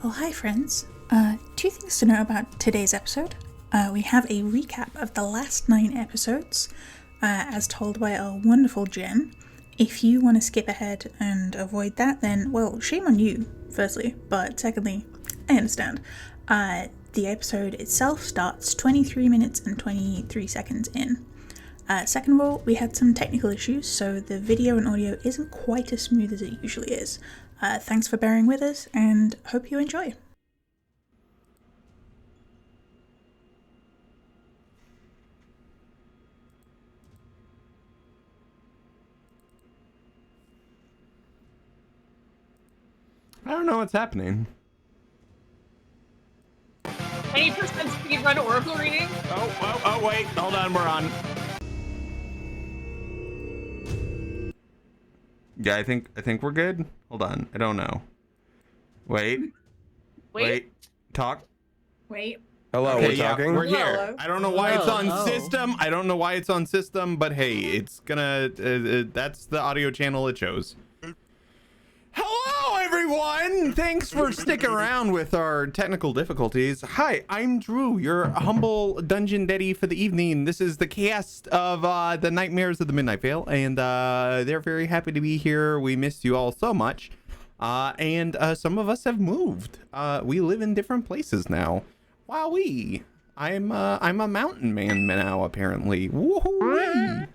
Oh, hi friends. Two things to know about today's episode. We have a recap of the last 9 episodes, as told by our wonderful Jen. If you want to skip ahead and avoid that, then, well, shame on you, firstly, but secondly, I understand. The episode itself starts 23 minutes and 23 seconds in. Second of all, we had some technical issues, so the video and audio isn't quite as smooth as it usually is. Thanks for bearing with us, and hope you enjoy. I don't know what's happening. Any percent speedrun Oracle reading? Oh, wait, hold on, we're on. Yeah, I think we're good. Hold on, I don't know. Wait. Talk. Wait. Hello, Okay, we're yeah, talking. we're here. Hello. I don't know why it's on system. I don't know why it's on system, but hey, it's gonna. That's the audio channel it shows. Hello, everyone. Thanks for sticking around with our technical difficulties. Hi, I'm Drew, your humble dungeon daddy for the evening. This is the cast of the Nightmares of the Midnight Vale, and they're very happy to be here. We missed you all so much, and some of us have moved. We live in different places now. Wowee! I'm a mountain man now, apparently. Woohoo!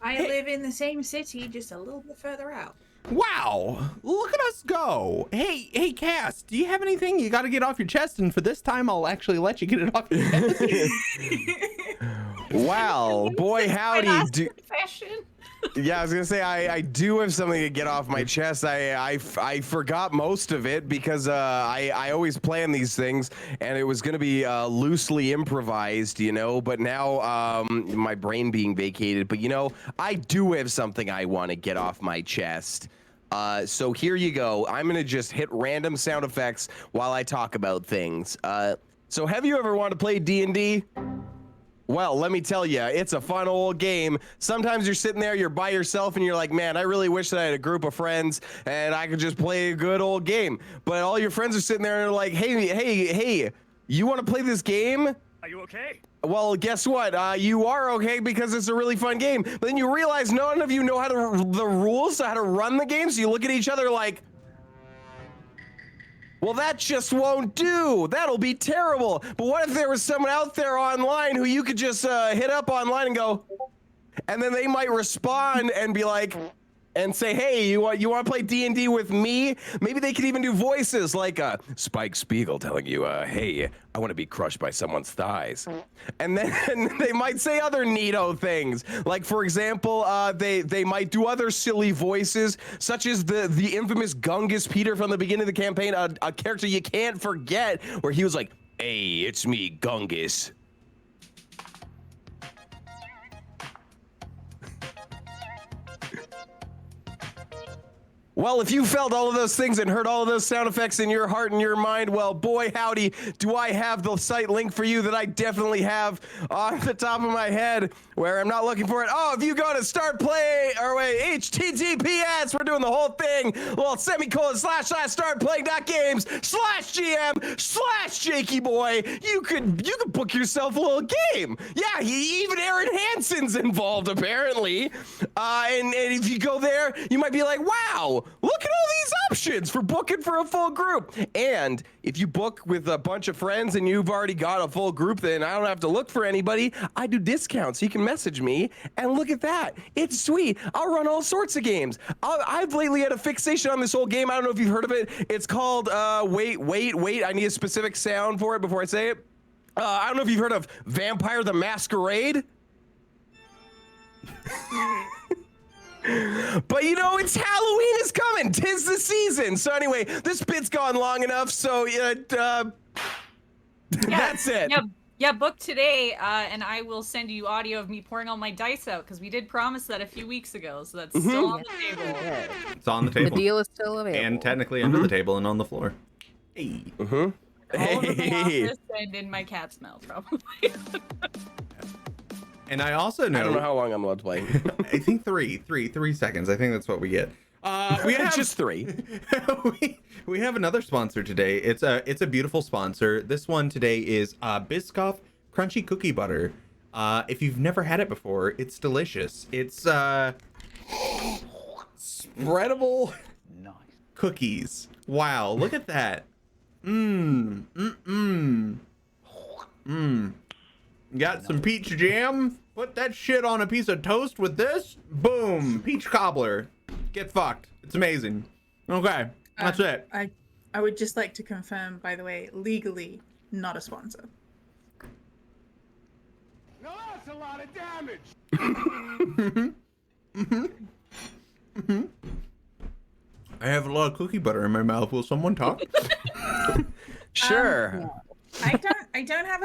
I live in the same city, just a little bit further out. Wow, look at us go. Hey, Cass, do you have anything you got to get off your chest? And for this time, I'll actually let you get it off your chest. Wow, boy, howdy. Fashion. Yeah, I was gonna say I do have something to get off my chest. I forgot most of it because I always plan these things and it was gonna be loosely improvised, you know. But now my brain being vacated. But you know, I do have something I want to get off my chest. So here you go. I'm gonna just hit random sound effects while I talk about things. So have you ever wanted to play D&D? Well, let me tell you, it's a fun old game. Sometimes you're sitting there, you're by yourself, and you're like, man, I really wish that I had a group of friends and I could just play a good old game. But all your friends are sitting there and they're like, hey, you want to play this game? Are you okay? Well, guess what? You are okay because it's a really fun game. But then you realize none of you know the rules, how to run the game. So you look at each other like, well, that just won't do. That'll be terrible. But what if there was someone out there online who you could just hit up online and go, and then they might respond and be like, and say, hey, you want to play D&D with me? Maybe they could even do voices like Spike Spiegel telling you, hey, I want to be crushed by someone's thighs. And then they might say other neato things. Like, for example, they might do other silly voices, such as the infamous Gungus Peter from the beginning of the campaign, a character you can't forget, where he was like, hey, it's me, Gungus. Well, if you felt all of those things and heard all of those sound effects in your heart and your mind, well, boy, howdy, do I have the site link for you that I definitely have off the top of my head, where I'm not looking for it. Oh, if you go to start play, or wait, HTTPS, we're doing the whole thing, well, //startplaying.games/GM/Jakey boy, you could book yourself a little game. Yeah, even Aaron Hansen's involved, apparently. And if you go there, you might be like, wow, look at all these options for booking for a full group. And if you book with a bunch of friends and you've already got a full group, then I don't have to look for anybody. I do discounts. You can message me, and look at that. It's sweet. I'll run all sorts of games. I've lately had a fixation on this old game. I don't know if you've heard of it. It's called, wait. I need a specific sound for it before I say it. I don't know if you've heard of Vampire the Masquerade. But you know, it's Halloween is coming. 'Tis the season. So anyway, this bit's gone long enough. So that's it. Yeah, book today, and I will send you audio of me pouring all my dice out, because we did promise that a few weeks ago. So that's still on the table. It's on the table. The deal is still available. And technically under the table and on the floor. Hey. All over my office and in my cat's mouth, probably. And I also know. I don't know how long I'm allowed to play. I think three seconds. I think that's what we get. We have Just 3. we have another sponsor today. It's a beautiful sponsor. This one today is Biscoff Crunchy Cookie Butter. If you've never had it before, it's delicious. It's spreadable cookies. Wow, look at that. Got some peach jam. Put that shit on a piece of toast with this. Boom, peach cobbler. Get fucked. It's amazing. Okay, that's it. I would just like to confirm, by the way, legally not a sponsor. No, that's a lot of damage. I have a lot of cookie butter in my mouth. Will someone talk? Sure. I don't have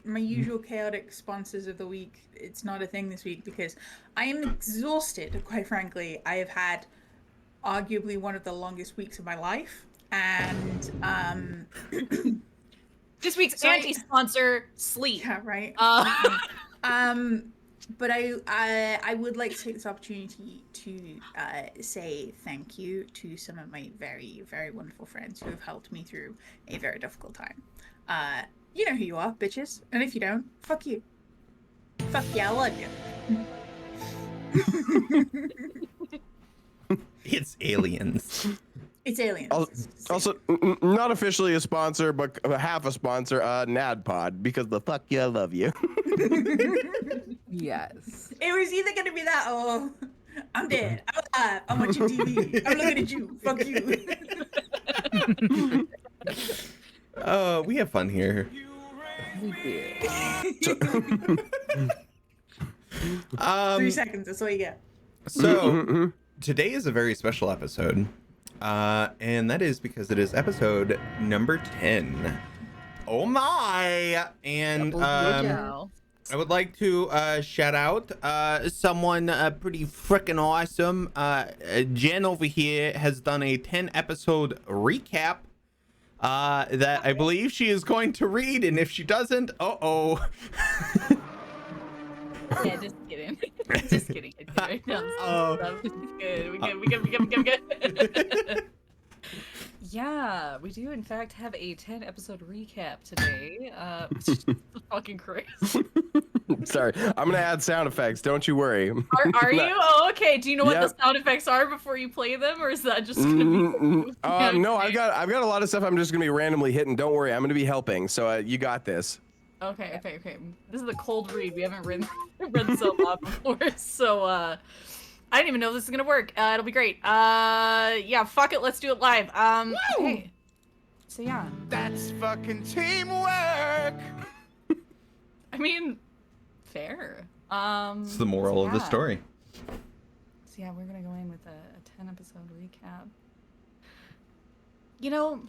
my usual chaotic sponsors of the week. It's not a thing this week because I am exhausted, quite frankly. I have had arguably one of the longest weeks of my life, and This week's anti-sponsor, sleep. yeah, right. But I would like to take this opportunity to say thank you to some of my very, very wonderful friends who have helped me through a very difficult time. You know who you are, bitches. And if you don't, fuck you. Fuck yeah, I love you. It's aliens. It's aliens. Also, not officially a sponsor, but half a sponsor, NADPOD, because the fuck yeah, I love you. Yes. It was either gonna be that or I'm dead. I'm alive. I'm watching TV. I'm looking at you. Fuck you. We have fun here. We did. 3 seconds. That's all you get. So today is a very special episode, and that is because it is episode number 10. Oh my! And I would like to shout out someone pretty freaking awesome. Jen over here has done a 10 episode recap that I believe she is going to read, and if she doesn't, uh-oh. Yeah, just kidding. Just kidding. No, this is good. We good. Yeah, we do in fact have a 10 episode recap today. It's fucking crazy. Sorry, I'm gonna add sound effects. Don't you worry. Are you? Oh, okay. Do you know what the sound effects are before you play them, or is that just gonna be? No, I've got a lot of stuff. I'm just gonna be randomly hitting. Don't worry, I'm gonna be helping. So you got this. Okay. This is a cold read. We haven't read this out loud before, so I didn't even know this is gonna work. It'll be great. Yeah, fuck it. Let's do it live. Okay. So yeah. That's fucking teamwork. I mean, fair. It's the moral of the story. So yeah, we're gonna go in with a 10 episode recap. You know,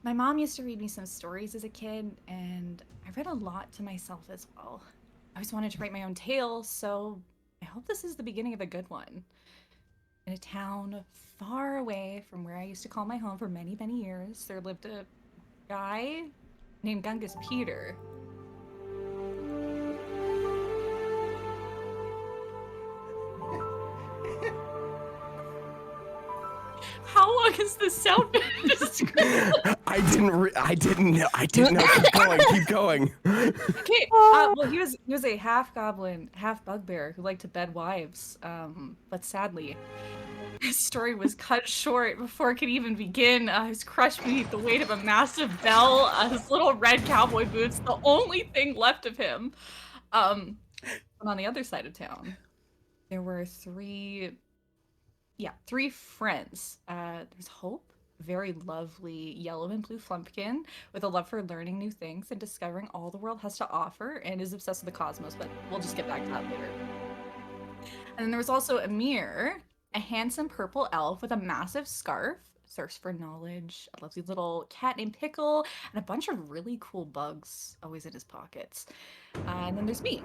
my mom used to read me some stories as a kid, and I read a lot to myself as well. I always wanted to write my own tale, so I hope this is the beginning of a good one. In a town far away from where I used to call my home for many, many years, there lived a guy named Gungus Peter. How long is this sound description? I didn't know. Keep going. Okay. Well, he was a half goblin, half bugbear who liked to bed wives. But sadly, his story was cut short before it could even begin. He was crushed beneath the weight of a massive bell. His little red cowboy boots, the only thing left of him. And on the other side of town, there were three friends. There's Hope, very lovely yellow and blue flumpkin with a love for learning new things and discovering all the world has to offer, and is obsessed with the cosmos, but we'll just get back to that later. And then there was also Amiir, a handsome purple elf with a massive scarf, thirst for knowledge, a lovely little cat named Pickle, and a bunch of really cool bugs always in his pockets. And then there's me.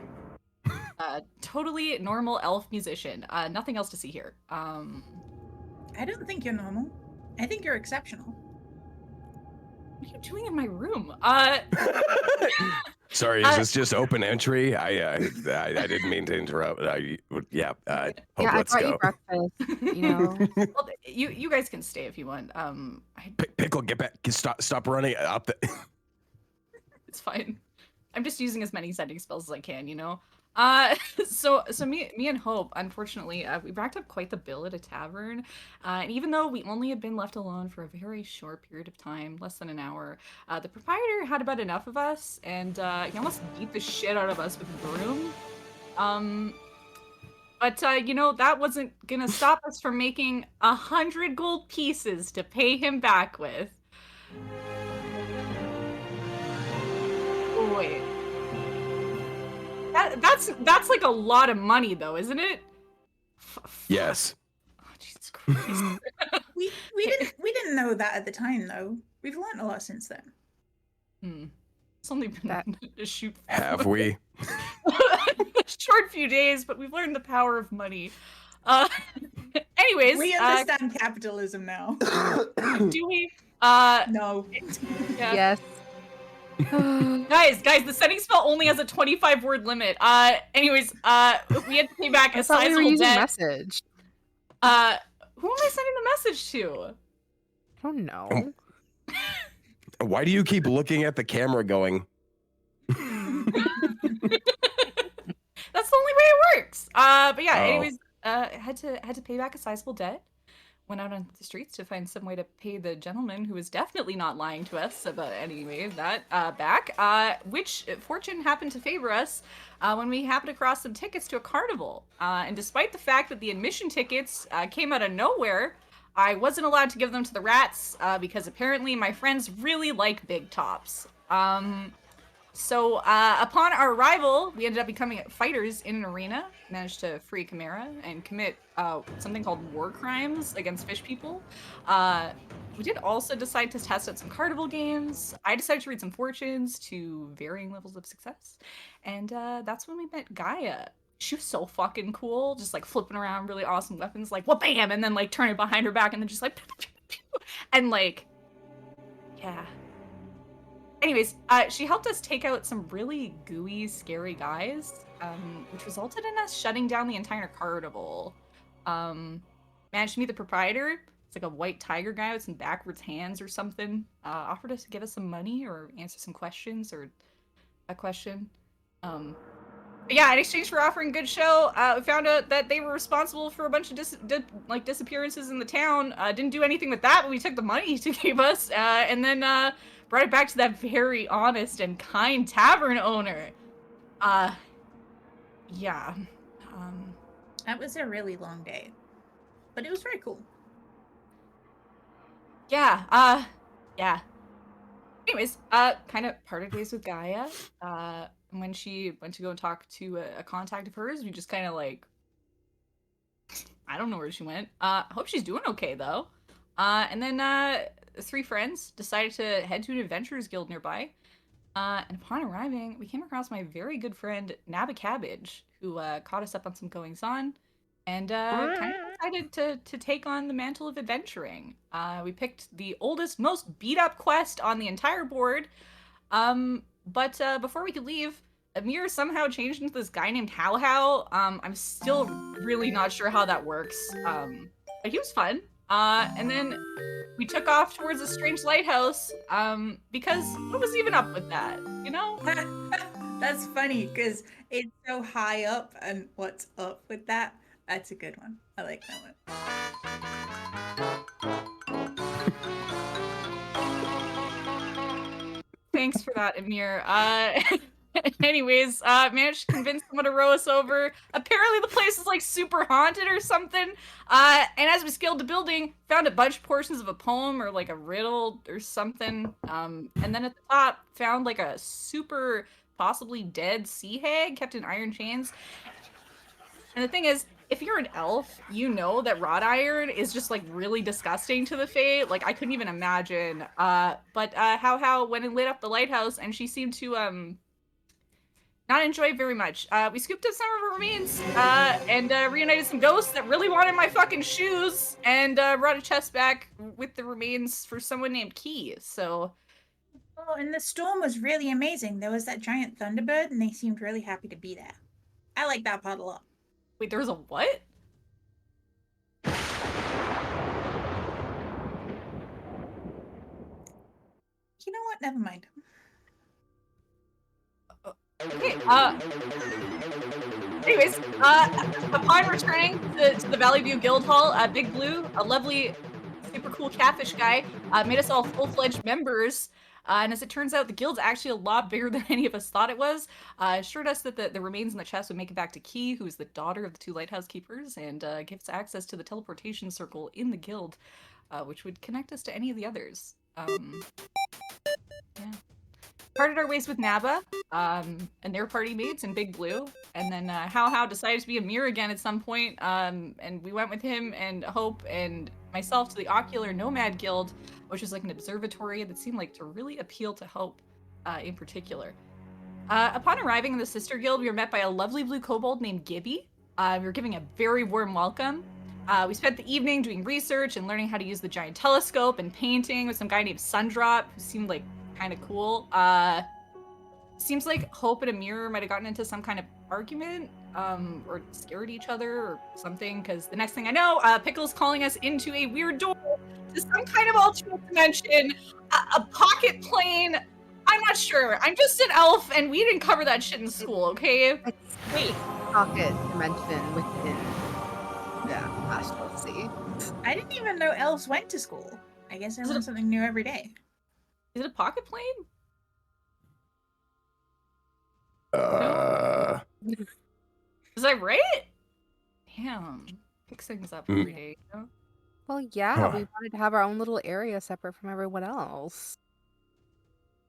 Totally normal elf musician. Nothing else to see here. I don't think you're normal. I think you're exceptional. What are you doing in my room? Sorry, is this just open entry? I didn't mean to interrupt. Hope Yeah, I let's brought you go. breakfast. You know. Well, you guys can stay if you want. Pickle, get back. Stop running up the. It's fine. I'm just using as many sending spells as I can, you know. So me and Hope, unfortunately, we racked up quite the bill at a tavern, and even though we only had been left alone for a very short period of time, less than an hour, the proprietor had about enough of us, and he almost beat the shit out of us with a broom. But you know, that wasn't gonna stop us from making 100 gold pieces to pay him back with. Oh, wait. That's like a lot of money, though, isn't it? Yes. Oh, Jesus Christ. We didn't know that at the time, though. We've learned a lot since then. It's only been a shoot. Have we? Short few days, but we've learned the power of money. Anyways, We understand capitalism now. do we? No. Yeah. Yes. Guys, the setting spell only has a 25-word limit. Anyways, we had to pay back I a thought we were sizable using debt. message. Who am I sending the message to? I don't know. Why do you keep looking at the camera going? That's the only way it works. But yeah, anyways, had to pay back a sizable debt. Went out on the streets to find some way to pay the gentleman who was definitely not lying to us about any of that back, which fortune happened to favor us when we happened across some tickets to a carnival. And despite the fact that the admission tickets came out of nowhere, I wasn't allowed to give them to the rats because apparently my friends really like big tops. So upon our arrival, we ended up becoming fighters in an arena, managed to free Chimera and commit something called war crimes against fish people. We did also decide to test out some carnival games. I decided to read some fortunes to varying levels of success. And that's when we met Gaia. She was so fucking cool, just like flipping around really awesome weapons, like, what, bam, and then like turning behind her back and then just like, and like, yeah. Anyways, she helped us take out some really gooey, scary guys, which resulted in us shutting down the entire carnival. Managed to meet the proprietor. It's like a white tiger guy with some backwards hands or something. Offered us to give us some money or answer some questions or a question. But yeah, in exchange for offering a good show, we found out that they were responsible for a bunch of disappearances in the town. Didn't do anything with that, but we took the money to give us, and then brought it back to that very honest and kind tavern owner. Yeah. That was a really long day, but it was very cool. Yeah. Yeah. Anyways, kind of parted ways with Gaia. When she went to go and talk to a contact of hers, we just kind of like, I don't know where she went. Hope she's doing okay though. And then three friends decided to head to an adventurers guild nearby. And upon arriving, we came across my very good friend Nabba Cabbage, who caught us up on some goings on, and kind of decided to take on the mantle of adventuring. We picked the oldest, most beat up quest on the entire board. But before we could leave, Amiir somehow changed into this guy named How How. I'm still really not sure how that works. But he was fun. And then we took off towards a strange lighthouse, because what was even up with that, you know? That's funny, because it's so high up, and what's up with that? That's a good one. I like that one. Thanks for that, Amiir. Anyways, managed to convince someone to row us over. Apparently the place is like super haunted or something. And as we scaled the building, found a bunch of portions of a poem or like a riddle or something. And then at the top, found like a super possibly dead sea hag kept in iron chains. And the thing is, if you're an elf, you know that wrought iron is just like really disgusting to the Fae. Like I couldn't even imagine. But How went and lit up the lighthouse, and she seemed to not enjoy it very much. We scooped up some of her remains and reunited some ghosts that really wanted my fucking shoes, and brought a chest back with the remains for someone named Key. So Oh, and the storm was really amazing. There was that giant thunderbird, and they seemed really happy to be there. I like that part a lot. Wait, there was a what? You know what? Never mind. Okay, anyways, upon returning to the Valley View Guild Hall, Big Blue, a lovely, super cool catfish guy, made us all full-fledged members. And as it turns out, the guild's actually a lot bigger than any of us thought it was. Assured us that the remains in the chest would make it back to Key, who's the daughter of the 2 lighthouse keepers, and gives access to the teleportation circle in the guild, which would connect us to any of the others. Yeah. Parted our ways with Naba, and their party mates and Big Blue, and then How decided to be Amiir again at some point, and we went with him and Hope and myself to the Ocular Nomad Guild, which was like an observatory that seemed like to really appeal to Hope in particular. Upon arriving in the Sister Guild, we were met by a lovely blue kobold named Gibby. We were giving a very warm welcome. We spent the evening doing research and learning how to use the giant telescope and painting with some guy named Sundrop, who seemed like kind of cool. Seems like Hope and Amiir might have gotten into some kind of argument, or scared each other or something, because the next thing I know, Pickle's calling us into a weird door to some kind of alternate dimension, a pocket plane. I'm not sure. I'm just an elf, and we didn't cover that shit in school, okay? It's Wait. pocket dimension within the astral sea. I didn't even know elves went to school. I guess I learn something new every day. Is it a pocket plane? Is that right? Damn. Picks things up every day. You know? Well, yeah, we wanted to have our own little area separate from everyone else.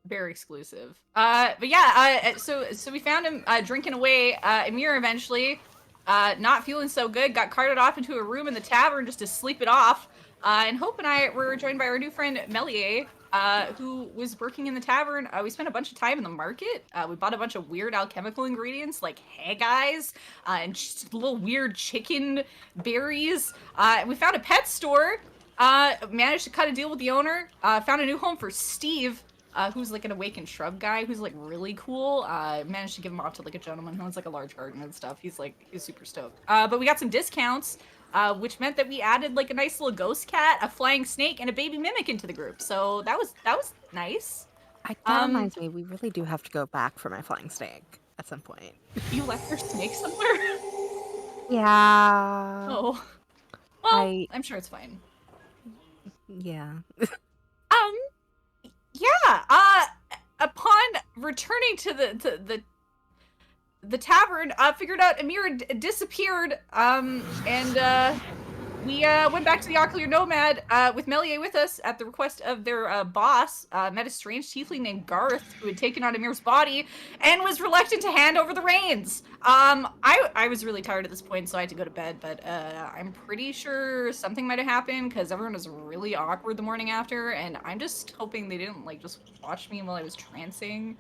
Very exclusive. But yeah, so we found him drinking away. Amiir eventually, not feeling so good, got carted off into a room in the tavern just to sleep it off. And Hope and I were joined by our new friend Meliae, who was working in the tavern. We spent a bunch of time in the market. We bought a bunch of weird alchemical ingredients like haggis and just little weird chicken berries. We found a pet store. Managed to cut a deal with the owner. Found a new home for Steve, who's like an awakened shrub guy who's like really cool. Managed to give him off to like a gentleman who owns like a large garden and stuff. He's super stoked. But we got some discounts, which meant that we added like a nice little ghost cat, a flying snake, and a baby mimic into the group. So that was nice. That reminds me, we really do have to go back for my flying snake at some point. You left your snake somewhere? Yeah. Oh. Well, I'm sure it's fine. Yeah. Yeah, upon returning to the tavern, figured out Amiir disappeared, and we went back to the Ocular Nomad with Meliae with us at the request of their boss. Met a strange tiefling named Garth who had taken on Amir's body and was reluctant to hand over the reins. I was really tired at this point, so I had to go to bed, but I'm pretty sure something might have happened because everyone was really awkward the morning after, and I'm just hoping they didn't like just watch me while I was trancing.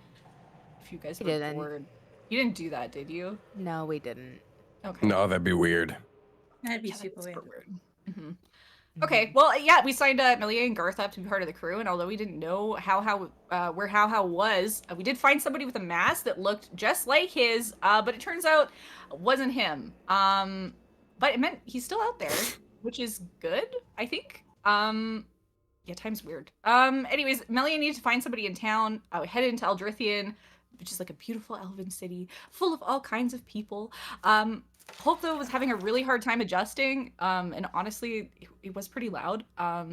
If you guys were bored. You didn't do that, did you? No, we didn't. Okay. No, that'd be weird. That'd be super weird. Mm-hmm. Okay, well, yeah, we signed Meliae and Garth up to be part of the crew, and although we didn't know where How was, we did find somebody with a mask that looked just like his, but it turns out it wasn't him. But it meant he's still out there, which is good, I think. Yeah, time's weird. Anyways, Meliae needed to find somebody in town. We headed into Aldrithian, which is like a beautiful elven city full of all kinds of people. Hope, though, was having a really hard time adjusting, and honestly, it was pretty loud.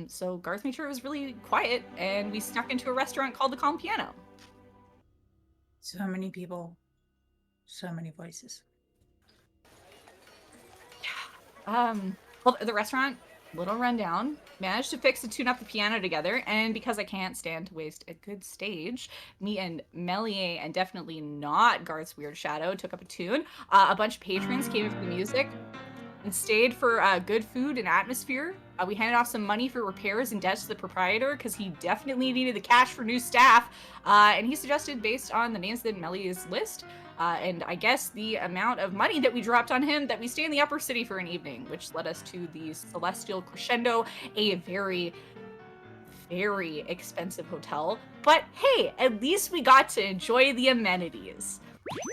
So Garth made sure it was really quiet, and we snuck into a restaurant called the Calm Piano. So many people, so many voices. Well, the restaurant, little rundown, managed to fix and tune up the piano together, and because I can't stand to waste a good stage, me and Meliae, and definitely not Garth's weird shadow, took up a tune. A bunch of patrons came in for the music and stayed for good food and atmosphere. We handed off some money for repairs and debts to the proprietor because he definitely needed the cash for new staff, and he suggested, based on the names that Meliae's list, and I guess the amount of money that we dropped on him, that we stay in the upper city for an evening, which led us to the Celestial Crescendo, a very, very expensive hotel. But hey, at least we got to enjoy the amenities.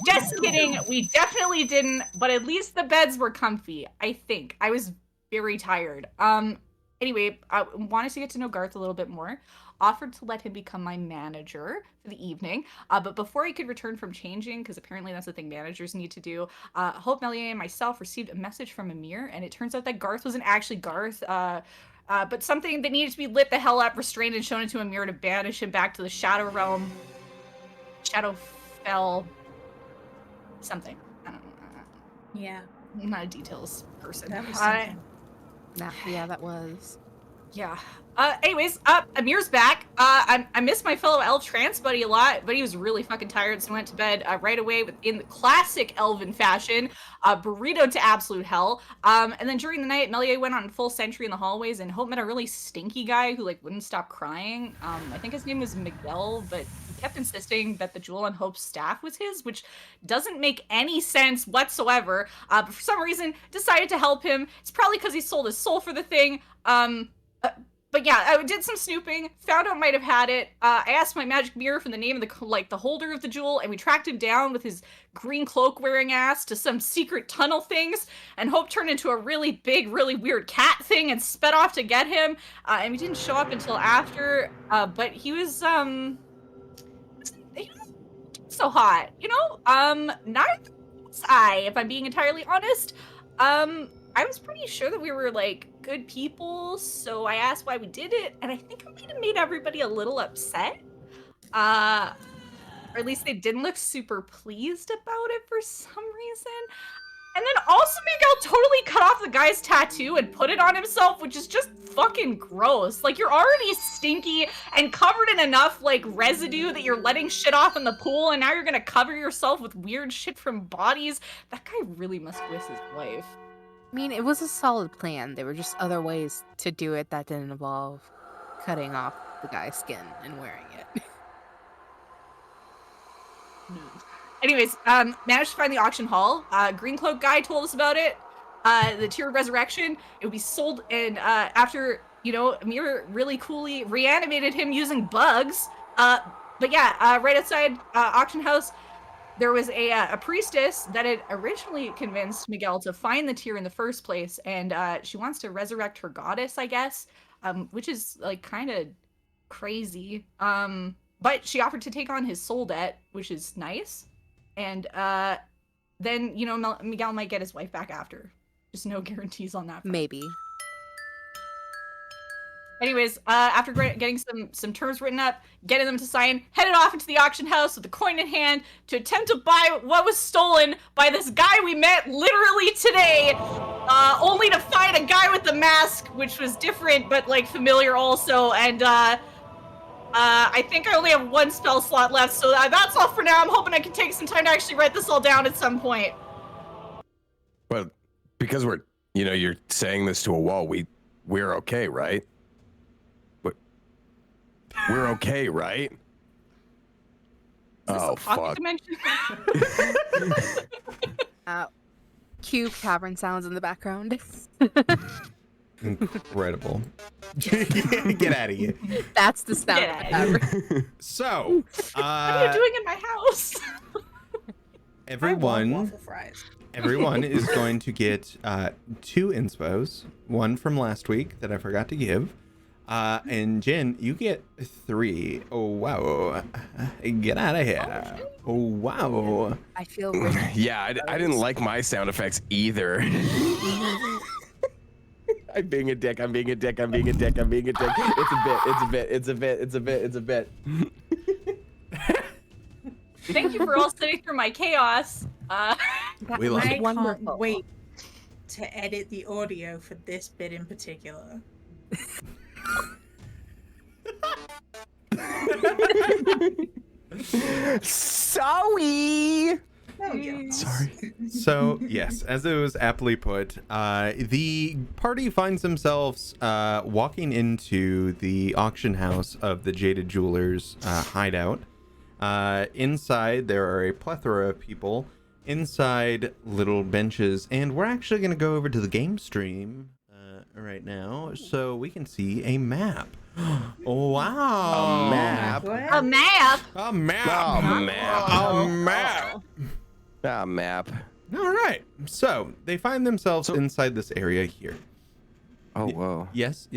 Just kidding, we definitely didn't, but at least the beds were comfy, I think. I was very tired. Anyway, I wanted to get to know Garth a little bit more. Offered to let him become my manager for the evening. But before he could return from changing, because apparently that's the thing managers need to do, Hope, Meliae, and myself received a message from Amiir, and it turns out that Garth wasn't actually Garth, but something that needed to be lit the hell up, restrained, and shown into Amiir to banish him back to the Shadow Realm. Shadowfell. Something. I don't know. Yeah. I'm not a details person. That was something. Yeah, that was. Yeah. Anyways, Amir's back. I miss my fellow elf trance buddy a lot, but he was really fucking tired, so went to bed right away in the classic elven fashion, burrito to absolute hell. And then during the night, Meliae went on full sentry in the hallways, and Hope met a really stinky guy who like wouldn't stop crying. I think his name was Miguel, but he kept insisting that the jewel on Hope's staff was his, which doesn't make any sense whatsoever. But for some reason, decided to help him. It's probably because he sold his soul for the thing. But yeah, I did some snooping, found out might have had it. I asked my magic mirror for the name of the holder of the jewel, and we tracked him down with his green cloak wearing ass to some secret tunnel things, and Hope turned into a really big, really weird cat thing and sped off to get him. And we didn't show up until after, but he was so hot, you know? Neither was I, if I'm being entirely honest. I was pretty sure that we were like good people, so I asked why we did it, and I think I might have made everybody a little upset. Or at least they didn't look super pleased about it for some reason. And then also Miguel totally cut off the guy's tattoo and put it on himself, which is just fucking gross. Like, you're already stinky and covered in enough, like, residue that you're letting shit off in the pool, and now you're gonna cover yourself with weird shit from bodies. That guy really must miss his wife. I mean, it was a solid plan. There were just other ways to do it that didn't involve cutting off the guy's skin and wearing it. Anyways, managed to find the auction hall. Green Cloak guy told us about it. The Tear of Resurrection. It would be sold, and after, you know, Amiir really coolly reanimated him using bugs. But yeah, right outside auction house, there was a priestess that had originally convinced Miguel to find the tear in the first place, and she wants to resurrect her goddess, I guess, which is like kind of crazy. But she offered to take on his soul debt, which is nice, and then, you know, Miguel might get his wife back after. Just no guarantees on that front. Maybe. Anyways, after getting some terms written up, getting them to sign, headed off into the auction house with the coin in hand to attempt to buy what was stolen by this guy we met literally today, only to find a guy with the mask, which was different but like familiar also. And I think I only have one spell slot left, so that's all for now. I'm hoping I can take some time to actually write this all down at some point. Well, because you're saying this to a wall, we're okay, right? We're okay, right? Oh, fuck. Cue tavern sounds in the background. Incredible. Get out of here. That's the sound of the tavern. So, what are you doing in my house? Everyone is going to get 2 inspos. One from last week that I forgot to give. And Jen, you get 3. Oh, wow. Get out of here. Oh, wow. I feel really Yeah, I didn't like my sound effects either. I'm being a dick. I'm being a dick. I'm being a dick. I'm being a dick. It's a bit. It's a bit. It's a bit. It's a bit. It's a bit. Thank you for all sitting through my chaos. We love I it. can't wait to edit the audio for this bit in particular. Sorry. Sorry. So, yes, as it was aptly put, the party finds themselves walking into the auction house of the Jaded Jewelers hideout. Inside, there are a plethora of people. Inside, little benches. And we're actually going to go over to the game stream right now so we can see a map. Wow. A map. A map. A map. Oh, map. A map. Ah, map. All right. So they find themselves inside this area here. Oh, whoa. Yes,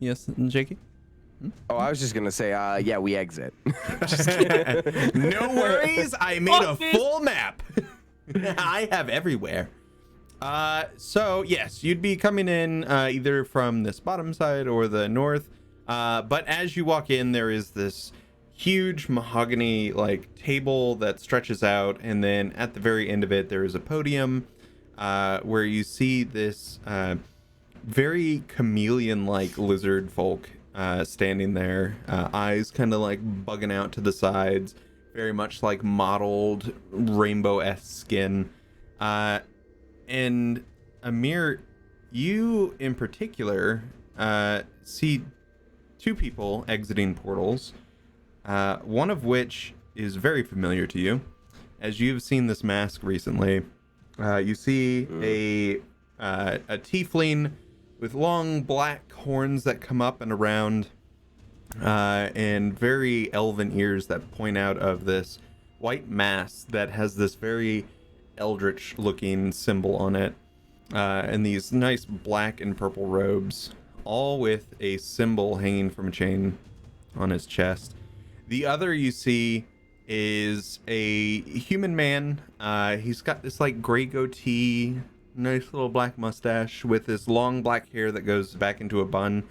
Jakey? Oh, I was just gonna say, yeah, we exit. Just kidding. No worries. I made a full map. I have everywhere. So yes, you'd be coming in either from this bottom side or the north. But as you walk in, there is this huge mahogany like table that stretches out, and then at the very end of it, there is a podium where you see this very chameleon-like lizard folk standing there, eyes kind of like bugging out to the sides, very much like mottled rainbow-esque skin. And Amiir, you in particular see two people exiting portals, one of which is very familiar to you, as you've seen this mask recently. You see a tiefling with long black horns that come up and around, and very elven ears that point out of this white mask that has this very eldritch looking symbol on it, and these nice black and purple robes, all with a symbol hanging from a chain on his chest. The other you see is a human man. He's got this like gray goatee, nice little black mustache with this long black hair that goes back into a bun.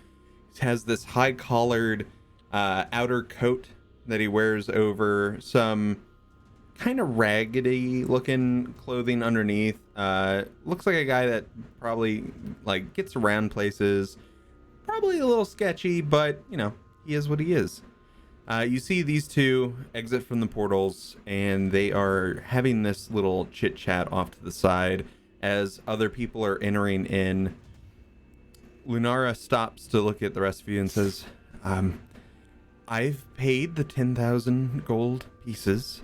He has this high collared outer coat that he wears over some kind of raggedy looking clothing underneath. Looks like a guy that probably like gets around places, probably a little sketchy, but you know, he is what he is. You see these two exit from the portals, and they are having this little chit chat off to the side as other people are entering in. Lunara stops to look at the rest of you and says, I've paid the 10,000 gold pieces,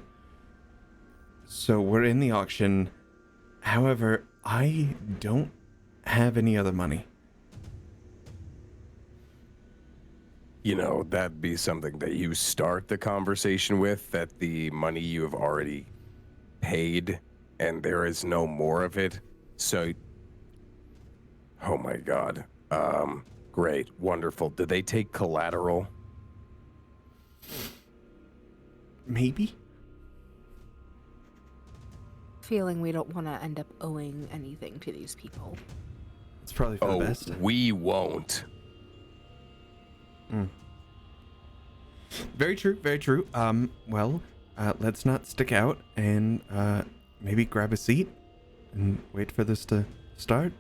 so we're in the auction. However, I don't have any other money. You know, that'd be something that you start the conversation with, that the money you have already paid and there is no more of it. So, oh my God. Great, wonderful. Did they take collateral? Maybe. Feeling we don't want to end up owing anything to these people. It's probably for the best. We won't. Very true, very true. Well, let's not stick out and maybe grab a seat and wait for this to start.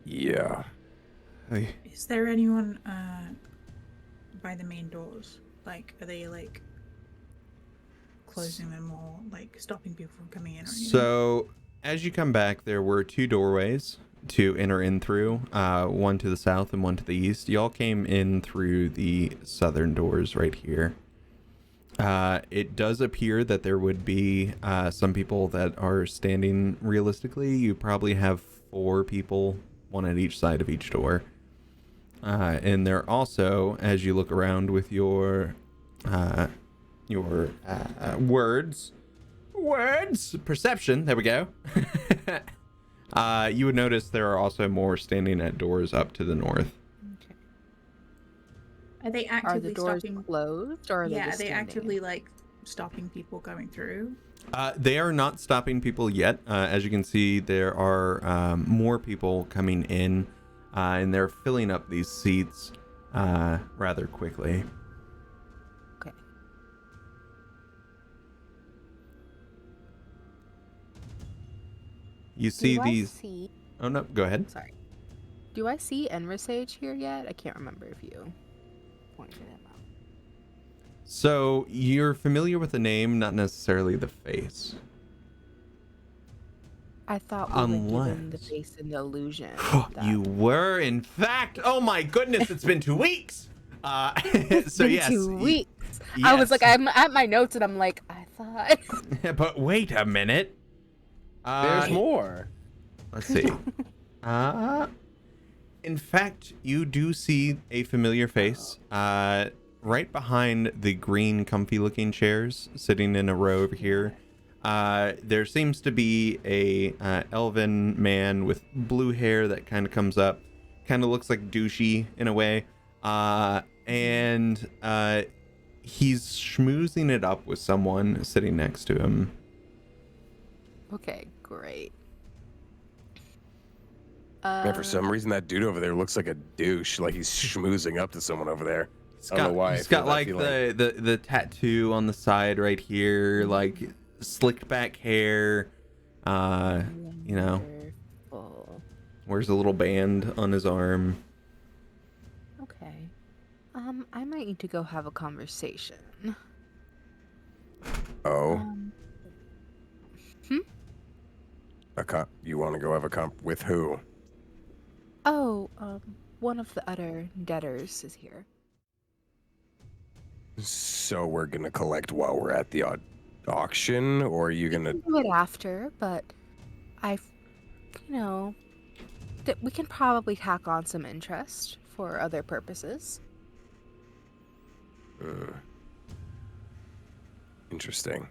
Yeah. Hey. Is there anyone by the main doors? Like, are they like closing them or like stopping people from coming in or anything? So as you come back, there were two doorways to enter in through, one to the south and one to the east. Y'all came in through the southern doors right here. It does appear that there would be some people that are standing. Realistically, you probably have 4 people, one at each side of each door. And there also, as you look around with your perception, there we go. You would notice there are also more standing at doors up to the north. Okay. Are they Are actively the doors stopping? closed, or are they Yeah, are just they standing? actively like stopping people going through? They are not stopping people yet. As you can see, there are more people coming in, and they're filling up these seats rather quickly. Okay. You see Do these. I see... Oh no, go ahead. Sorry. Do I see Enrasage here yet? I can't remember if you pointed him out. So you're familiar with the name, not necessarily the face. I thought we were given the Unless- face and the illusion. that- You were, in fact. Oh my goodness, it's been 2 weeks. So been yes. 2 weeks. I was like, yes. I'm at my notes and I'm like, I thought. But wait a minute. There's more. Let's see. In fact, you do see a familiar face right behind the green, comfy-looking chairs, sitting in a row over here. There seems to be a elven man with blue hair that kind of comes up, kind of looks like douchey in a way, and he's schmoozing it up with someone sitting next to him. Okay, great. Man, for some reason, that dude over there looks like a douche. Like he's schmoozing up to someone over there. I don't know why. He's got like the tattoo on the side right here, like slicked back hair. You know, Wonderful. wears a little band on his arm. Okay. I might need to go have a conversation. Oh, Hmm? You want to go have a comp with who? Oh, one of the other debtors is here. So we're gonna collect while we're at the auction, or are you gonna? Do it after, but that we can probably tack on some interest for other purposes. Interesting.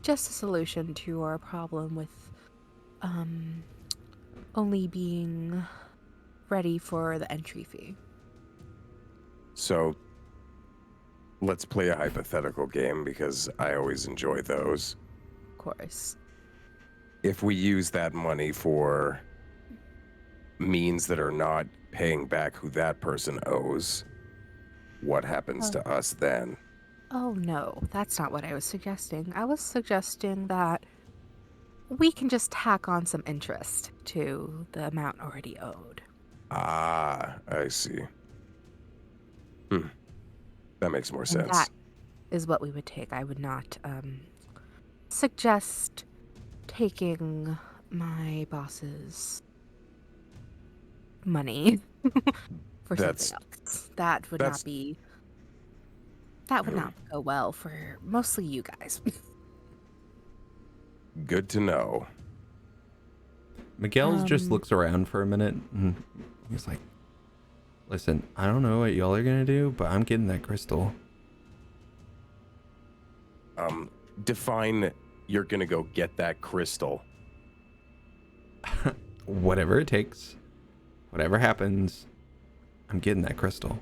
Just a solution to our problem with only being ready for the entry fee. So let's play a hypothetical game because I always enjoy those. Of course. If we use that money for means that are not paying back who that person owes, what happens to us then? Oh no, that's not what I was suggesting. I was suggesting that we can just tack on some interest to the amount already owed. Ah, I see. That makes more And sense. that is what we would take. I would not suggest taking my boss's money for That's- something else. That would not be. That would not go well for mostly you guys. Good to know. Miguel just looks around for a minute and he's like, listen, I don't know what y'all are gonna do, but I'm getting that crystal. Define you're gonna go get that crystal. Whatever it takes, whatever happens, I'm getting that crystal.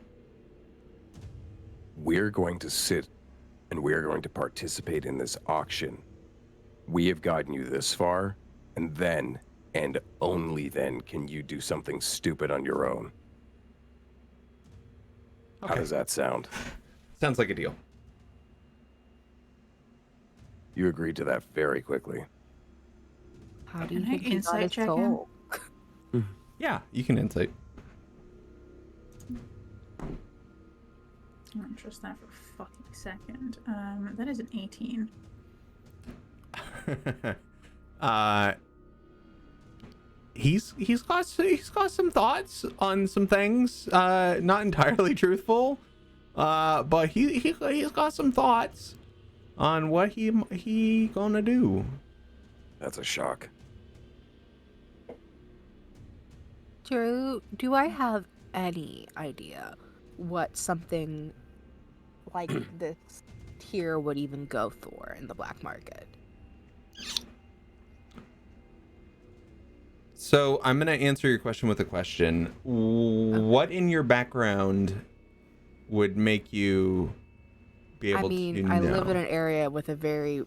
We're going to sit and we're going to participate in this auction. We have gotten you this far, and then, and only then, can you do something stupid on your own. How does that sound? Sounds like a deal. You agreed to that very quickly. How do you Can I think he got insight his check him? soul? Yeah, you can insight. I don't trust that for a fucking second. That is an 18. He's got some thoughts on some things. Not entirely truthful. But he's got some thoughts on what he gonna do. That's a shock. Drew, do I have any idea what something like this tier would even go for in the black market? So I'm gonna answer your question with a question. What in your background would make you be able to know? I live in an area with a very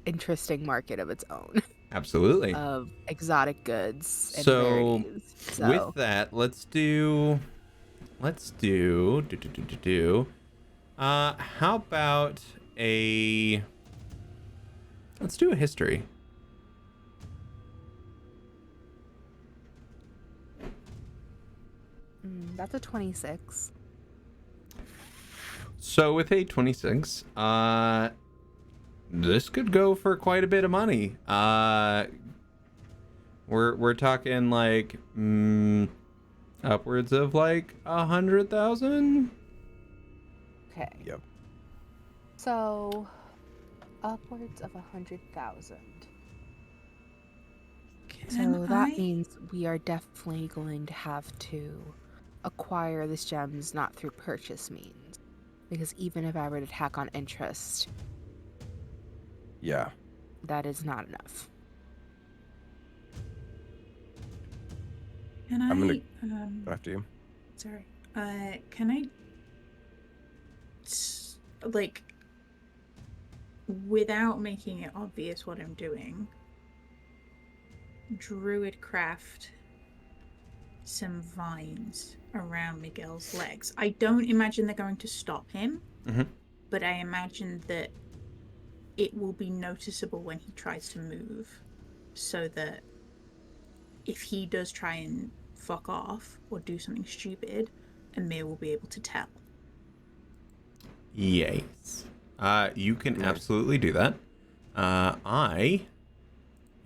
interesting market of its own Absolutely. of exotic goods and So, rarities. With that, let's do. How about let's do a history. That's a 26. So with a 26, this could go for quite a bit of money. We're talking like upwards of like 100,000. Okay. Yep. So, upwards of 100,000. So that means we are definitely going to have to acquire these gems not through purchase means. Because even if I were to tack on interest, Yeah. that is not enough. Can I'm gonna I, go after you. sorry. Can I, like, without making it obvious what I'm doing, druid craft some vines around Miguel's legs? I don't imagine they're going to stop him, but I imagine that it will be noticeable when he tries to move, so that if he does try and fuck off or do something stupid, Amiir will be able to tell. Yes. You can absolutely do that. I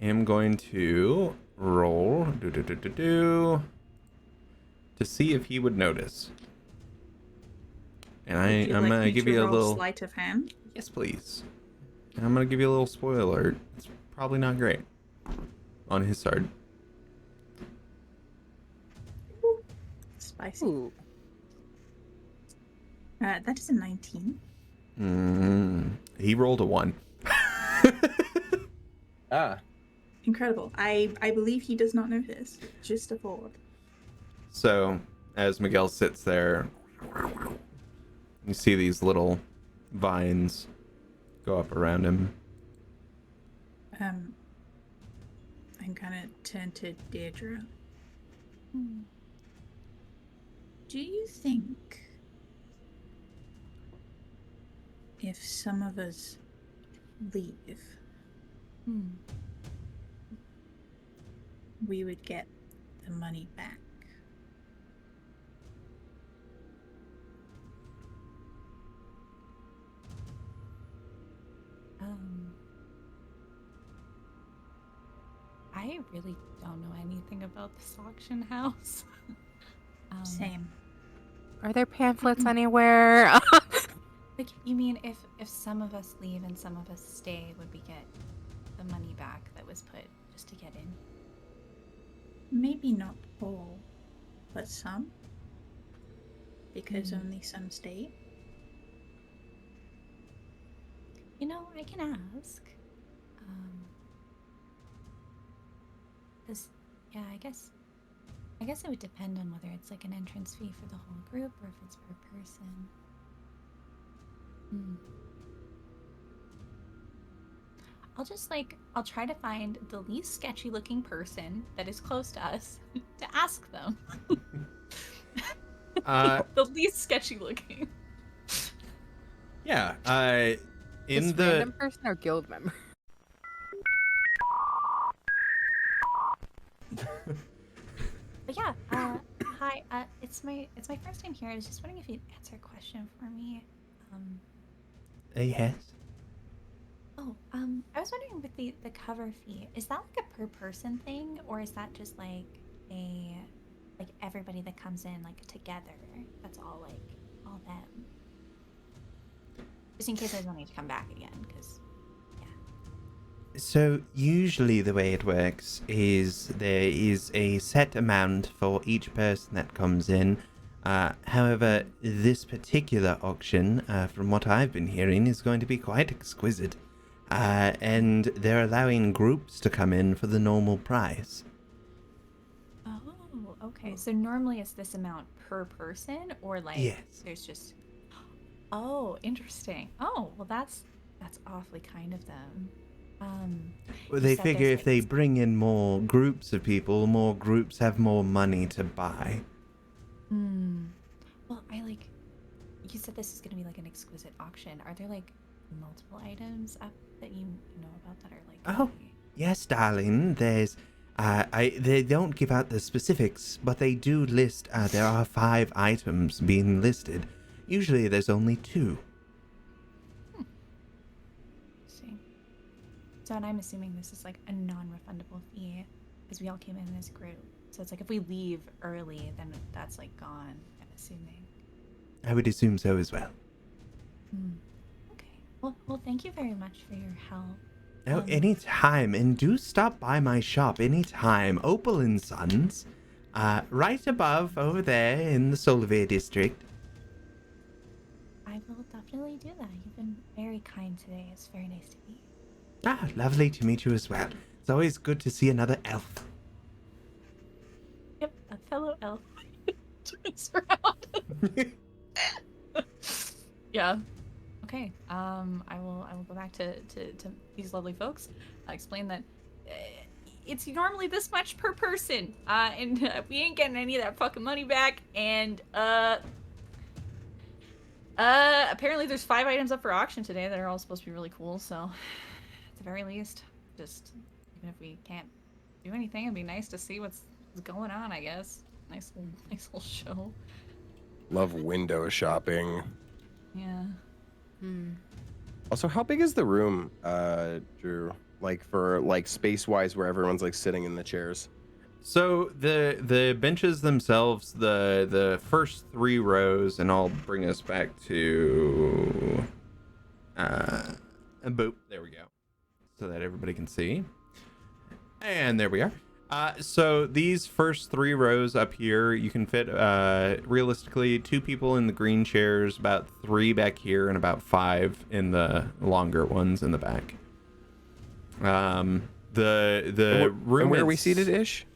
am going to roll to see if he would notice. And I'm going to give you a little sleight of hand. Yes, please. And I'm going to give you a little spoiler. It's probably not great on his side. Spicy. Ooh. That is a 19. He rolled a 1. Incredible. I believe he does not notice. Just a thought. So, as Miguel sits there, you see these little vines go up around him. I'm gonna turn to Dierdre. Do you think if some of us leave, we would get the money back? I really don't know anything about this auction house. Same. Are there pamphlets anywhere? Like, you mean if some of us leave and some of us stay, would we get the money back that was put just to get in? Maybe not all, but some. Because only some stay. You know, I can ask. I guess it would depend on whether it's like an entrance fee for the whole group or if it's per person. I'll try to find the least sketchy looking person that is close to us to ask them. The least sketchy looking. Yeah, This random person or guild member? But yeah, hi, it's my first time here. I was just wondering if you'd answer a question for me. Yes. Oh, I was wondering with the cover fee, is that like a per person thing, or is that just like everybody that comes in like together? That's all them. Just in case I was wanting to come back again, because So usually the way it works is there is a set amount for each person that comes in. However, this particular auction, from what I've been hearing, is going to be quite exquisite. And they're allowing groups to come in for the normal price. Oh, okay. So normally it's this amount per person, or like Yes. there's just. Oh, interesting. Oh, well that's awfully kind of them. Well, you they said figure there's, if they bring in more groups of people, more groups have more money to buy. Well, you said this is going to be like an exquisite auction. Are there like multiple items up that you know about that are like? Oh, yes, darling. There's, they don't give out the specifics, but they do list. There are 5 items being listed. Usually, there's only 2. See. So, and I'm assuming this is like a non-refundable fee, because we all came in as a group. So it's like if we leave early, then that's like gone. I'm assuming. I would assume so as well. Okay. Well, thank you very much for your help. Oh, anytime, and do stop by my shop anytime. Opal and Sons, right above over there in the Solivere district. I will definitely do that. You've been very kind today. It's very nice to meet you. Ah, lovely to meet you as well. It's always good to see another elf. Yep, a fellow elf. Turns around. Yeah. Okay. I will go back to these lovely folks. Explain that it's normally this much per person. And we ain't getting any of that fucking money back. And apparently there's 5 items up for auction today that are all supposed to be really cool. So at the very least, just even if we can't do anything, it'd be nice to see what's going on. I guess. Nice little show. Love window shopping. Yeah. Also, how big is the room, Drew? Like for like space-wise, where everyone's like sitting in the chairs. So the benches themselves, the first 3 rows, and I'll bring us back to boop. There we go, so that everybody can see. And there we are. So these first 3 rows up here, you can fit realistically 2 people in the green chairs, about 3 back here, and about 5 in the longer ones in the back. The room. And where are we seated, Ish?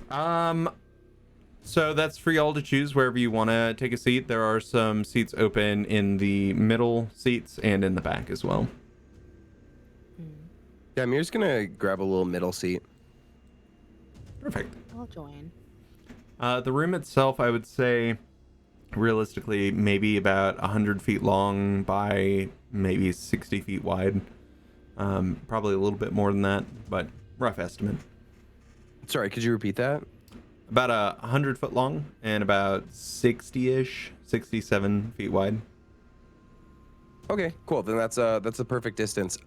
So that's for y'all to choose wherever you want to take a seat. There are some seats open in the middle seats and in the back as well. Yeah, Amir's gonna grab a little middle seat. Perfect. I'll join. The room itself, I would say, realistically, maybe about 100 feet long by maybe 60 feet wide. Probably a little bit more than that, but rough estimate. Sorry, could you repeat that? About 100 foot long and about 60-ish, 67 feet wide. Okay, cool. Then that's a perfect distance.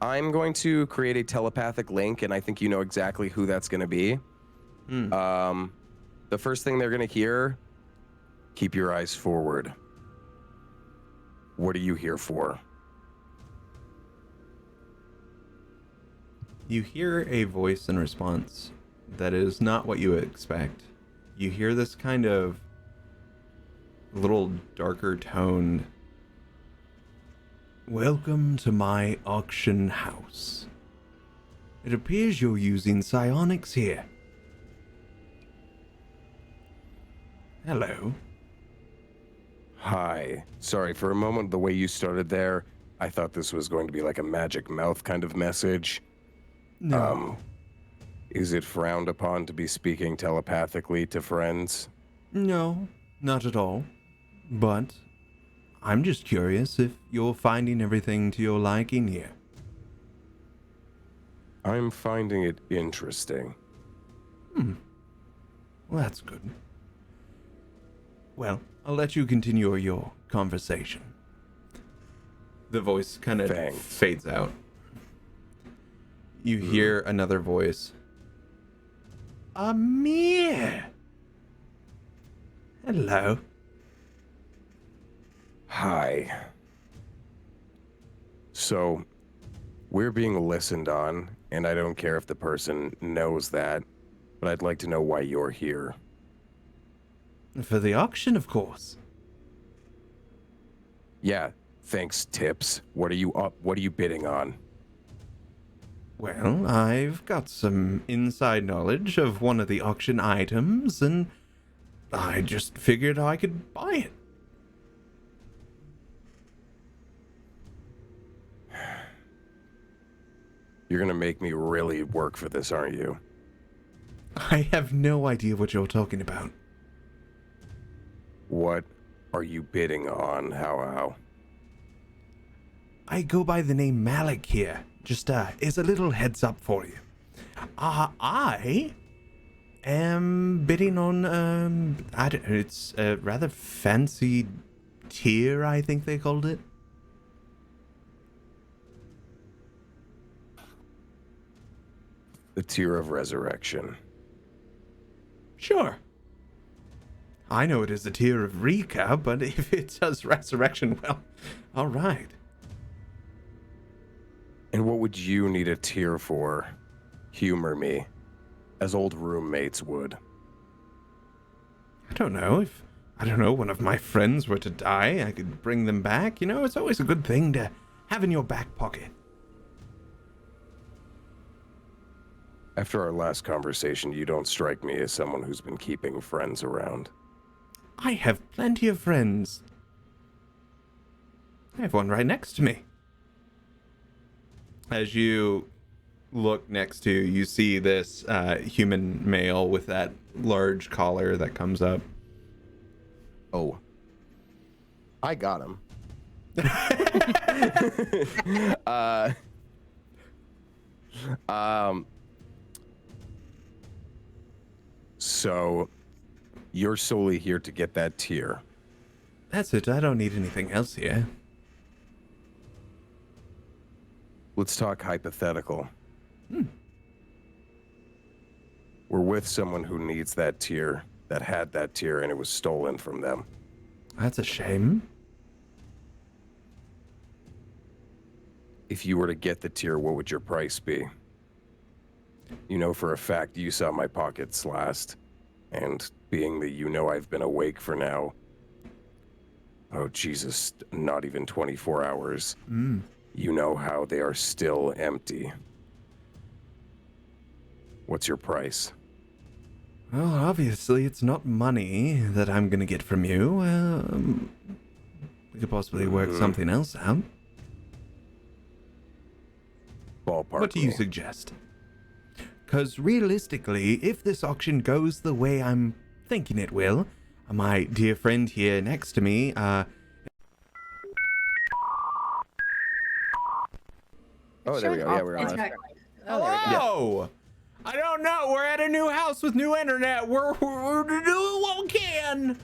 I'm going to create a telepathic link, and I think you know exactly who that's going to be. The first thing they're going to hear, keep your eyes forward. What are you here for? You hear a voice in response that is not what you would expect. You hear this kind of little darker toned, "Welcome to my auction house. It appears you're using psionics here." Hello. Hi. Sorry, for a moment, the way you started there, I thought this was going to be like a magic mouth kind of message. No. Is it frowned upon to be speaking telepathically to friends? No, not at all. But I'm just curious if you're finding everything to your liking here. I'm finding it interesting. Well, that's good. Well, I'll let you continue your conversation. The voice kind of Thanks. fades out. You hear another voice. Amiir! Hello. Hi. So, we're being listened on, and I don't care if the person knows that, but I'd like to know why you're here. For the auction, of course. Yeah, thanks, Tips. What are you bidding on? Well, I've got some inside knowledge of one of the auction items, and I just figured I could buy it. You're gonna make me really work for this, aren't you? I have no idea what you're talking about. What are you bidding on, How? I go by the name Malik here. Just as a little heads up for you. I am bidding on it's a rather fancy tier, I think they called it. The Tier of Resurrection. Sure. I know it is a tier of Rika, but if it does resurrection, well, all right. And what would you need a tier for? Humor me, as old roommates would. I don't know. If one of my friends were to die, I could bring them back. You know, it's always a good thing to have in your back pocket. After our last conversation, you don't strike me as someone who's been keeping friends around. I have plenty of friends. I have one right next to me. As you look next to, you see this human male with that large collar that comes up. Oh. I got him. So, you're solely here to get that tier. That's it. I don't need anything else here. Let's talk hypothetical. We're with someone who needs that tier, that had that tier, and it was stolen from them. That's a shame. If you were to get the tier, what would your price be? You know for a fact you saw my pockets last. And being that you know I've been awake for now, oh Jesus, not even 24 hours. You know how they are still empty. What's your price? Well, obviously it's not money that I'm gonna get from you. We could possibly work something else out. Ballpark. What do you suggest? Because realistically, if this auction goes the way I'm thinking it will, my dear friend here next to me, Oh, there we go. Yeah, we're on. hello! I don't know. We're at a new house with new internet. We're doing what we can.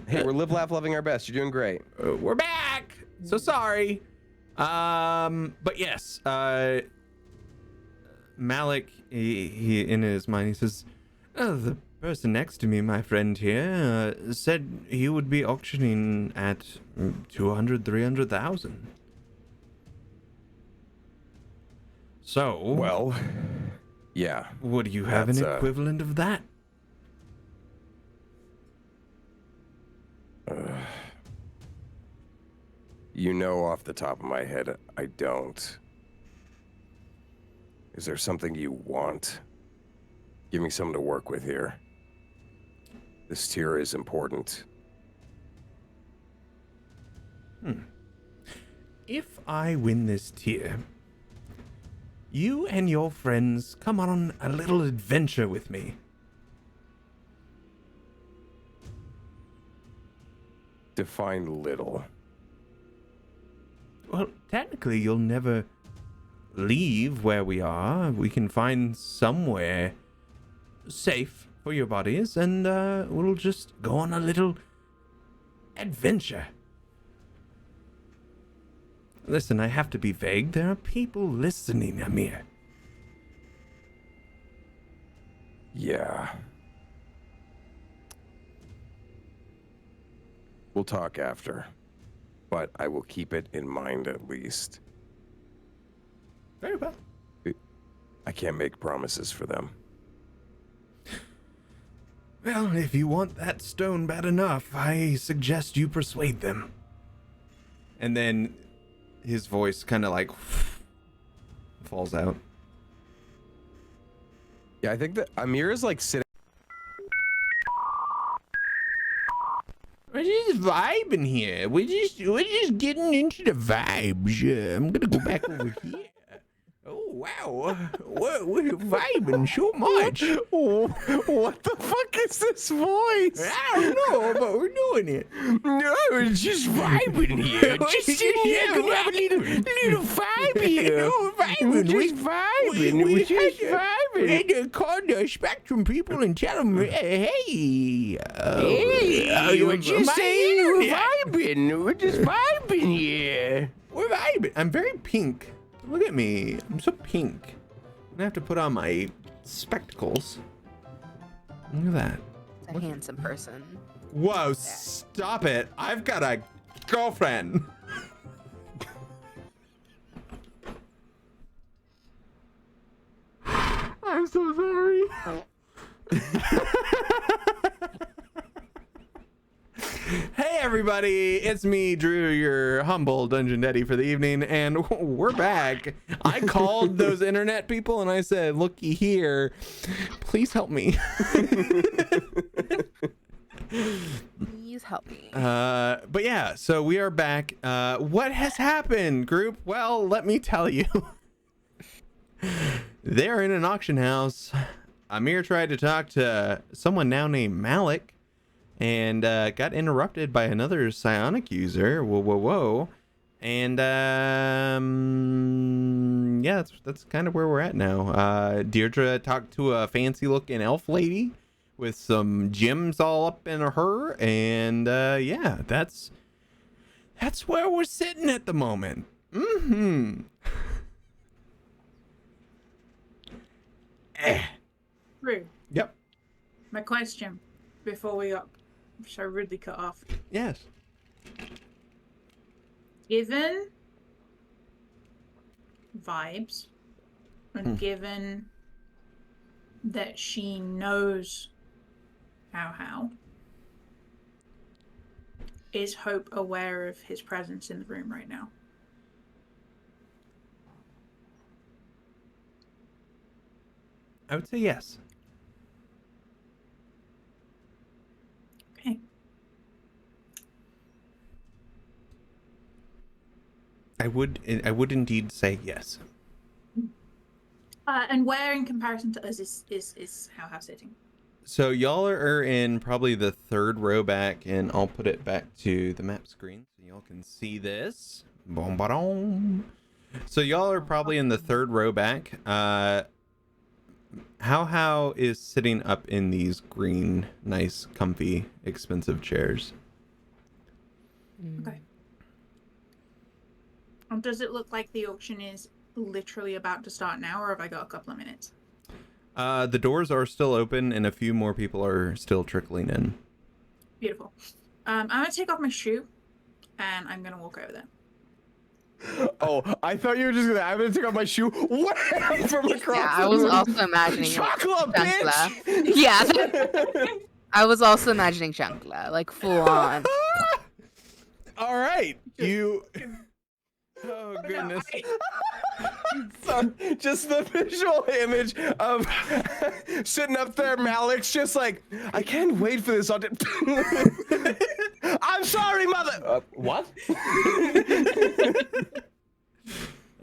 Hey, we're live, laugh, loving our best. You're doing great. We're back. So sorry. But yes, Malik, he in his mind, he says, oh, the person next to me, my friend here, said he would be auctioning at 200, 300,000. So, Well, yeah. would you have an that's, equivalent of that? You know off the top of my head, I don't. Is there something you want? Give me something to work with here. This tier is important. If I win this tier, you and your friends come on a little adventure with me. Define little. Well, technically, you'll never leave where we are. We can find somewhere safe for your bodies, and we'll just go on a little adventure. Listen, I have to be vague. There are people listening, Amiir. Yeah. We'll talk after, but I will keep it in mind at least. Very well. I can't make promises for them. Well, if you want that stone bad enough, I suggest you persuade them. And then his voice kind of like falls out. Yeah, I think that Amiir is like sitting. We're just vibing here. We're just getting into the vibes. I'm gonna go back over here. Oh wow, we're vibing so much. What the fuck is this voice? I don't know, but we're doing it. No, it's just vibing here. Just sitting here, we have a little vibe here. We're just vibing. We're just vibing. We had to call the Spectrum people and tell them, hey, You're just saying we're vibing. We're just vibing here. We're vibing. I'm very pink. Look at me. I'm so pink. I'm gonna have to put on my spectacles. Look at that. It's a handsome person. Whoa, stop it. I've got a girlfriend. everybody, it's me, Drew, your humble dungeon daddy for the evening, and we're back. I called those internet people and I said, looky here, please help me. Please help me. But yeah, so we are back. What has happened, group? Well, let me tell you. They're in an auction house. Amiir tried to talk to someone now named Malik, and got interrupted by another psionic user. Whoa. And yeah, that's kind of where we're at now. Dierdre talked to a fancy looking elf lady with some gems all up in her, and yeah, that's where we're sitting at the moment. True. Yep. My question before we got so rudely cut off. Yes. Given vibes, and given that she knows how, is Hope aware of his presence in the room right now? I would say yes. Okay. I would indeed say yes. And where in comparison to us is how sitting? So y'all are in probably the third row back, and I'll put it back to the map screen so y'all can see this. Boom, ba-dum. So y'all are probably in the third row back. How is sitting up in these green, nice, comfy, expensive chairs? Okay. Does it look like the auction is literally about to start now, or have I got a couple of minutes? The doors are still open, and a few more people are still trickling in. Beautiful. I'm gonna take off my shoe, and I'm gonna walk over there. Oh, I thought you were just I'm gonna take off my shoe. What? From across Yeah, I the was room. also imagining Chocolate, Chancla. bitch! Yeah, I was also imagining Chancla, like full on. All right, you. Oh goodness. So, just the visual image of sitting up there, Malik's just like, I can't wait for this audition. I'm sorry, mother. What?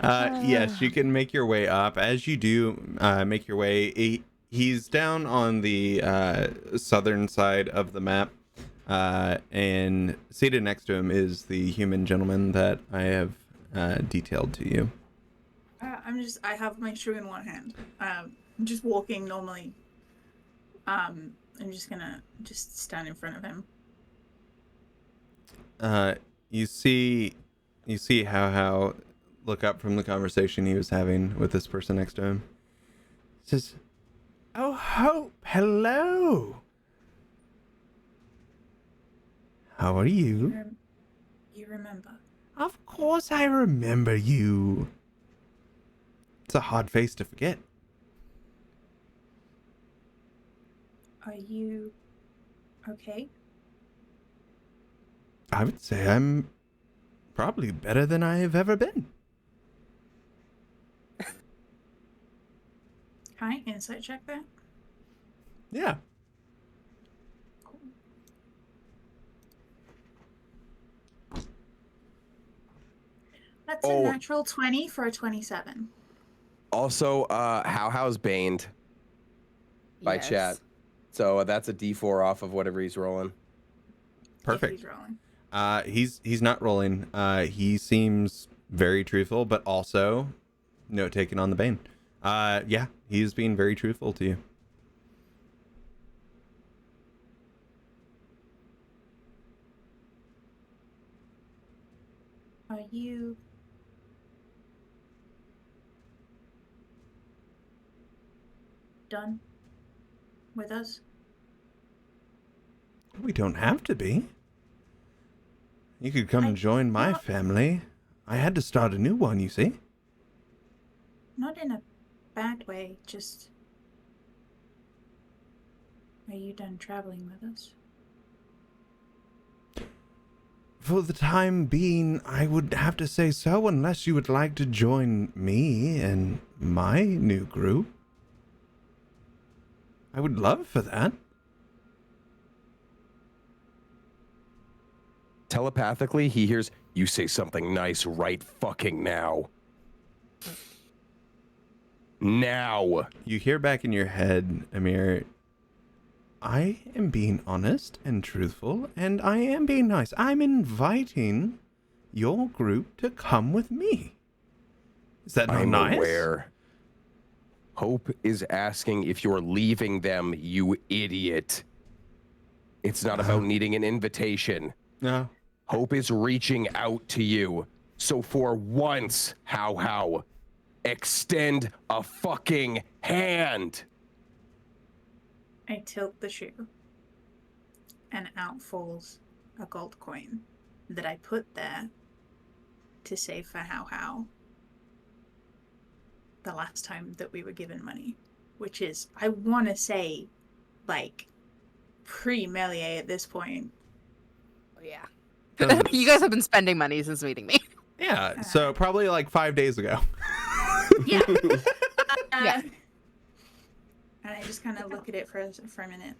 Yes, you can make your way up. As you do make your way, he's down on the southern side of the map, and seated next to him is the human gentleman that I have detailed to you. I have my shoe in one hand. I'm just walking normally. I'm just gonna stand in front of him. You see how look up from the conversation he was having with this person next to him. Says, "Oh, Hope, hello. How are you?" You remember? Of course I remember you. It's a hard face to forget. Are you okay? I would say I'm probably better than I have ever been. Hi, insight check there. Yeah. Cool. That's a natural 20 for a 27. Also, How's baned by Yes. chat. So that's a D4 off of whatever he's rolling. Perfect. He's rolling. He's not rolling. He seems very truthful, but also note taken on the bane. Yeah, he's being very truthful to you. Are you done with us? We don't have to be. You could come and join my thought- family. I had to start a new one, you see. Not in a bad way, just... Are you done traveling with us? For the time being, I would have to say so, unless you would like to join me and my new group. I would love for that. Telepathically, he hears you say something nice right fucking now. Now. You hear back in your head, Amiir, I am being honest and truthful, and I am being nice. I'm inviting your group to come with me. Is that not I'm nice? aware. Hope is asking if you're leaving them, you idiot. It's not about needing an invitation. No. Hope is reaching out to you. So for once, how, extend a fucking hand. I tilt the shoe, and out falls a gold coin that I put there to save for how the last time that we were given money, which is, I want to say, like, pre-Meliae at this point. Oh, yeah. You guys have been spending money since meeting me. Yeah, so probably like 5 days ago. Yeah. Yeah. And I just kind of look at it for a minute.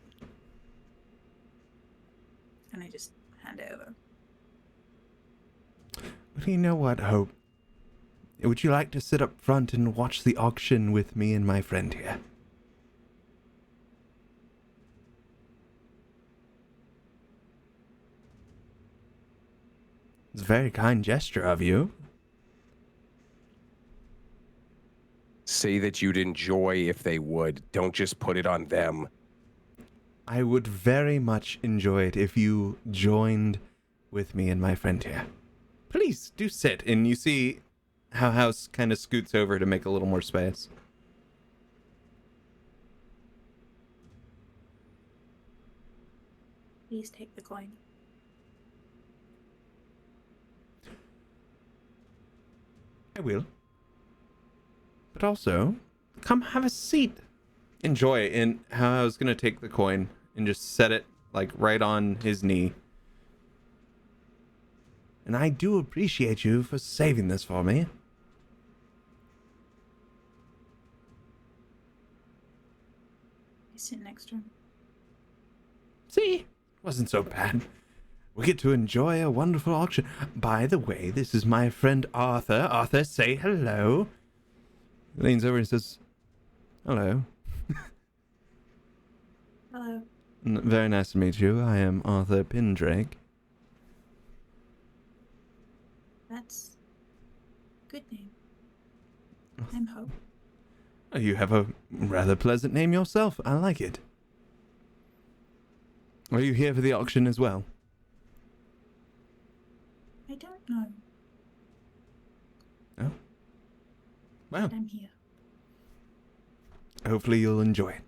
And I just hand it over. Well, you know what, Hope? Would you like to sit up front and watch the auction with me and my friend here? It's a very kind gesture of you. Say that you'd enjoy if they would. Don't just put it on them. I would very much enjoy it if you joined with me and my friend here. Please do sit. And you see how House kind of scoots over to make a little more space. Please take the coin. I will. But also, come have a seat. Enjoy. And how I was going to take the coin and just set it like right on his knee. And I do appreciate you for saving this for me. I sit next to him. See? Wasn't so bad. We get to enjoy a wonderful auction. By the way, this is my friend Arthur. Arthur, say hello. He leans over and says, hello. Hello. Very nice to meet you. I am Arthur Pindrake. That's a good name. I'm Hope. Oh, you have a rather pleasant name yourself. I like it. Are you here for the auction as well? I don't know. Oh. Well, But I'm here. hopefully you'll enjoy it.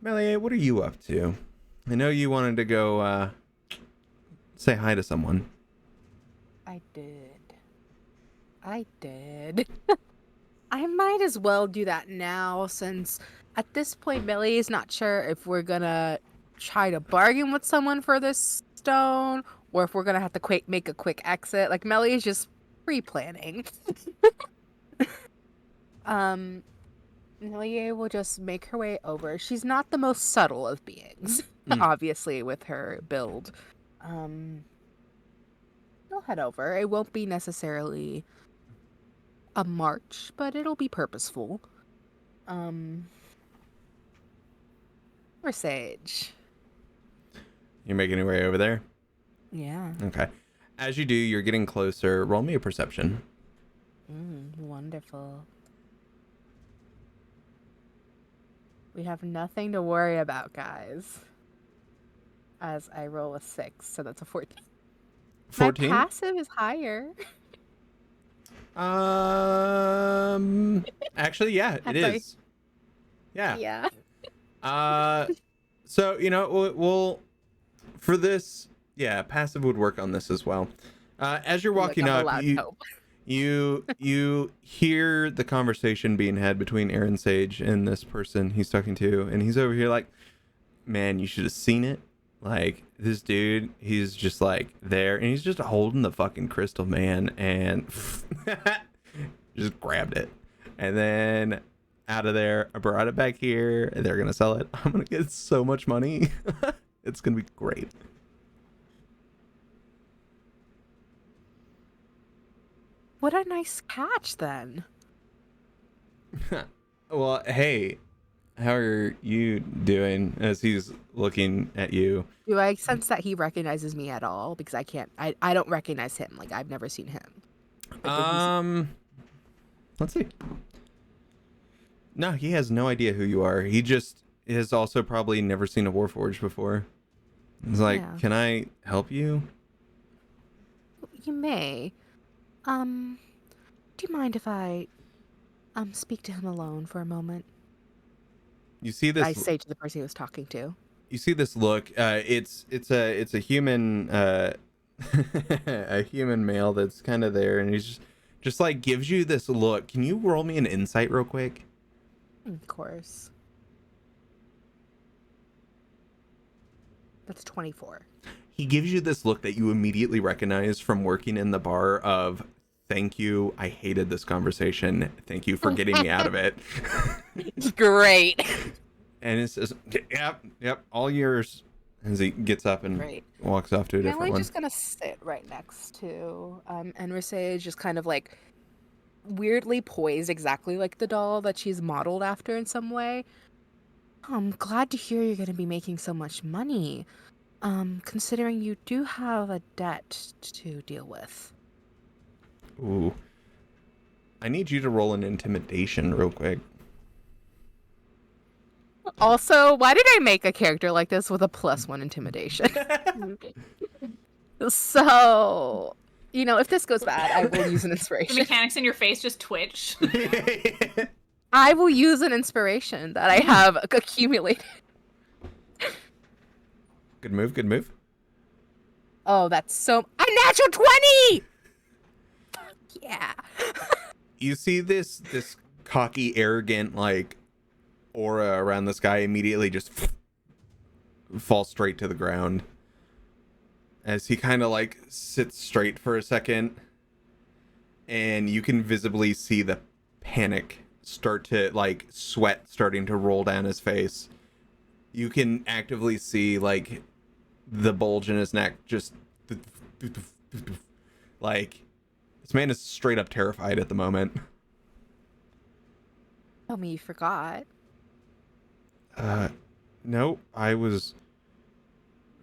Meliae, what are you up to? I know you wanted to go, say hi to someone. I did. I might as well do that now, since at this point Meliae is not sure if we're gonna try to bargain with someone for this stone, or if we're gonna have to make a quick exit. Like, Meliae is just pre-planning. Meliae will just make her way over. She's not the most subtle of beings, obviously, with her build. She'll head over. It won't be necessarily a march, but it'll be purposeful. Or Sage. You're making your way over there? Yeah. Okay. As you do, you're getting closer. Roll me a perception. Wonderful. We have nothing to worry about, guys. As I roll a 6, so that's a 14. 14? My passive is higher. Actually, yeah, it Sorry. is. Yeah. Yeah. So, you know, we'll for this, yeah, passive would work on this as well. As you're walking Look, I'm up, allowed help. you hear the conversation being had between Aaron Sage and this person he's talking to, and he's over here like, man, you should have seen it. Like, this dude, he's just like there and he's just holding the fucking crystal, man, and just grabbed it. And then out of there, I brought it back here. They're gonna sell it. I'm gonna get so much money. It's gonna be great. What a nice catch, then. Well, hey, how are you doing? As he's looking at you. Do I sense that he recognizes me at all? Because I don't recognize him. Like, I've never seen him. Let's see. No, he has no idea who you are. He just has also probably never seen a Warforged before. He's like, Yeah. can I help you? You may. Do you mind if I speak to him alone for a moment? You see this? I say to the person he was talking to. You see this look. It's a human a human male that's kind of there, and he's just like gives you this look. Can you roll me an insight real quick? Of course. That's 24. He gives you this look that you immediately recognize from working in the bar of, thank you, I hated this conversation. Thank you for getting me out of it. Great. And it says, yep, all yours. As he gets up and Great. walks off to a different Now I'm one. just gonna sit right next to Enrisage, just kind of like weirdly poised exactly like the doll that she's modeled after in some way. I'm glad to hear you're gonna be making so much money. Considering you do have a debt to deal with. Ooh. I need you to roll an intimidation real quick. Also, why did I make a character like this with a +1 intimidation? So, if this goes bad, I will use an The inspiration. mechanics in your face just twitch. I will use an inspiration that I have accumulated. Good move, good move. Oh, that's so... A natural 20! Fuck yeah. You see this cocky, arrogant, like, aura around this guy immediately just fall straight to the ground. As he kind of, like, sits straight for a second. And you can visibly see the panic start to, like, sweat starting to roll down his face. You can actively see, like, the bulge in his neck just like, this man is straight up terrified at the moment. Tell me you forgot. No, I was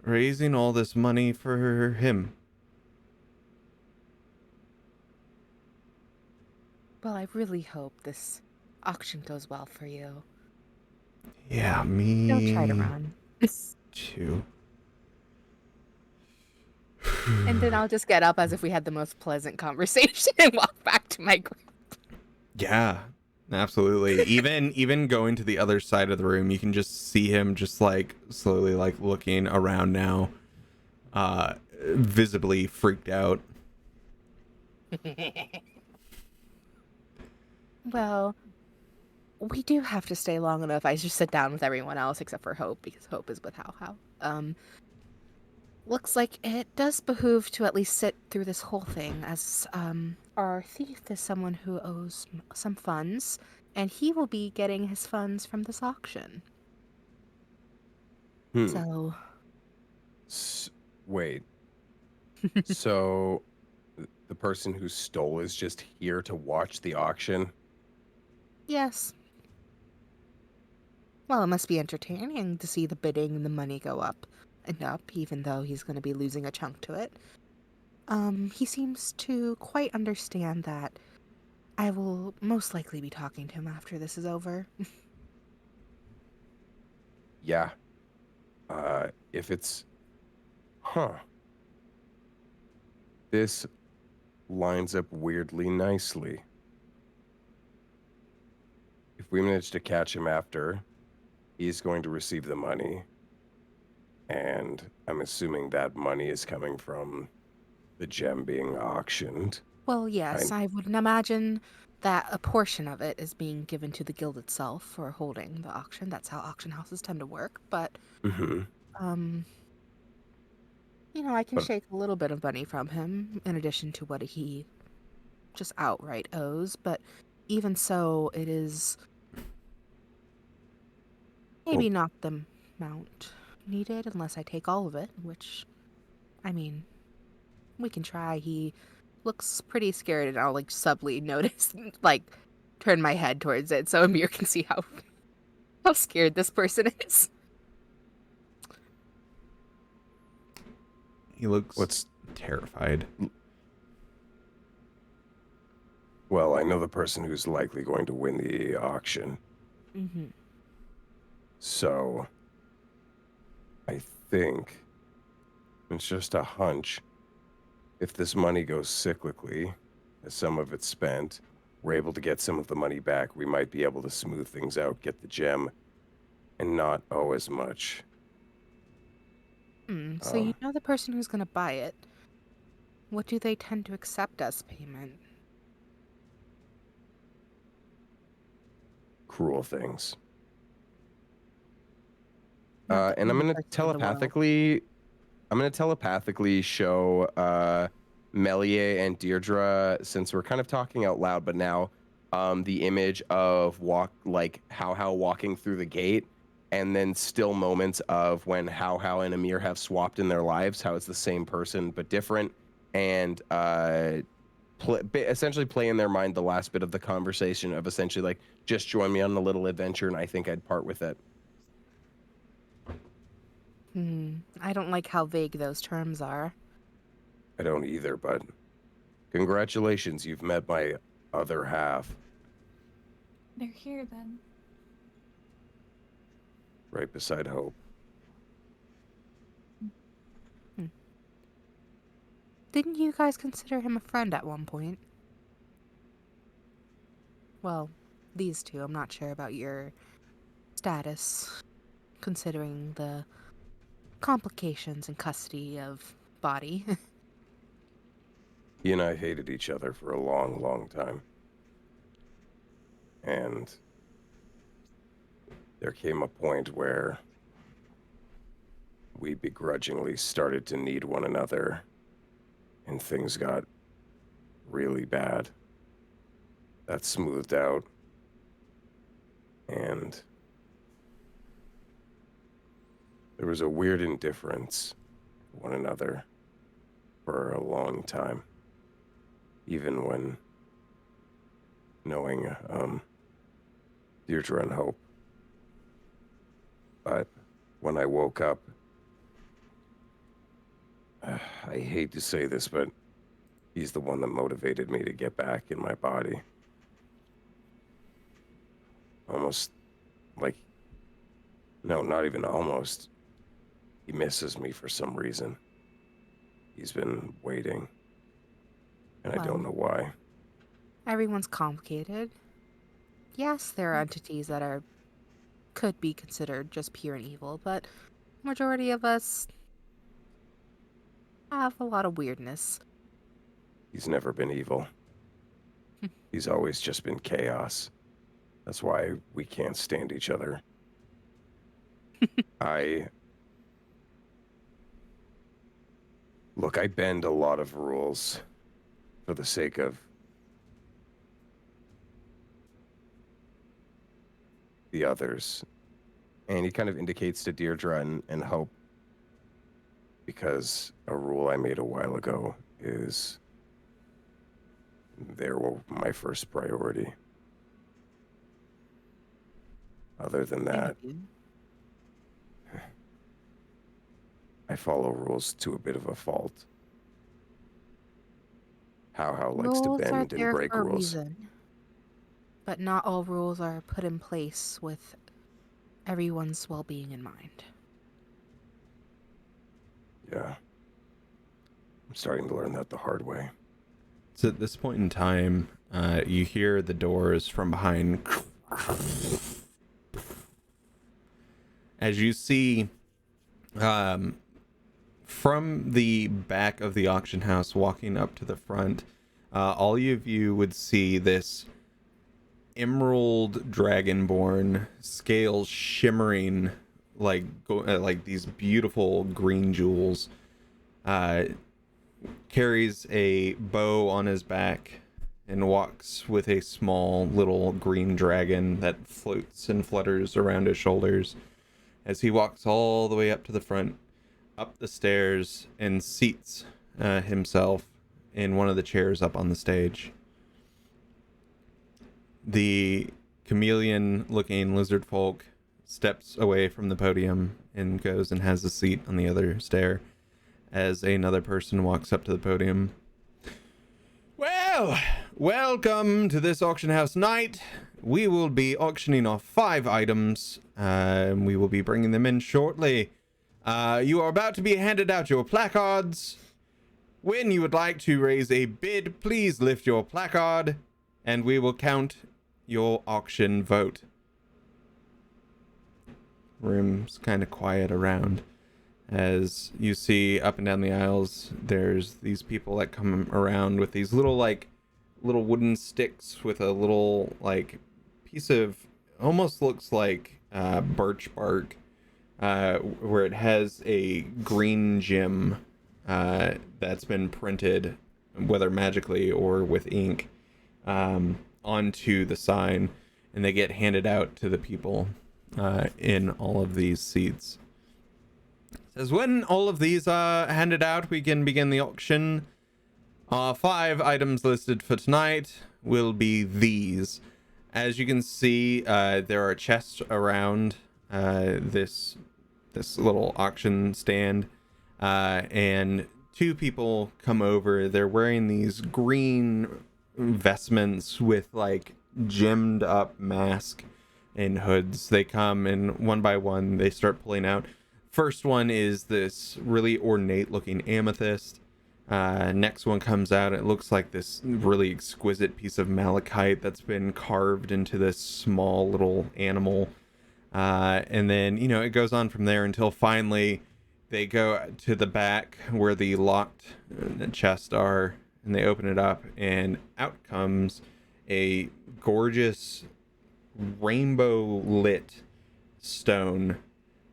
raising all this money for him. Well, I really hope this auction goes well for you. Yeah, me Don't try to run. too. And then I'll just get up as if we had the most pleasant conversation and walk back to my group. Yeah, absolutely. Even going to the other side of the room, you can just see him just like slowly like looking around now, visibly freaked out. Well, we do have to stay long enough. I just sit down with everyone else except for Hope, because Hope is with How. Looks like it does behoove to at least sit through this whole thing, as our thief is someone who owes some funds, and he will be getting his funds from this auction. So... Wait. So, the person who stole is just here to watch the auction? Yes. Well, it must be entertaining to see the bidding and the money go up and up, even though he's going to be losing a chunk to it. He seems to quite understand that I will most likely be talking to him after this is over. Yeah. If it's... This lines up weirdly nicely. If we manage to catch him after, he's going to receive the money. And I'm assuming that money is coming from the gem being auctioned. Well, yes, I would imagine that a portion of it is being given to the guild itself for holding the auction. That's how auction houses tend to work. But, Mm-hmm. um, I can But shake a little bit of money from him in addition to what he just outright owes. But even so, it is maybe not the amount needed unless I take all of it, which, I mean, we can try. He looks pretty scared, and I'll like subtly notice, like, turn my head towards it so Amiir can see how scared this person is. He looks what's terrified. well, I know the person who's likely going to win the auction. Mm-hmm. So I think it's just a hunch. If this money goes cyclically, as some of it's spent, we're able to get some of the money back. We might be able to smooth things out, get the gem, and not owe as much. So you know the person who's gonna buy it. What do they tend to accept as payment? Cruel things. Not the And I'm only gonna person in the world. telepathically show Meliae and Dierdre, since we're kind of talking out loud, but now the image of How walking through the gate, and then still moments of when How and Amiir have swapped in their lives, how it's the same person but different, and essentially play in their mind the last bit of the conversation of essentially like, just join me on a little adventure and I think I'd part with it. I don't like how vague those terms are. I don't either, but congratulations, you've met my other half. They're here then. Right beside Hope. Didn't you guys consider him a friend at one point? Well, these two. I'm not sure about your status, considering the complications in custody of body. He and I hated each other for a long, long time. And there came a point where we begrudgingly started to need one another, and things got really bad. That smoothed out. And there was a weird indifference to one another for a long time. Even when knowing Dierdre and Hope. But when I woke up, I hate to say this, but he's the one that motivated me to get back in my body. Almost like, no, not even almost. He misses me for some reason. He's been waiting, and I don't know why. Everyone's complicated. Yes, there are entities that could be considered just pure and evil, but majority of us have a lot of weirdness. He's never been evil. He's always just been chaos. That's why we can't stand each other. I bend a lot of rules for the sake of the others. And he kind of indicates to Dierdre and Hope, because a rule I made a while ago is they're my first priority. Other than that, I follow rules to a bit of a fault. How likes to Rules are bend and there break for a rules. reason, but not all rules are put in place with everyone's well-being in mind. Yeah. I'm starting to learn that the hard way. So at this point in time, you hear the doors from behind. As you see, from the back of the auction house walking up to the front, all of you would see this emerald dragonborn, scales shimmering like these beautiful green jewels. Carries a bow on his back and walks with a small little green dragon that floats and flutters around his shoulders as he walks all the way up to the front, up the stairs, and seats himself in one of the chairs up on the stage. The chameleon-looking lizard folk steps away from the podium and goes and has a seat on the other stair as another person walks up to the podium. Well, welcome to this auction house night. We will be auctioning off 5 items, and we will be bringing them in shortly. You are about to be handed out your placards. When you would like to raise a bid, please lift your placard, and we will count your auction vote. Room's kind of quiet around. As you see up and down the aisles, there's these people that come around with these little wooden sticks with a little piece of, almost looks like birch bark, where it has a green gem that's been printed, whether magically or with ink, onto the sign, and they get handed out to the people in all of these seats. Says when all of these are handed out, we can begin the auction. Our 5 items listed for tonight will be these. As you can see, there are chests around this little auction stand, and 2 people come over. They're wearing these green vestments with gemmed up mask and hoods. They come and one by one they start pulling out. First one is this really ornate looking amethyst. Next one comes out. It looks like this really exquisite piece of malachite that's been carved into this small little animal. And then, it goes on from there until finally they go to the back where the locked chests are, and they open it up, and out comes a gorgeous rainbow lit stone,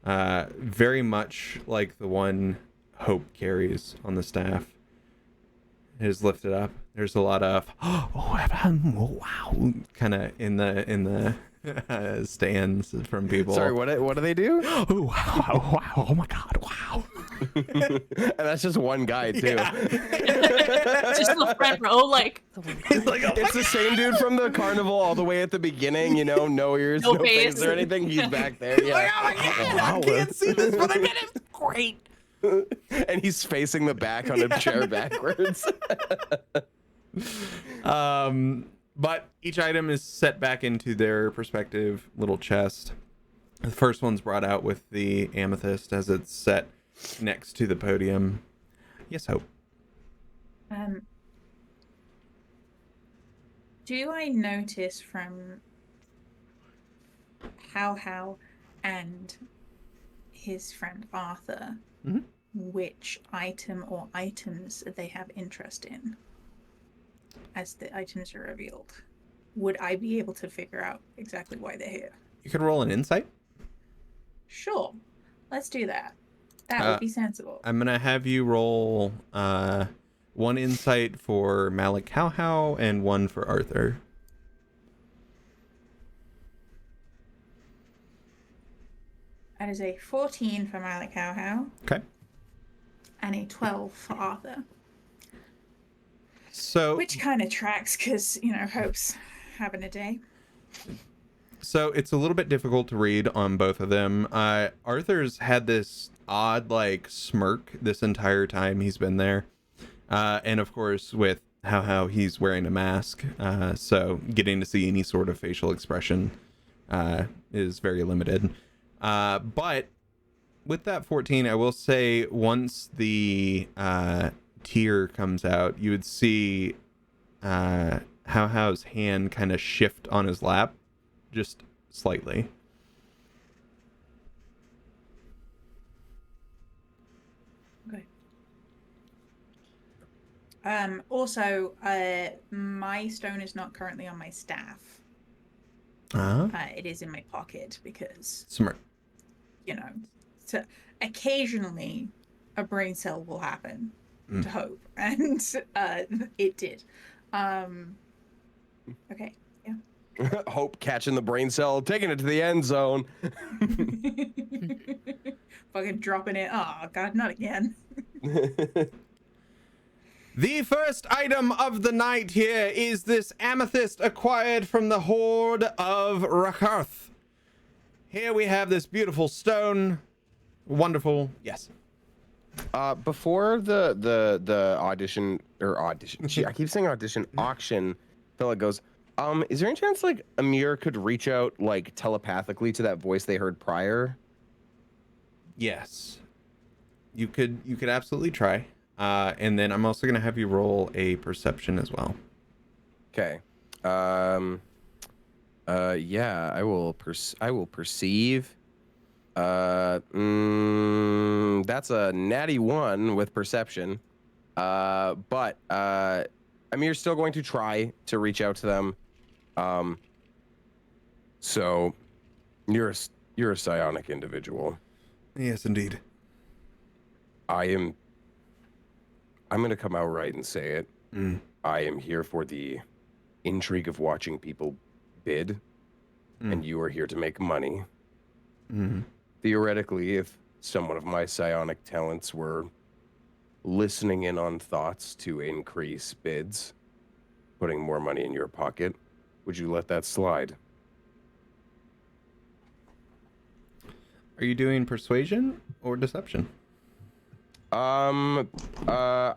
very much like the one Hope carries on the staff. It is lifted up. There's a lot of wow kind of in the stands from people. Sorry, what do they do? Oh wow, oh my god, wow. And that's just one guy too. Just the front row, He's like, oh, It's the same dude from the carnival all the way at the beginning, no ears, No no face face. or anything. He's back there. Yeah. oh my god, I can't see this, but I bet it's great. And he's facing the back on a chair backwards. But each item is set back into their respective little chest. The first one's brought out with the amethyst as it's set next to the podium. Yes, Hope. Do I notice from How and his friend Arthur which item or items they have interest in as the items are revealed? Would I be able to figure out exactly why they're here? You could roll an insight. Sure. Let's do that. That would be sensible. I'm gonna have you roll 1 insight for Malik Cowhow and 1 for Arthur. That is a 14 for Malik Cowhow Okay. and a 12 for Arthur. So Which kind of tracks because, Hope's having a day. So it's a little bit difficult to read on both of them. Arthur's had this odd smirk this entire time he's been there. And of course with how he's wearing a mask. So getting to see any sort of facial expression is very limited. But with that 14, I will say once the tear comes out, you would see How's hand kind of shift on his lap just slightly. Okay. Also, my stone is not currently on my staff. Uh-huh. It is in my pocket because, Smart. so occasionally a brain cell will happen to hope, and it did. Okay, yeah. Hope catching the brain cell, taking it to the end zone. Fucking dropping it. Oh god, not again. The first item of the night here is this amethyst acquired from the Horde of Rakarth. Here we have this beautiful stone. Wonderful. Yes. Before the audition. Gee, I keep saying audition. Auction. Fella goes. Is there any chance like Amiir could reach out like telepathically to that voice they heard prior? Yes. You could absolutely try. And then I'm also gonna have you roll a perception as well. Okay. Yeah, I will perceive. That's a natty 1 with perception. But Amiir's still going to try to reach out to them. So you're a psionic individual. Yes, indeed. I'm gonna come out right and say it. I am here for the intrigue of watching people bid, and you are here to make money. Theoretically, if someone of my psionic talents were listening in on thoughts to increase bids, putting more money in your pocket, would you let that slide? Are you doing persuasion or deception? I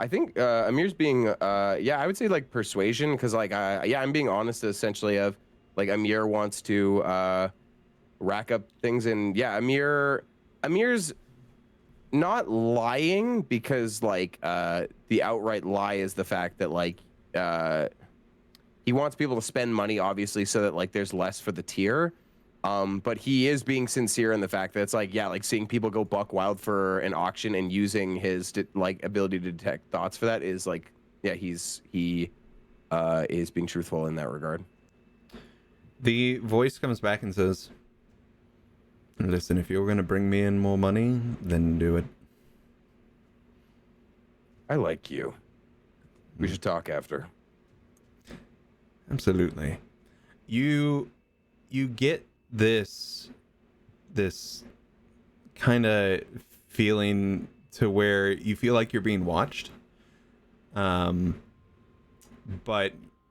think Amir's being yeah, I would say like persuasion, because like yeah, I'm being honest essentially of like Amiir wants to rack up things, and yeah, Amir's not lying, because like the outright lie is the fact that like he wants people to spend money, obviously, so that like there's less for the tier. But he is being sincere in the fact that it's like, yeah, like seeing people go buck wild for an auction and using his like ability to detect thoughts for that is like, yeah, he is being truthful in that regard. The voice comes back and says, listen, if you're going to bring me in more money, then do it. I like you. We should talk after. Absolutely. You get this kind of feeling to where you feel like you're being watched. But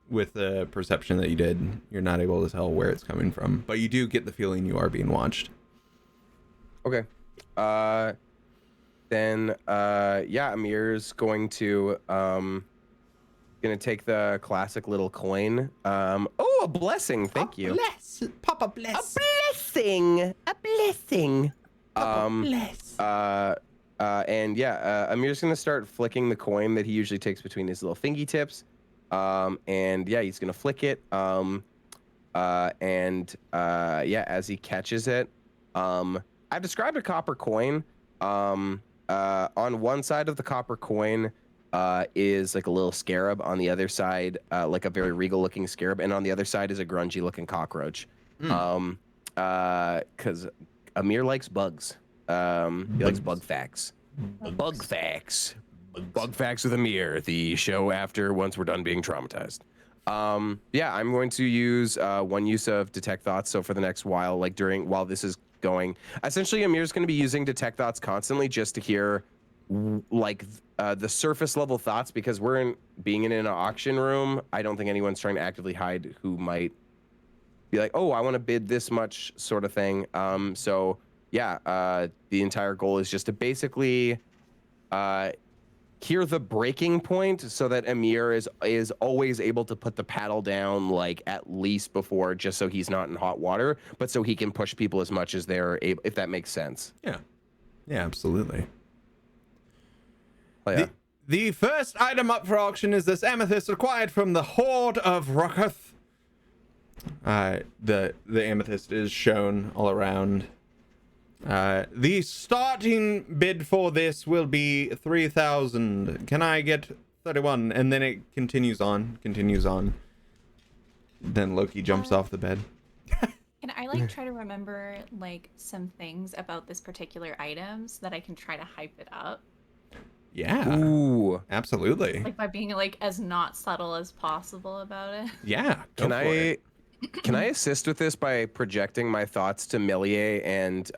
with the perception that you did, you're not able to tell where it's coming from. But you do get the feeling you are being watched. Okay. Then yeah, Amir's going to take the classic little coin. Oh, a blessing. Thank you. Bless. Papa bless. A blessing. Bless. And yeah, Amir's gonna start flicking the coin that he usually takes between his little fingy tips. And yeah, he's gonna flick it. Yeah, as he catches it, I've described a copper coin. On one side of the copper coin is like a little scarab. On the other side, like a very regal looking scarab, and on the other side is a grungy looking cockroach. Because Amiir likes bugs. He likes bug facts. Bug facts. Bug facts with Amiir, the show after once we're done being traumatized. Yeah, I'm going to use one use of detect thoughts. So for the next while, like while this is going, essentially Amir's going to be using detect thoughts constantly just to hear like the surface level thoughts, because we're being in an auction room. I don't think anyone's trying to actively hide who might be like, oh, I want to bid this much sort of thing. So yeah, the entire goal is just to basically hear the breaking point, so that Amiir is always able to put the paddle down like at least before, just so he's not in hot water, but so he can push people as much as they're able, if that makes sense. Yeah. Yeah, absolutely. Oh, yeah. The first item up for auction is this amethyst acquired from the Horde of Rakarth. The amethyst is shown all around. The starting bid for this will be 3,000. Can I get 31, and then it continues on. Then Loki jumps off the bed. Can I like try to remember like some things about this particular item so that I can try to hype it up? Yeah. Ooh. Absolutely. Like by being like as not subtle as possible about it. Yeah. Can I assist with this by projecting my thoughts to Meliae and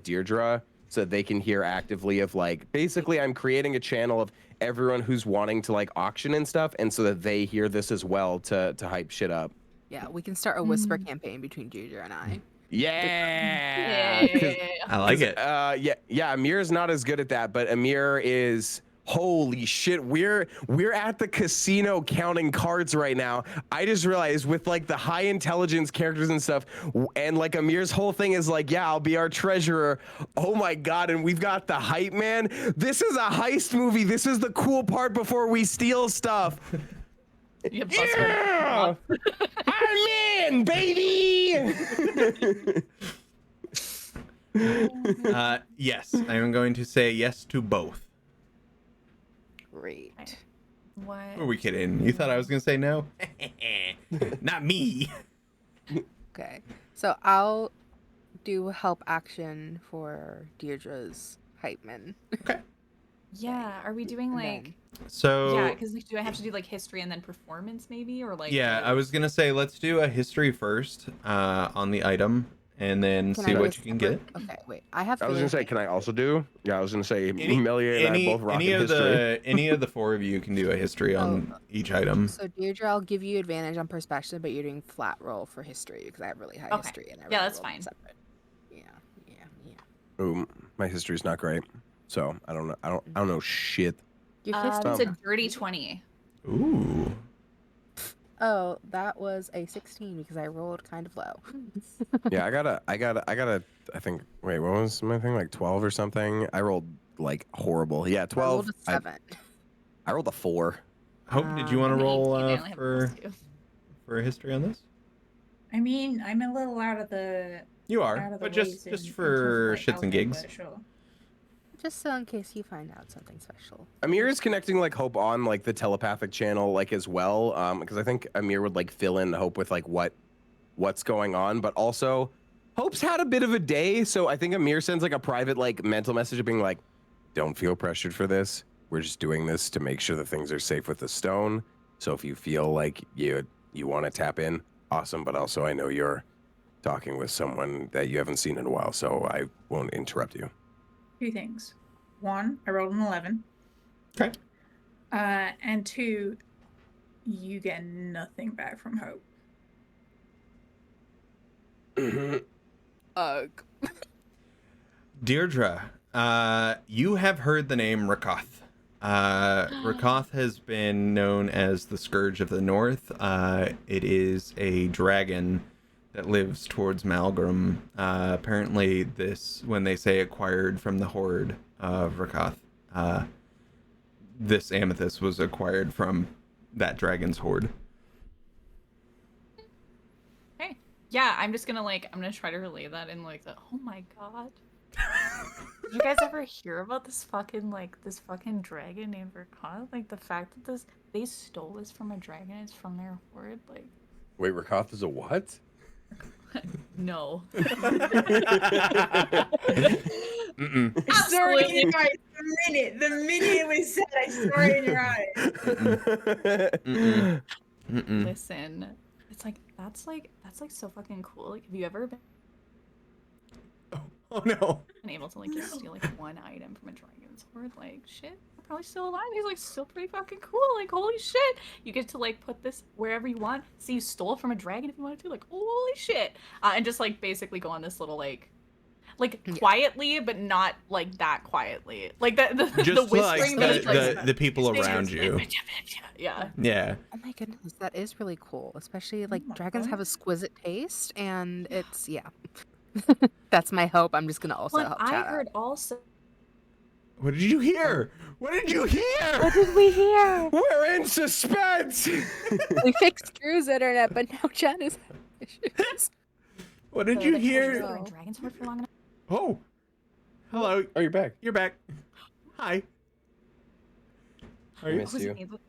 Dierdre so they can hear actively of like basically I'm creating a channel of everyone who's wanting to like auction and stuff, and so that they hear this as well to hype shit up. Yeah, we can start a whisper campaign between Dierdre and I. Yeah. 'Cause- I like it. yeah. Amir's not as good at that, but Amiir is. Holy shit, we're at the casino counting cards right now. I just realized with like the high intelligence characters and stuff, and like Amir's whole thing is like, yeah, I'll be our treasurer. Oh my god, and we've got the hype man. This is a heist movie. This is the cool part before we steal stuff. Yeah! I'm in, baby! Yes, I am going to say yes to both. Great. What? Who are we kidding? You thought I was going to say no? Not me. Okay. So I'll do help action for Deirdre's hype man. Okay. Yeah, are we doing And like then- So yeah, because like, do I have to do like history and then performance maybe, or like yeah, I was going to say let's do a history first on the item and then Can see I what do you can get. Okay, wait. I have. I was gonna say, can I also do? Yeah, I was gonna say, Meliae and I both rocking history. Any of the four of you can do a history on each item. So Deirdre, I'll give you advantage on perspective, but you're doing flat roll for history because I have really high Okay. history and I Yeah, really that's rolled fine. separate. Yeah. Ooh, my history's not great, so I don't know. I don't know shit. Your history. it's a dirty 20. Ooh. Oh, that was a 16 because I rolled kind of low. Yeah, I gotta. I think. Wait, what was my thing? Like 12 or something? I rolled like horrible. Yeah, I 12. rolled a 7. I rolled a 4. Hope, did you want to I'm roll 18, I only have for +2. a history on this? I mean, I'm a little out of the You out are, of the but ways just in for terms of, like, shits and alpha, gigs. but sure. Just so in case you find out something special. Amir is connecting like Hope on like the telepathic channel like as well, because I think Amir would like fill in Hope with like what's going on, but also Hope's had a bit of a day, so I think Amir sends like a private like mental message of being like, don't feel pressured for this. We're just doing this to make sure that things are safe with the stone. So if you feel like you want to tap in, awesome. But also I know you're talking with someone that you haven't seen in a while, so I won't interrupt you. 2 things. 1, I rolled an 11. Okay. And 2, you get nothing back from Hope. Ugh. Deirdre, you have heard the name Rakoth. Rakoth has been known as the Scourge of the North. It is a dragon that lives towards Malgrim. Apparently, when they say acquired from the Horde of Rakoth, this amethyst was acquired from that dragon's horde. Okay. Yeah, I'm just gonna I'm gonna try to relay that in like the oh my god. Did you guys ever hear about this fucking dragon named Rakoth? Like the fact that they stole this from a dragon, it's from their horde, like Wait, Rakoth is a what? no. Mm-mm. I saw it in your eyes the minute it was said. I saw it in your eyes. Mm-mm. Mm-mm. Listen, it's that's so fucking cool. Like, have you ever Oh no. been able to just steal one item from a dragon's horde? Like, shit, they're probably still alive. He's still pretty fucking cool. Like, holy shit, you get to put this wherever you want. See, you stole from a dragon if you wanted to. Like, holy shit, and just basically go on this little quietly, but not that quietly. Like the Just whispering, the people around you. Yeah. Yeah. Oh my goodness, that is really cool. Especially my dragons have God. exquisite taste, and it's That's my hope. I'm just gonna also But help I chat heard also. What did you hear? What did you hear? What did we hear? We're in suspense. We fixed Drew's internet, but now Chat is issues. What did that you they told hear? they were in dragon's horde for long enough. Oh. Hello. Oh, you're back. You're back. Hi. Are I you, missed Was you. it me that,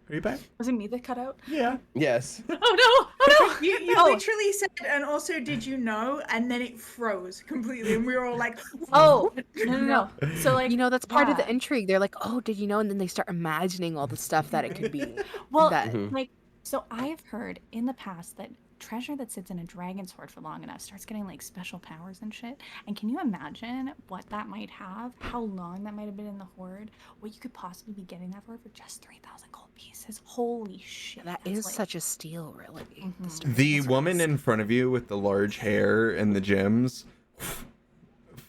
are you back? was it me that cut out? Yeah. Yes. Oh no! Oh no! You Oh. literally said, and also, did you know? And then it froze completely, and we were all like, Oh no. So like, You know, that's part of the yeah. intrigue. They're like, oh, did you know? And then they start imagining all the stuff that it could be. Well, that Mhm. like, so I have heard in the past that treasure that sits in a dragon's hoard for long enough starts getting like special powers and shit. And can you imagine what that might have? How long that might have been in the hoard? What you could possibly be getting that for just 3,000 gold pieces. Holy shit! that that's is like- such a steal, really. Mhm. The That's woman nice. in front of you with the large hair and the gems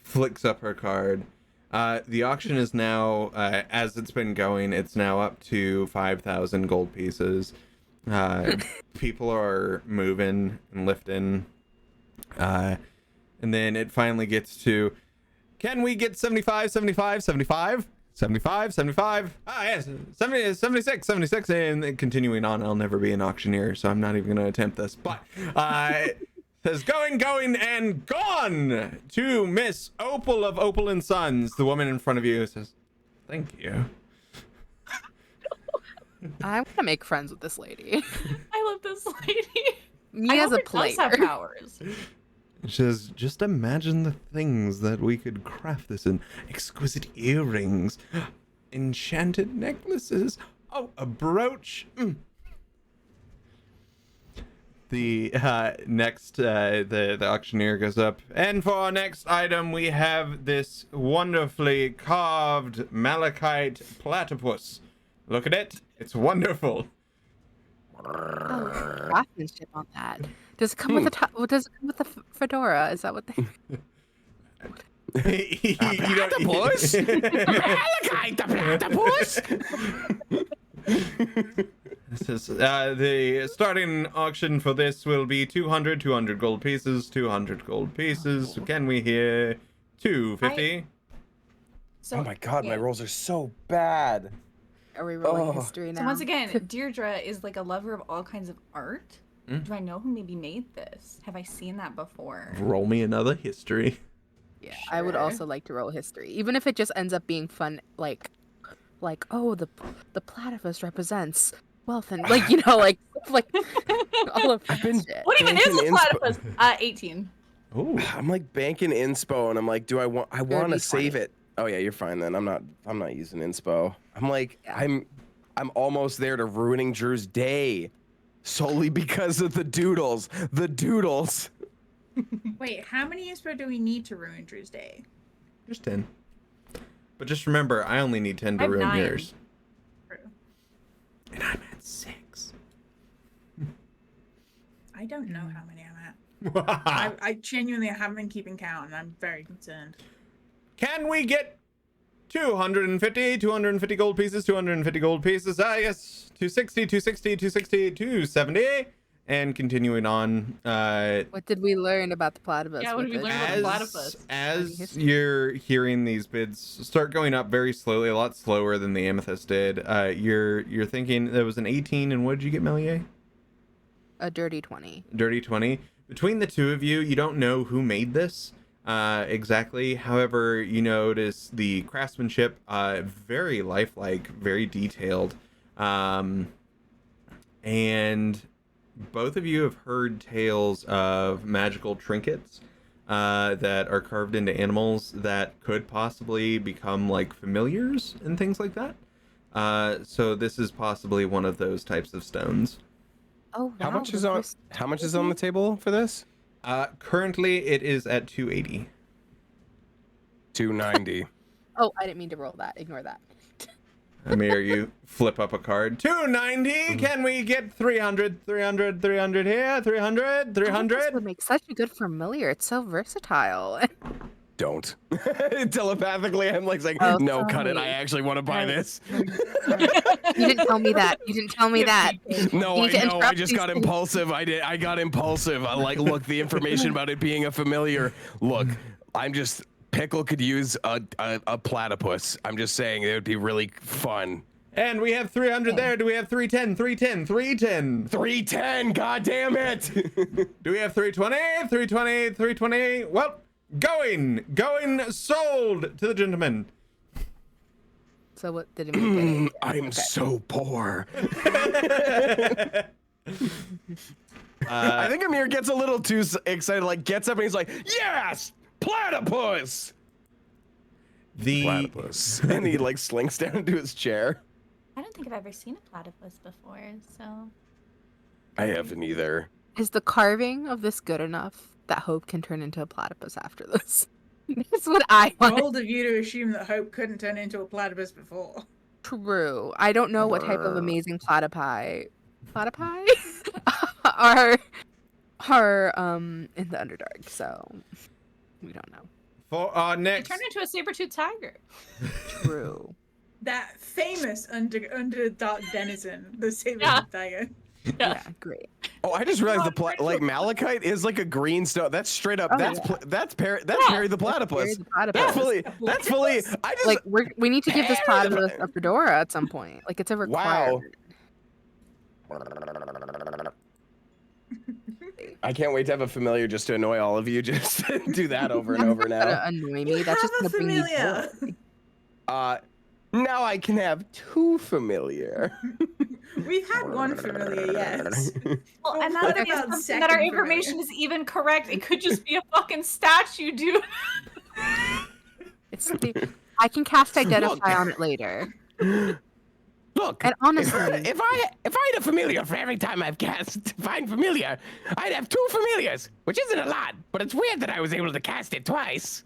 flicks up her card. The auction is now, as it's been going, it's now up to 5,000 gold pieces. People are moving and lifting. And then it finally gets to, can we get 75, 75, 75? 75, 75, yes, 70, 76, 76, and continuing on. I'll never be an auctioneer, so I'm not even going to attempt this. But, says going, and gone to Miss Opal of Opal and Sons. The woman in front of you says, thank you. I'm gonna make friends with this lady. I love this lady. Me I as hope a it does player. have powers. She says, just imagine the things that we could craft this in. Exquisite earrings, enchanted necklaces, oh, a brooch. The next, the auctioneer goes up, and for our next item, we have this wonderfully carved malachite platypus. Look at it; it's wonderful. Oh, craftsmanship on that. Does it come with does it come with a fedora? Is that what they? You don't- Platypus? Malachite the platypus? This is the starting auction for this will be 200 gold pieces, 200 gold pieces. Can we hear 250? So, Oh my god, my yeah. rolls are so bad. Are we rolling Oh. history now? So once again, Deirdre is like a lover of all kinds of art. Do I know who maybe made this? Have I seen that before? Roll me another history. Yeah, I would Sure. also like to roll history, even if it just ends up being fun. Like oh, the platypus represents wealth and like like all of that shit. What even is Banking a inspo- platypus? 18. Oh, I'm like banking inspo, and I'm like, I want to 30, save 20. it. Oh yeah, you're fine then. I'm not using inspo. I'm like, Yeah. I'm almost there to ruining Drew's day, solely because of the doodles. The doodles. wait, how many inspo do we need to ruin Drew's day? just 10. But just remember, I only need 10 to I have ruin 9. yours. True. And I'm at 6. I don't know how many I'm at. I genuinely haven't been keeping count, and I'm very concerned. Can we get 250 gold pieces, 250 gold pieces? Yes, 260, 260, 260, 270. And continuing on, What did we learn about the platypus? Yeah, what with did we it? learn about the platypus? as history. you're hearing these bids start going up very slowly, a lot slower than the amethyst did, you're thinking there was an 18, and what did you get, Meliae? A dirty 20. Dirty 20. Between the two of you, you don't know who made this exactly. However, you notice the craftsmanship, very lifelike, very detailed. And both of you have heard tales of magical trinkets that are carved into animals that could possibly become like familiars and things like that. So this is possibly one of those types of stones. Oh, wow. How much the is on first- How much is on the table for this? Currently, it is at 280. 290. Oh, I didn't mean to roll that. Ignore that. Amir, you flip up a card. 290. Can we get 300? 300, 300 here. 300, This 300. would make such a good familiar. It's so versatile. Don't. Telepathically, I'm like saying, Oh, no, cut it. sorry. I actually want to buy this. You didn't tell me that. You didn't tell me that. No, You I need to know. I interrupt just these got things. impulsive. I got impulsive. I like, look, the information about it being a familiar. Look, I'm just, Pickle could use a platypus. I'm just saying it would be really fun. And we have 300 there. Do we have 310? 310, 310. 310, god damn it! Do we have 320? 320, 320. Well, going, sold to the gentleman. So what did it mean? I'm so poor. I think Amiir gets a little too excited, like gets up and he's like, yes, platypus! Platypus. And he like slinks down into his chair. I don't think I've ever seen a platypus before, so. I haven't either. Is the carving of this good enough that Hope can turn into a platypus after this? That's what I want. Bold of you to assume that Hope couldn't turn into a platypus before. True. I don't know what type of amazing platypi are in the Underdark, so we don't know. For our It next, turned into a saber-toothed tiger. True. That famous Underdark denizen, the saber tiger. Yeah, great. Oh, I just realized like malachite is like a green stone. That's straight up. Oh, that's Perry the platypus. That's fully. I just Like we need to give this platypus a fedora at some point. Like it's a requirement. I can't wait to have a familiar just to annoy all of you. Just do that over and over That's now. gonna annoy me. That's just gonna bring me familiar. joy. Now I can have two familiar. We've had one familiar, yes. Well, and what that's about something that our second information familiar? is even correct. It could just be a fucking statue, dude. I can cast identify on it later. Look, And honestly, if I had a familiar for every time I've cast find familiar, I'd have two familiars, which isn't a lot, but it's weird that I was able to cast it twice.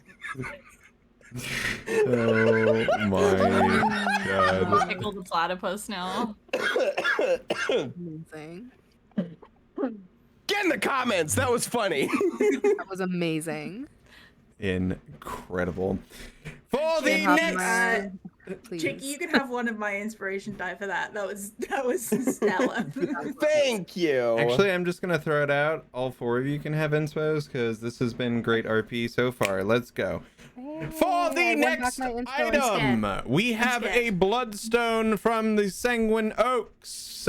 oh my god. Tickle the platypus now. amazing. Get in the comments. That was funny. That was amazing. Incredible. For the Can have next, my- please. Jakey, you can have one of my inspiration die for that. That was stellar. Thank you. actually, I'm just gonna throw it out. All four of you can have inspos because this has been great RP so far. Let's go. For the I won back next my inspo item, we have a bloodstone from the Sanguine Oaks.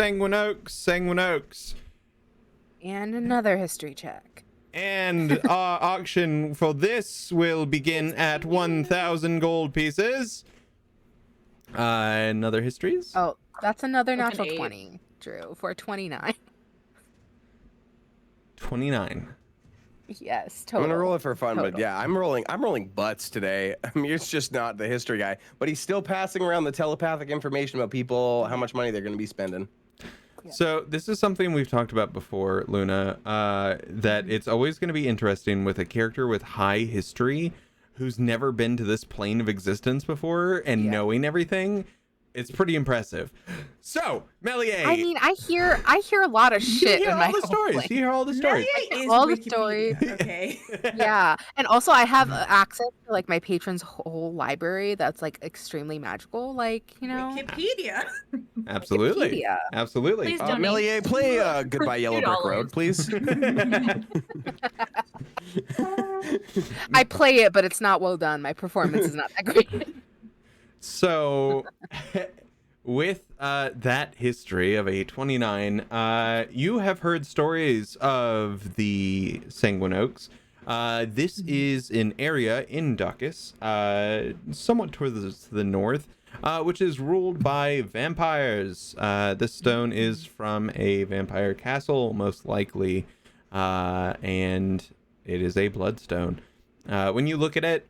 And another history check. And our auction for this will begin at 1,000 gold pieces. Another histories? Oh, that's another That's an natural 8. 20, Drew, for 29. 29. Yes, I'm total. gonna roll it for fun, but Total. yeah, I'm rolling butts today. Amir's just not the history guy, but he's still passing around the telepathic information about people, how much money they're gonna be spending. So this is something we've talked about before, Luna, that it's always going to be interesting with a character with high history who's never been to this plane of existence before and knowing everything. It's pretty impressive. So, Meliae. I mean, I hear a lot of shit you hear in my all the whole stories. life. You hear all the stories. Is all the Wikipedia, stories. Okay. Yeah, and also I have access to like my patron's whole library that's like extremely magical, like Wikipedia. Absolutely. Wikipedia. Absolutely. Please donate. Meliae, play Goodbye Yellow Brick Road, please. I play it, but it's not well done. My performance is not that great. So, with that history of a 29, you have heard stories of the Sanguine Oaks. This is an area in Duckus, somewhat towards the north, which is ruled by vampires. This stone is from a vampire castle, most likely, and it is a bloodstone. When you look at it,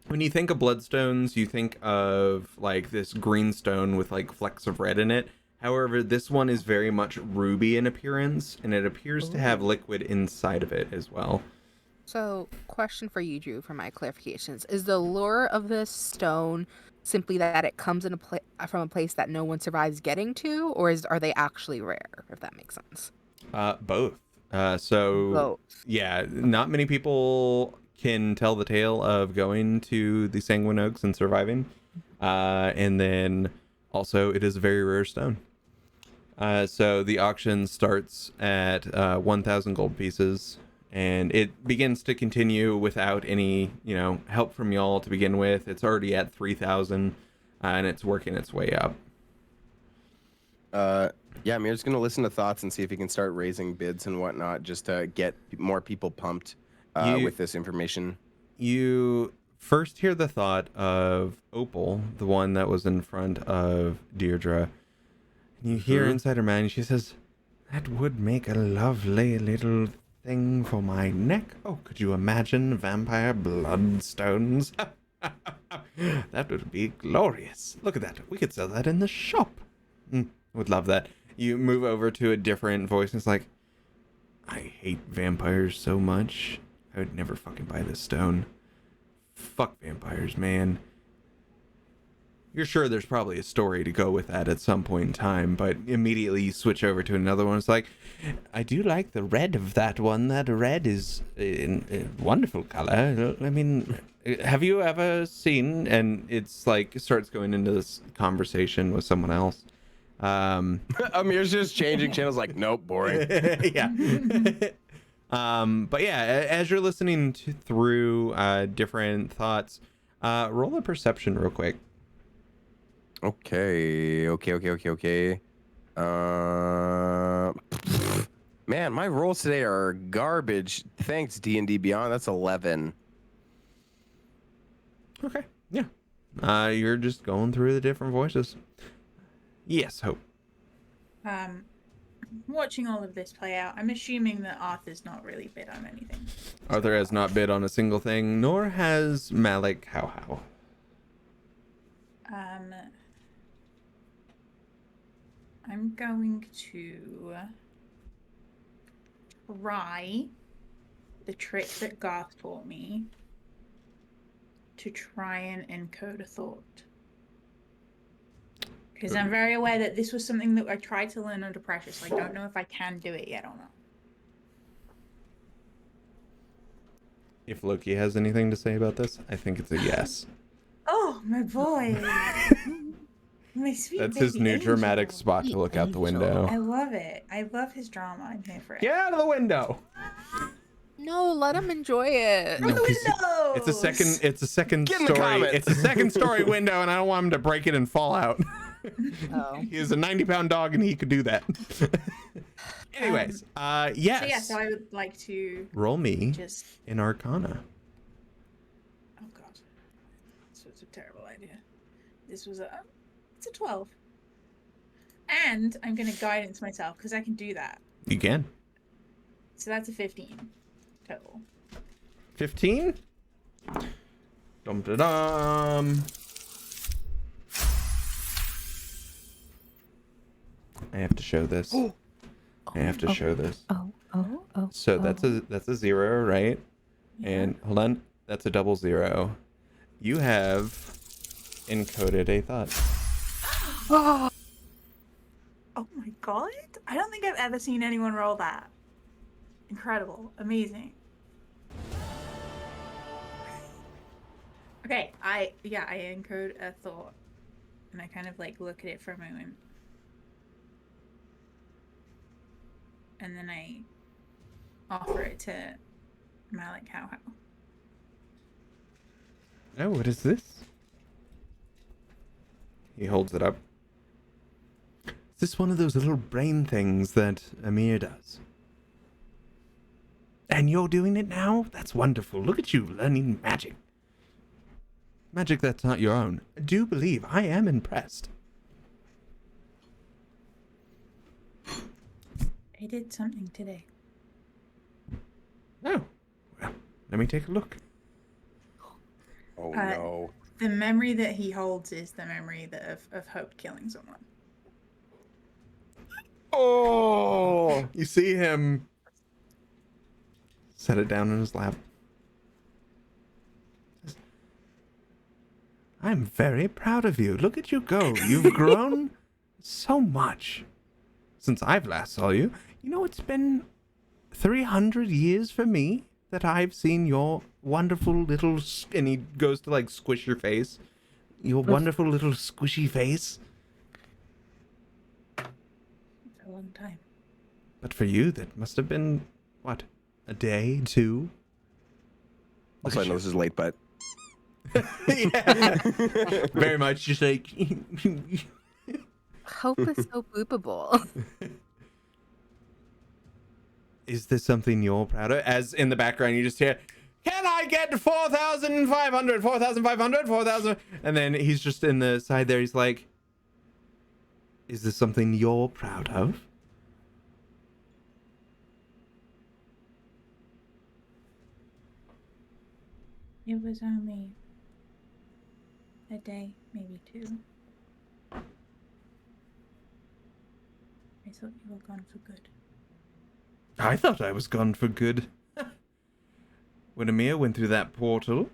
when you think of bloodstones, you think of like this green stone with like flecks of red in it. However, this one is very much ruby in appearance, and it appears to have liquid inside of it as well. So, question for you, Drew, for my clarifications: is the lure of this stone simply that it comes in from a place that no one survives getting to, or are they actually rare? If that makes sense. Both. Both. Yeah, not many people can tell the tale of going to the Sanguine Oaks and surviving. And then also it is a very rare stone. So the auction starts at 1,000 gold pieces, and it begins to continue without any, help from y'all to begin with. It's already at 3,000, and it's working its way up. Yeah, Amir's gonna listen to thoughts and see if he can start raising bids and whatnot, just to get more people pumped with this information. You first hear the thought of Opal, the one that was in front of Dierdre. And you hear inside her mind, she says, "That would make a lovely little thing for my neck. Oh, could you imagine vampire bloodstones? That would be glorious. Look at that. We could sell that in the shop." Would love that. You move over to a different voice and it's like, "I hate vampires so much. I would never fucking buy this stone. Fuck vampires, man." You're sure there's probably a story to go with that at some point in time, but immediately you switch over to another one. It's like, "I do like the red of that one. That red is a wonderful color. I mean, have you ever seen..." And it's like, it starts going into this conversation with someone else. Amir's just changing channels like, nope, boring. Yeah. But yeah, as you're listening through different thoughts, roll a perception real quick. Okay. Man, my rolls today are garbage. Thanks, D&D Beyond. That's 11. Okay. Yeah. You're just going through the different voices. Yes, Hope. Watching all of this play out, I'm assuming that Arthur's not really bid on anything. Arthur has not bid on a single thing, nor has Malik How. I'm going to try the trick that Garth taught me to try and encode a thought. Because I'm very aware that this was something that I tried to learn under pressure, so I don't know if I can do it yet or not. If Loki has anything to say about this, I think it's a yes. Oh, my boy. My sweet That's his baby new angel. dramatic spot to look out the window. I love it. I love his drama. I'm here for it. Get out of the window! No, let him enjoy it. From the window! It's a second Get in the story. comments. It's a second story window, and I don't want him to break it and fall out. Oh. He is a 90-pound dog, and he could do that. Anyways, yes. So yeah, so I would like to Roll me just... in Arcana. Oh god. This was a terrible idea. This was a... It's a 12. And I'm going to guidance myself, because I can do that. You can. So that's a 15 total. 15? Dum-da-dum. I have to show this. I have to show this. So that's a 0, right? Yeah. And hold on, that's a 00. You have encoded a thought. Oh my god. I don't think I've ever seen anyone roll that. Incredible. Amazing. Okay, I encode a thought. And I kind of like look at it for a moment. And then I offer it to Malik How. Oh, what is this? He holds it up. Is this one of those little brain things that Amiir does? And you're doing it now? That's wonderful. Look at you learning magic. Magic that's not your own. Do believe I am impressed. I did something today. Oh, well, let me take a look. Oh, no. The memory that he holds is the memory that of Hope killing someone. Oh! You see him set it down in his lap. I'm very proud of you. Look at you go. You've grown so much since I've last saw you. You know, it's been 300 years for me that I've seen your wonderful little... And he goes to, like, squish your face. Your wonderful little squishy face. It's a long time. But for you, that must have been, what, a day, 2? Also, I know this is late, but... Yeah. Very much just like... Hope is so boopable. Is this something you're proud of? As in the background, you just hear, Can I get 4,500, 4,500, 4,000? And then he's just in the side there. He's like, is this something you're proud of? It was only a day, maybe two. I thought you were gone for good. I thought I was gone for good. When Amiir went through that portal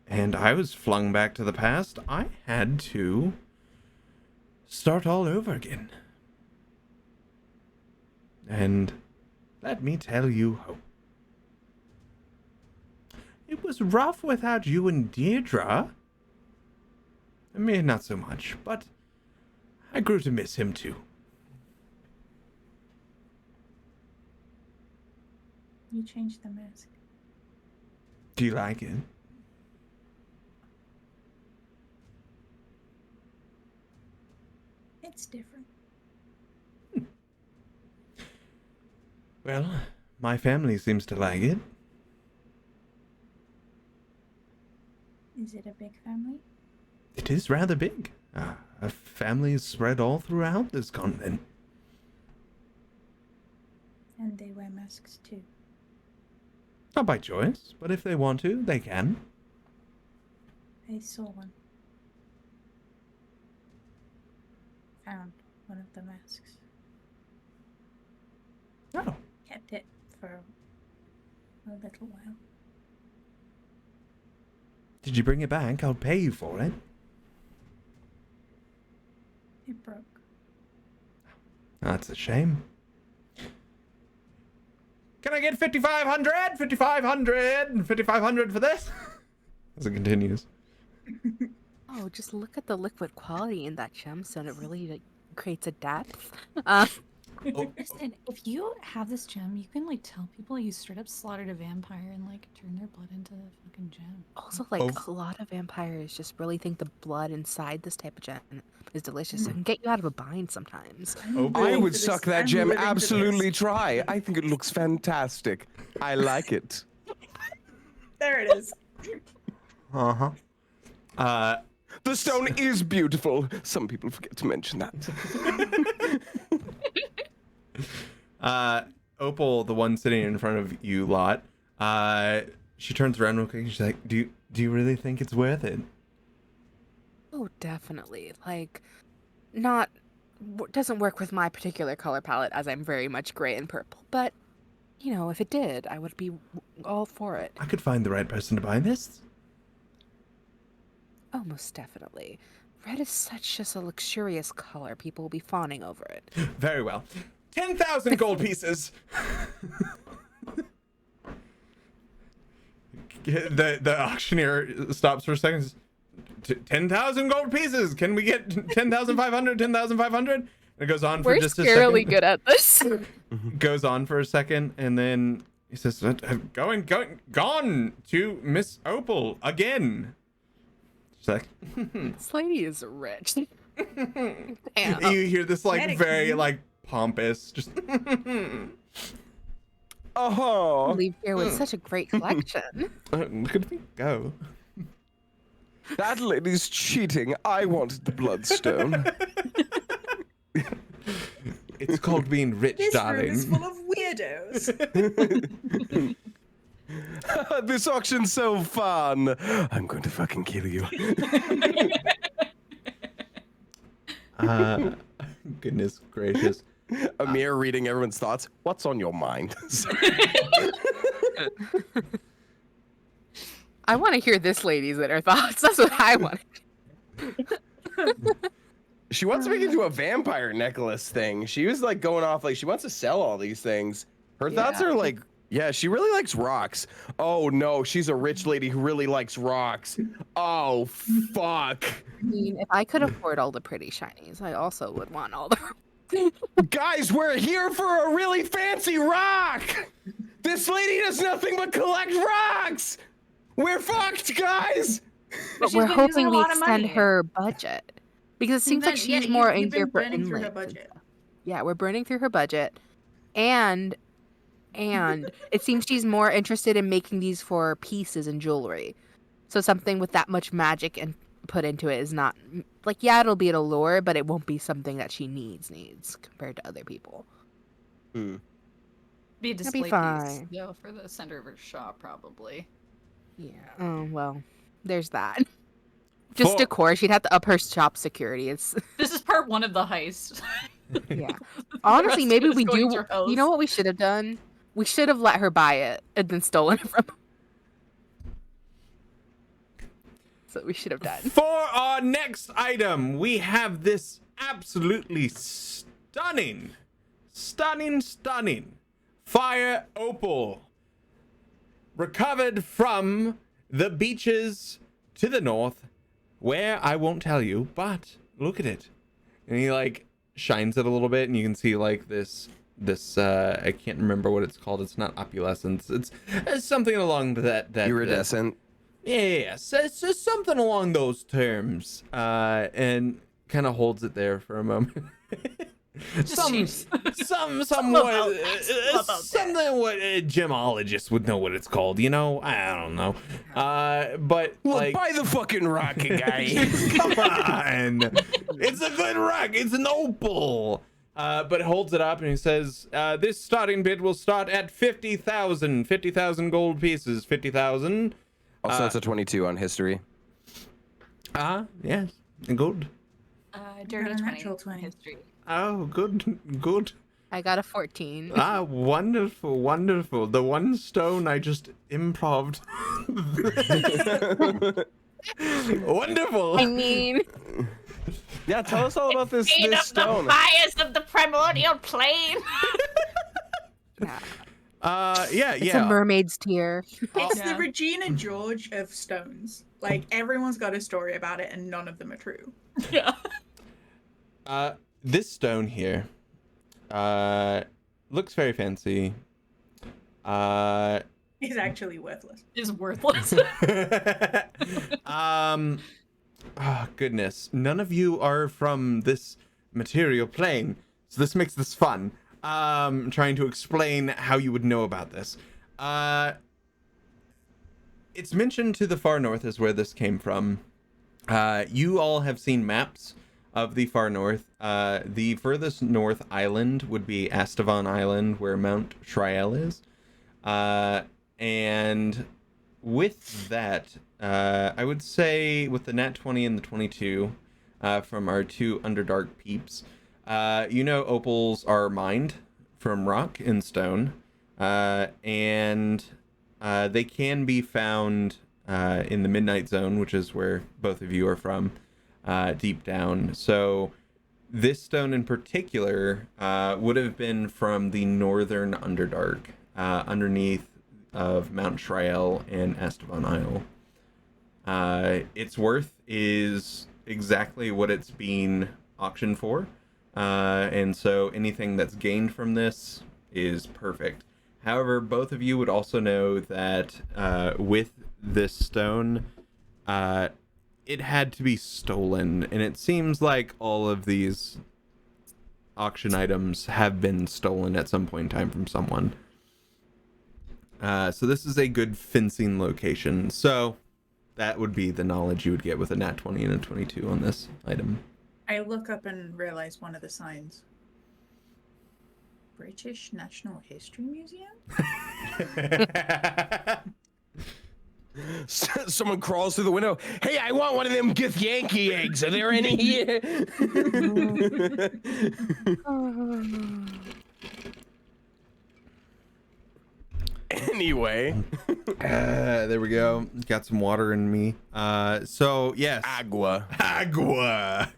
and I was flung back to the past, I had to start all over again. And let me tell you, Hope, it was rough without you and Dierdre. Amiir, not so much, but I grew to miss him too. You changed the mask. Do you like it? It's different. Well, my family seems to like it. Is it a big family? It is rather big. A family is spread all throughout this continent. And they wear masks too. Not by choice, but if they want to, they can. I saw one. Found one of the masks. Oh. Kept it for a little while. Did you bring it back? I'll pay you for it. It broke. That's a shame. Can I get 5,500? 5,500? 5,500 for this? As it continues. Oh, just look at the liquid quality in that gemstone. It really like, creates a depth. Listen, if you have this gem, you can like tell people you straight up slaughtered a vampire and like turn their blood into a fucking gem. Also, like a lot of vampires just really think the blood inside this type of gem is delicious. It can get you out of a bind sometimes. I would suck that gem absolutely dry. I think it looks fantastic. I like it. There it is. Uh-huh. The stone is beautiful. Some people forget to mention that. Opal, the one sitting in front of you lot, she turns around real quick and she's like, do you really think it's worth it? Oh, definitely. Like, doesn't work with my particular color palette as I'm very much gray and purple. But, you know, if it did, I would be all for it. I could find the right person to buy this. Oh, most definitely. Red is such just a luxurious color. People will be fawning over it. Very well. 10,000 gold pieces. The auctioneer stops for a second. 10,000 gold pieces. Can we get 10,500? 10,500? And it goes on for just a second. We're scarily good at this. Goes on for a second, and then he says, gone to Miss Opal again. She's like, this lady is rich. Damn. You hear this like very like pompous, just oh, leave here with such a great collection. Look at me go. That lady's cheating. I wanted the bloodstone. It's called being rich, darling. This room is full of weirdos. This auction's so fun. I'm going to fucking kill you. Goodness gracious. Amiir reading everyone's thoughts. What's on your mind? I want to hear this lady's inner thoughts. That's what I want. She wants to make it into a vampire necklace thing. She was like going off like she wants to sell all these things. Her thoughts are like, yeah, she really likes rocks. Oh no, she's a rich lady who really likes rocks. Oh fuck. I mean, if I could afford all the pretty shinies, I also would want all the. Guys, we're here for a really fancy rock. This lady does nothing but collect rocks. We're fucked, guys. But we're hoping we extend her budget because it seems like she's more in gear for inland. Yeah, we're burning through her budget, and And it seems she's more interested in making these for pieces and jewelry. So something with that much magic and put into it is not like, yeah, it'll be an allure, but it won't be something that she needs compared to other people. Be a That'd display be piece, fine. though, for the center of her shop, probably. Yeah. Oh well, there's that. Just decor. She'd have to up her shop security. It's This is part 1 of the heist. yeah. The Honestly, rest maybe of it is we going do. to her house. You know what we should have done? We should have let her buy it and then stolen it from her. So we should have done. For our next item, we have this absolutely stunning fire opal, recovered from the beaches to the north, where I won't tell you, but look at it. And he like shines it a little bit, and you can see like this I can't remember what it's called. It's not opalescence. It's something along that Iridescent. yeah, so something along those terms. And kind of holds it there for a moment. Something what gemologists would know what it's called, you know? I don't know. But Look, like, buy the fucking rocket, guy. come on, it's a good rock. It's an opal. But holds it up and he says, this starting bid will start at 50,000 gold pieces. 50,000. Also, it's a 22 on history. Yes, good. Dirty Got a 20 natural 20. history. Oh, good. I got a 14. Wonderful. The one stone I just improv'd. Wonderful. I mean, Yeah, tell us all about this stone. fires of the primordial plane. Yeah. it's a mermaid's tear. It's Yeah. the Regina George of stones. Like, everyone's got a story about it, and none of them are true. Yeah. This stone here, looks very fancy. It's actually worthless. Is worthless. Oh, goodness. None of you are from this material plane, so this makes this fun. Trying to explain how you would know about this. It's mentioned to the far north is where this came from. You all have seen maps of the far north. The furthest north island would be Astavon Island, where Mount Shriel is. And with that, I would say with the nat 20 and the 22 from our two Underdark peeps, you know opals are mined from rock and stone, and they can be found in the Midnight Zone, which is where both of you are from, deep down. So this stone in particular would have been from the northern Underdark, underneath of Mount Shriel and Astavon Isle. Its worth is exactly what it's being auctioned for, and so anything that's gained from this is perfect. However, both of you would also know that with this stone, it had to be stolen, and it seems like all of these auction items have been stolen at some point in time from someone. So this is a good fencing location. So that would be the knowledge you would get with a nat 20 and a 22 on this item. I look up and realize one of the signs. British National History Museum? Someone crawls through the window. Hey, I want one of them Yankee eggs. Are there any here? Anyway. There we go. Got some water in me. So yes. Agua.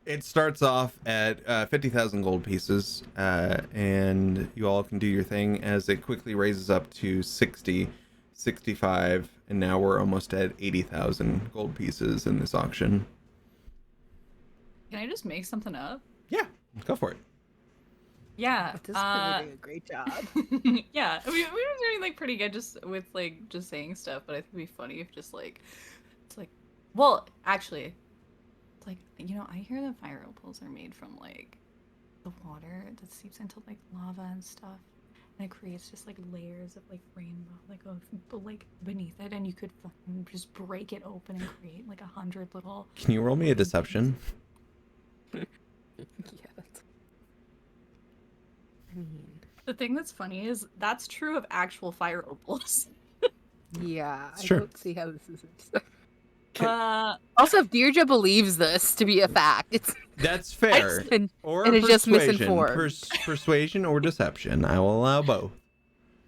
It starts off at 50,000 gold pieces, and you all can do your thing as it quickly raises up to 60, 65, and now we're almost at 80,000 gold pieces in this auction. Can I just make something up? Yeah, go for it. Yeah. This is doing a great job. Yeah, we were doing like pretty good just with like just saying stuff, but I think it'd be funny if just like it's like, well, actually, it's like, you know, I hear that fire opals are made from like the water that seeps into like lava and stuff, and it creates just like layers of like rainbow, like beneath it, and you could fucking just break it open and create like 100 little. Can you roll me a deception? Yeah, that's. I mean, The thing that's funny is that's true of actual fire opals. yeah, I Sure. don't see how this is. Also, if Dierdre believes this to be a fact, it's That's fair. and, Or and it's just persuasion. misinformed. Persuasion or deception. I will allow both.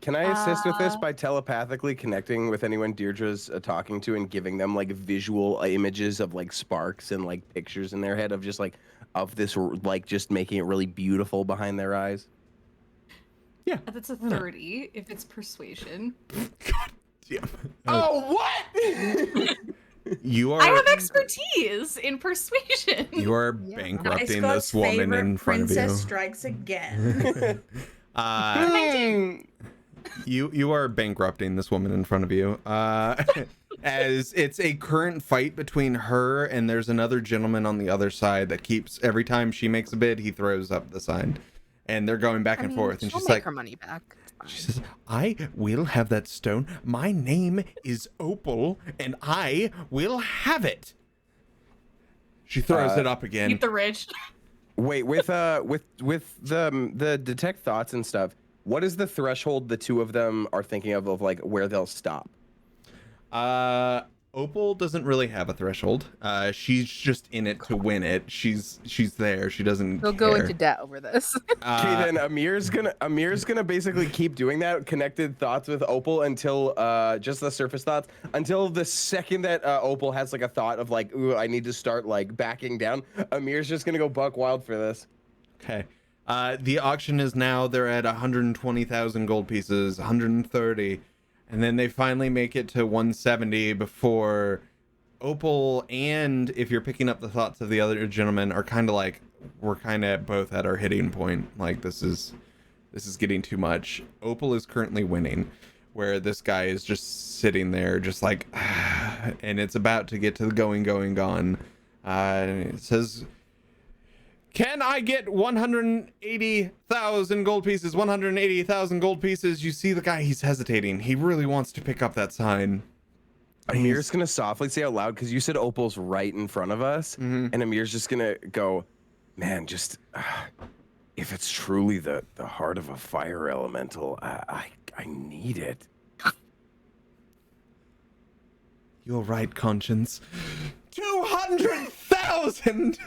Can I assist with this by telepathically connecting with anyone Deirdre's talking to and giving them like visual images of like sparks and like pictures in their head of just like of this like just making it really beautiful behind their eyes? Yeah. that's a 30 if it's persuasion. Damn. Oh, what? You are. I have expertise in persuasion. You are Yeah. bankrupting Nice this woman favorite in front of princess you. strikes again. You are bankrupting this woman in front of you. As it's a current fight between her and there's another gentleman on the other side that keeps every time she makes a bid, he throws up the sign, and they're going back and forth. And she'll she's make like, her money back. It's she fine. says, "I will have that stone. My name is Opal, and I will have it." She throws it up again. Keep the rich. Wait, with the detect thoughts and stuff, what is the threshold the two of them are thinking of like where they'll stop? Opal doesn't really have a threshold. She's just in it to win it. She's there. She doesn't He'll go into debt over this. Okay, then Amir's gonna basically keep doing that connected thoughts with Opal until just the surface thoughts until the second that Opal has like a thought of like, ooh, I need to start like backing down. Amir's just gonna go buck wild for this. Okay. The auction is now, they're at 120,000 gold pieces, 130, and then they finally make it to 170 before Opal, and if you're picking up the thoughts of the other gentleman, are kind of like, we're kind of both at our hitting point. Like, this is getting too much. Opal is currently winning, where this guy is just sitting there just like, and it's about to get to the going, gone. It says, "Can I get 180,000 gold pieces? 180,000 gold pieces." You see the guy, he's hesitating. He really wants to pick up that sign. Amir's gonna softly say out loud, because you said Opal's right in front of us, and Amir's just gonna go, man, just if it's truly the heart of a fire elemental, I need it. You're right, Conscience. 200,000!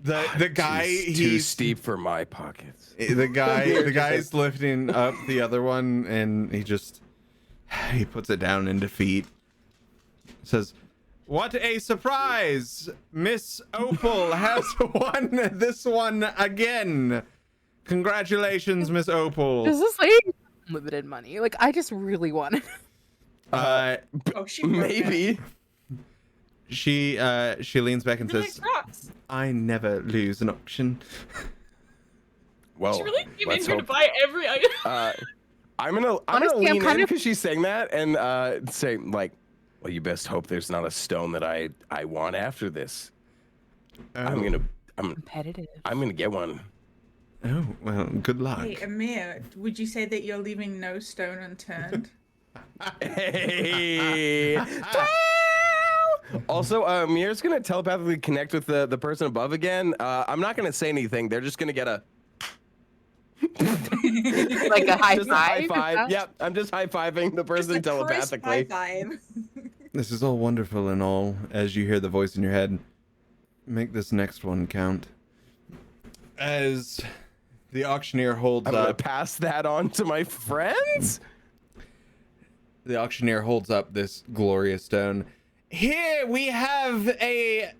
The guy, It's too he's steep for my pockets. the guy's lifting up the other one, and he puts it down in defeat. Says, "What a surprise! Miss Opal has won this one again. Congratulations, Miss Opal." Does this lady have unlimited money? Like, I just really want it. Oh, she broke Maybe. She leans back and Really says, rocks. "I never lose an auction." Well, She really came in let's here to hope. buy every item. I'm gonna Honestly, I'm lean kind in of- because she's saying that and say like, well, you best hope there's not a stone that I want after this. I'm Competitive. gonna get one. Oh, well, good luck. Hey, Amiir, would you say that you're leaving no stone unturned? Hey. Also, Amir's gonna telepathically connect with the person above again. I'm not gonna say anything. They're just gonna get a Like a high just a high five? five. Yep, I'm just high fiving the person Just a crisp telepathically. high five. This is all wonderful and all, as you hear the voice in your head. Make this next one count. As the auctioneer holds I'm gonna up, pass that on to my friends. the auctioneer holds up this glorious stone. Here we have a.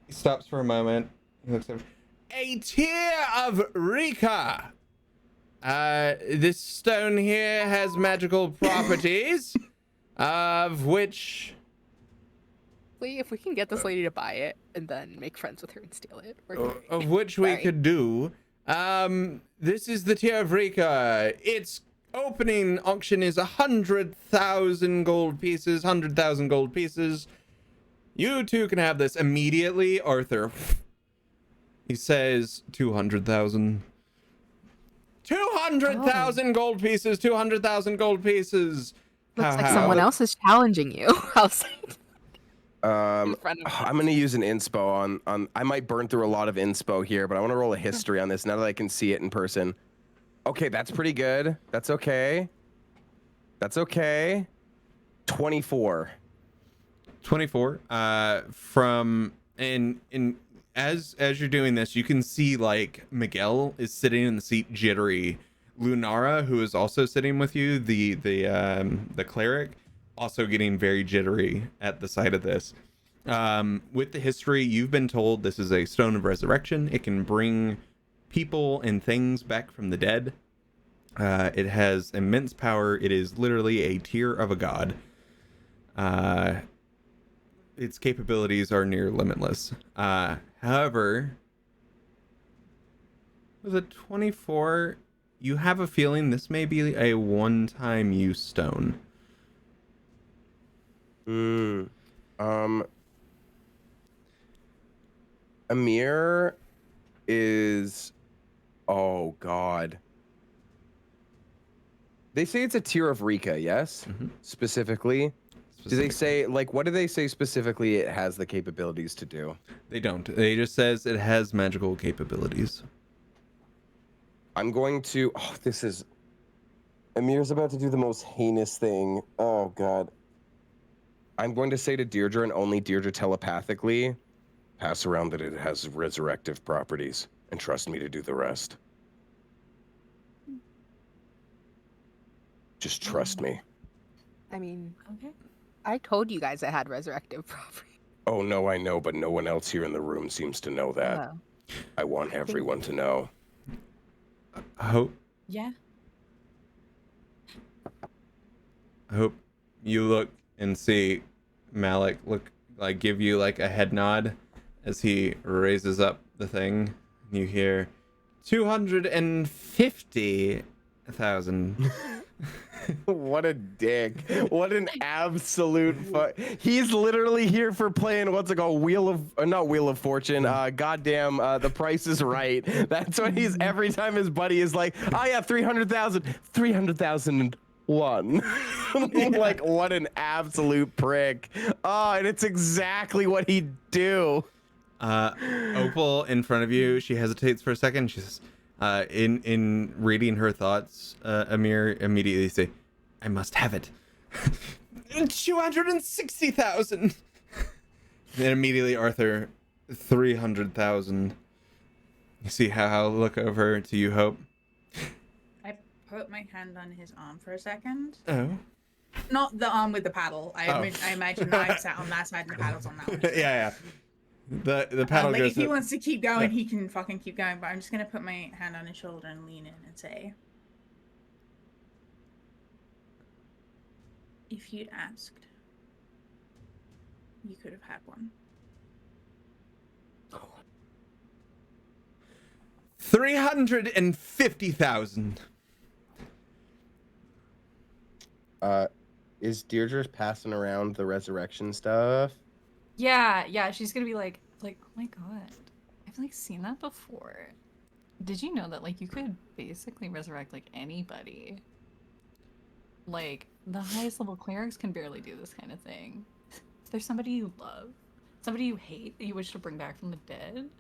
He stops for a moment. He looks over. A tear of Rika. This stone here has magical properties, of which. If we can get this lady to buy it and then make friends with her and steal it, we're great. Of which we Sorry. could do. This is the Tear of Rika. Its opening auction is 100,000 gold pieces. 100,000 gold pieces. You two can have this immediately, Arthur. He says 200,000. 200,000 gold pieces. 200,000 gold pieces. Looks like someone else is challenging you. I'll say. I'm gonna use an inspo on. I might burn through a lot of inspo here, but I want to roll a history on this now that I can see it in person. Okay, that's pretty good. That's okay. That's okay. 24. 24. From and as you're doing this, you can see like Miguel is sitting in the seat jittery. Lunara, who is also sitting with you, the cleric, also getting very jittery at the sight of this. With the history, you've been told this is a stone of resurrection. It can bring people and things back from the dead. It has immense power. It is literally a tier of a god. Its capabilities are near limitless. However, with a 24, you have a feeling this may be a one-time use stone. Amiir is, oh god. They say it's a tier of Rika, yes? Specifically. Do they say, like, what do they say specifically it has the capabilities to do? They don't. They just says it has magical capabilities. I'm going to, oh, this is, Amir's about to do the most heinous thing. Oh god. I'm going to say to Dierdre and only Dierdre telepathically, pass around that it has resurrective properties and trust me to do the rest. Just trust me. I mean, Okay. I told you guys I had resurrective property. Oh no, I know, but no one else here in the room seems to know that. I want everyone to know. I hope Yeah. you look and see Malik give you like a head nod as he raises up the thing. You hear 250,000. What a dick. What an absolute he's literally here for playing what's it called, not Wheel of Fortune, goddamn The Price is Right. That's what he's every time his buddy is like, oh yeah, 300,001. Like, what an absolute prick. Oh, and it's exactly what he'd do. Opal in front of you, she hesitates for a second. She says, in reading her thoughts, Amiir immediately say, I must have it. 260,000. Then immediately Arthur, 300,000. You see how I'll look over to you, Hope. I put my hand on his arm for a second. Oh. Not the arm with the paddle. I imagine I'm sat on that side and the paddle's on that one. Yeah. The paddle like goes. if he wants to keep going, he can fucking keep going. But I'm just gonna put my hand on his shoulder and lean in and say, "If you'd asked, you could have had one." 350,000. Is Dierdre passing around the resurrection stuff? Yeah, she's gonna be like, oh my god, I've like seen that before. Did you know that like you could basically resurrect like anybody? Like the highest level clerics can barely do this kind of thing. If there's somebody you love, somebody you hate that you wish to bring back from the dead,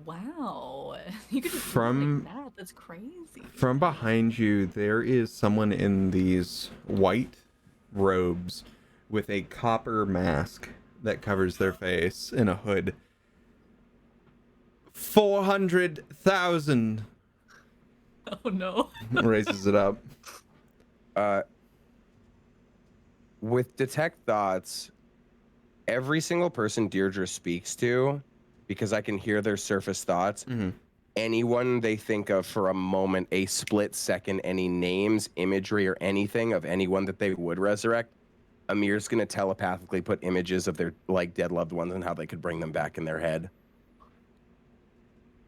wow, you could just do it like that. That's crazy. From behind you, there is someone in these white robes with a copper mask that covers their face in a hood. 400,000. Oh no. Raises it up. With detect thoughts, every single person Dierdre speaks to, because I can hear their surface thoughts, anyone they think of for a moment, a split second, any names, imagery, or anything of anyone that they would resurrect, Amir's gonna telepathically put images of their like dead loved ones and how they could bring them back in their head.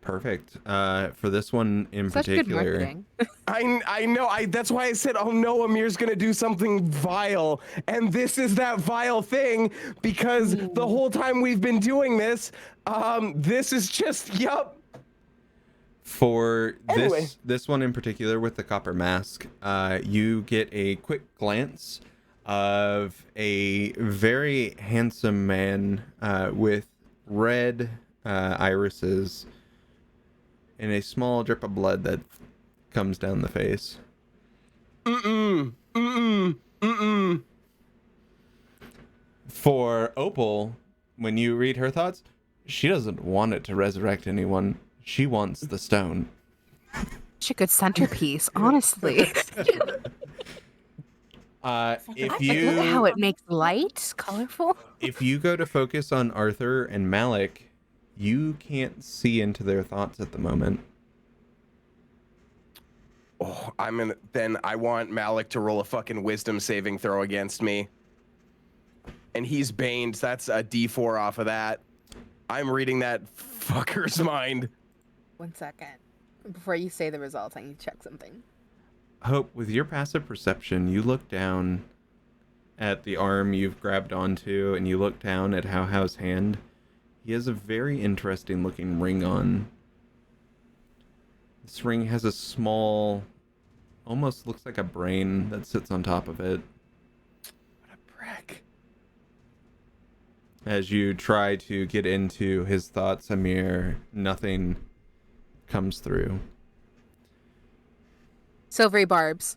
Perfect. For this one in Such particular, good marketing. I know. That's why I said, oh no, Amir's gonna do something vile, and this is that vile thing because the whole time we've been doing this, this is just For Anyway. this one in particular with the copper mask, you get a quick glance of a very handsome man with red irises and a small drip of blood that comes down the face. For Opal, when you read her thoughts, she doesn't want it to resurrect anyone. She wants the stone. Such a good centerpiece, honestly. If Look at how you it makes light, colorful. if you go to focus on Arthur and Malik, you can't see into their thoughts at the moment. Oh, then I want Malik to roll a fucking wisdom saving throw against me. And he's baned. That's a D4 off of that. I'm reading that fucker's mind. 1 second. Before you say the results, I need to check something. Hope, with your passive perception, you look down at the arm you've grabbed onto, and you look down at How's hand. He has a very interesting looking ring on. This ring has a small, almost looks like a brain that sits on top of it. What a prick. As you try to get into his thoughts, Amiir, nothing comes through. Silvery barbs.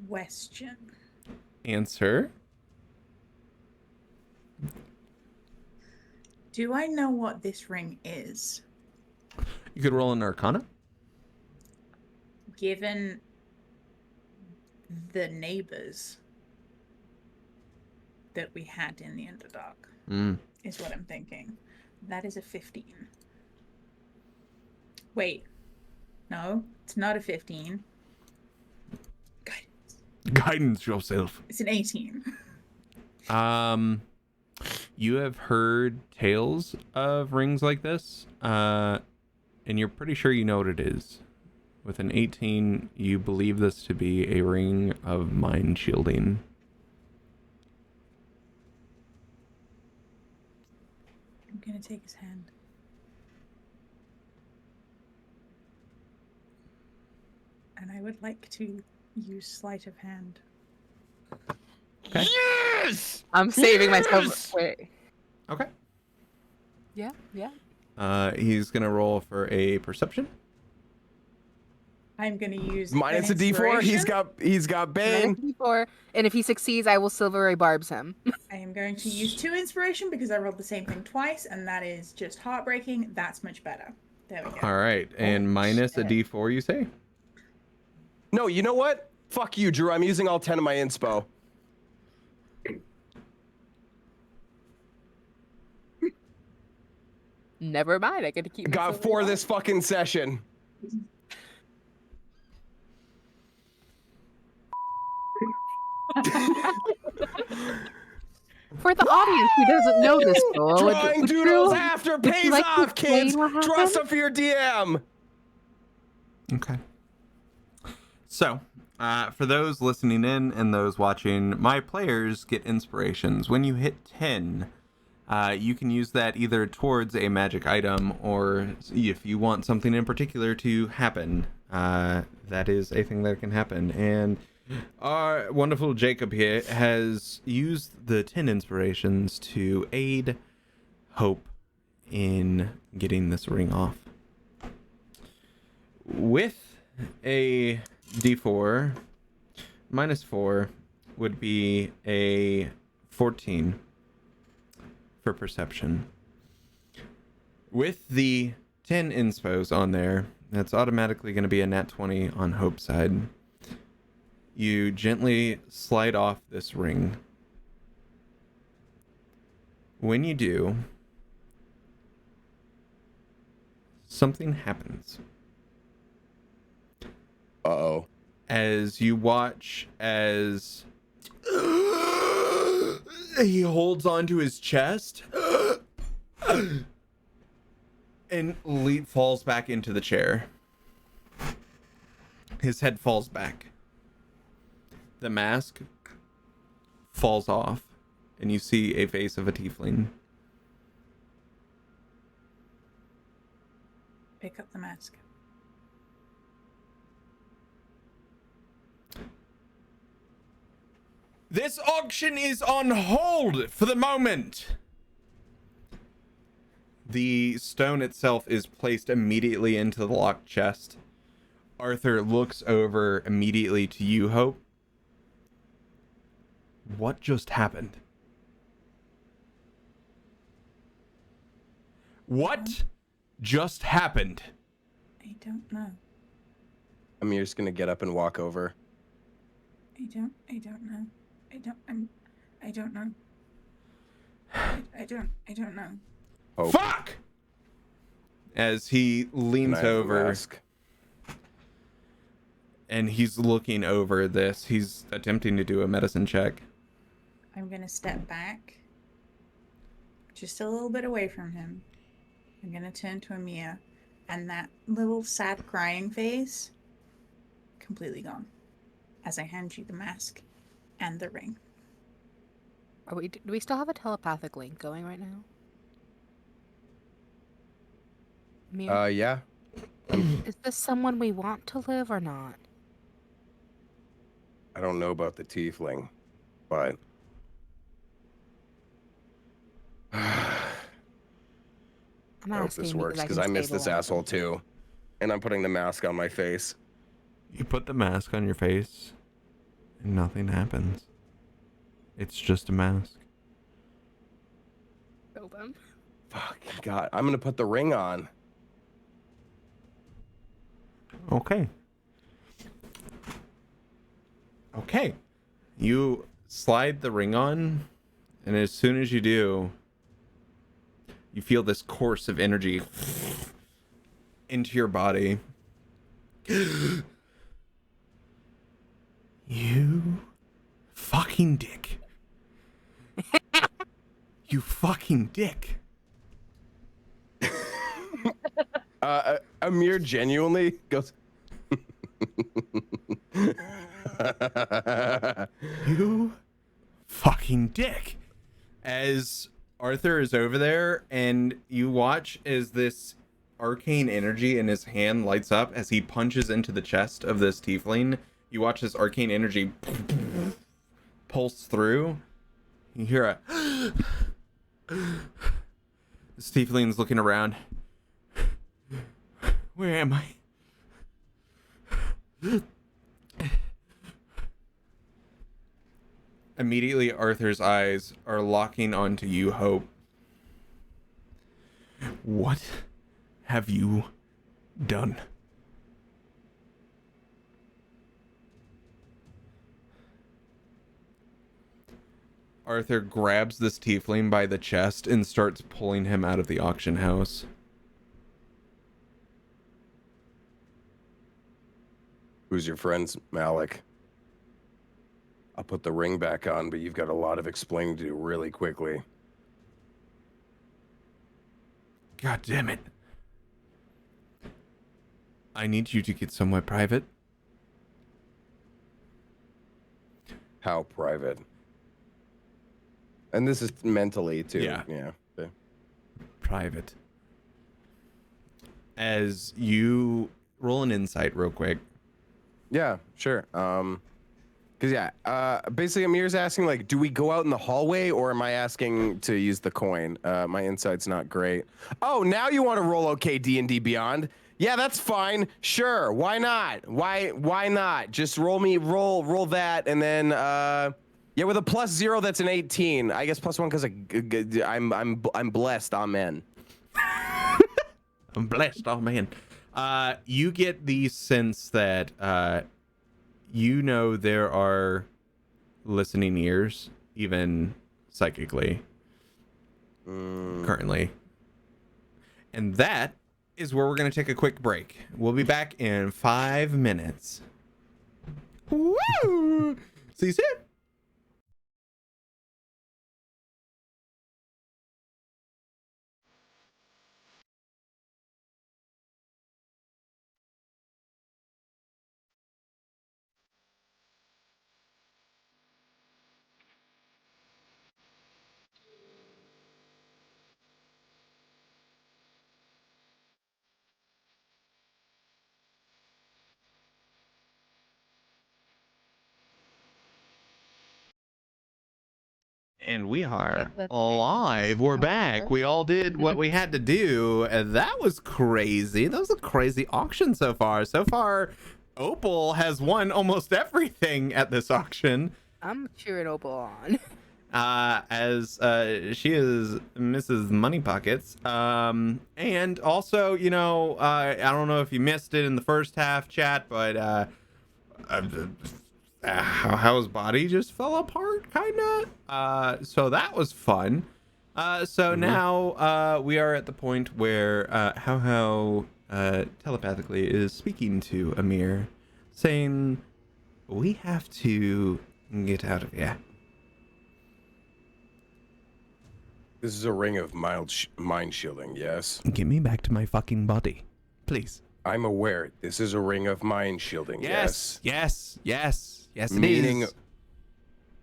Question. Answer. Do I know what this ring is? You could roll an Arcana. Given the neighbors that we had in the Underdark, is what I'm thinking. That is a 15. Wait. No, it's not a 15. Guidance. Guidance yourself. It's an 18. You have heard tales of rings like this, and you're pretty sure you know what it is. With an 18, you believe this to be a ring of mind shielding. I'm gonna take his hand. And I would like to use sleight of hand. Okay. Yes! I'm saving myself. Wait. Okay. Yeah. He's gonna roll for a perception. I'm gonna use Minus a an D4. inspiration. He's got Bane. -4, and if he succeeds, I will silvery barbs him. I am going to use 2 inspiration because I rolled the same thing twice, and that is just heartbreaking. That's much better. There we go. All right, and minus a D4, you say? No, you know what? Fuck you, Drew. I'm using all 10 of my inspo. Never mind. I get to keep. my Got silvery 4 barbs. this fucking session. For the audience who doesn't know this, Joel, Drawing would you- doodles after would you pays like to off, explain kids. what Draw happened? stuff for your DM. Okay. So, for those listening in and those watching, my players get inspirations. When you hit 10, you can use that either towards a magic item or if you want something in particular to happen. That is a thing that can happen. And our wonderful Jacob here has used the 10 inspirations to aid Hope in getting this ring off. With a D4, -4 would be a 14 for perception. With the 10 inspos on there, that's automatically going to be a nat 20 on Hope's side. You gently slide off this ring. When you do, something happens. Uh-oh. As you watch as he holds onto his chest and falls back into the chair. His head falls back. The mask falls off, and you see a face of a tiefling. pick up the mask. This auction is on hold for the moment. The stone itself is placed immediately into the locked chest. Arthur looks over immediately to you, Hope. What just happened? What just happened? I don't know. Amir's gonna get up and walk over. I don't know. I don't know. I don't know. Hope. Fuck! As he leans Can I have the over mask? and he's looking over this. He's attempting to do a medicine check. I'm gonna step back, just a little bit away from him. I'm gonna turn to Amiir, and that little sad crying face, completely gone, as I hand you the mask and the ring. Do we still have a telepathic link going right now? Mir, Yeah. is this someone we want to live or not? I don't know about the tiefling, but I'm I hope asking this works because can I miss this stabilize asshole them. too. And I'm putting the mask on my face. You put the mask on your face and nothing happens. It's just a mask. Kill them. Fuck, God. I'm gonna put the ring on. Okay. Okay. You slide the ring on, and as soon as you do, you feel this course of energy into your body. You fucking dick. You fucking dick. Amir genuinely goes. You fucking dick. As Arthur is over there and you watch as this arcane energy in his hand lights up as he punches into the chest of this tiefling. You watch this arcane energy pulse through. You hear a this tiefling's looking around. Where am I? Immediately, Arthur's eyes are locking onto you, Hope. What have you done? Arthur grabs this tiefling by the chest and starts pulling him out of the auction house. Who's your friends, Malik? I'll put the ring back on, but you've got a lot of explaining to do really quickly. God damn it. I need you to get somewhere private. How private? And this is mentally too. Yeah. Yeah. Private. As you roll an insight real quick. Yeah, sure. Basically Amir's asking, like, do we go out in the hallway or am I asking to use the coin? My insight's not great. Oh, now you want to roll okay D&D Beyond? Yeah, that's fine. Sure. Why not? Why not? Just roll that and then yeah, with a +0 that's an 18. I guess +1 cuz I'm blessed. Amen. I'm blessed. Oh man. You get the sense that you know there are listening ears, even psychically, currently. And that is where we're going to take a quick break. We'll be back in 5 minutes. Woo! See you soon. And we are Let's see. live. We're back. We all did what we had to do. And that was crazy. That was a crazy auction so far. So far, Opal has won almost everything at this auction. I'm cheering Opal on. As she is Mrs. Money Pockets. And also, you know, I don't know if you missed it in the first half chat, but how his body just fell apart, kinda. So that was fun. So now we are at the point where how telepathically is speaking to Amiir, saying, "We have to get out of here." This is a ring of mind shielding, yes? Get me back to my fucking body, please. I'm aware. This is a ring of mind shielding, yes? Yes, it Meaning, is.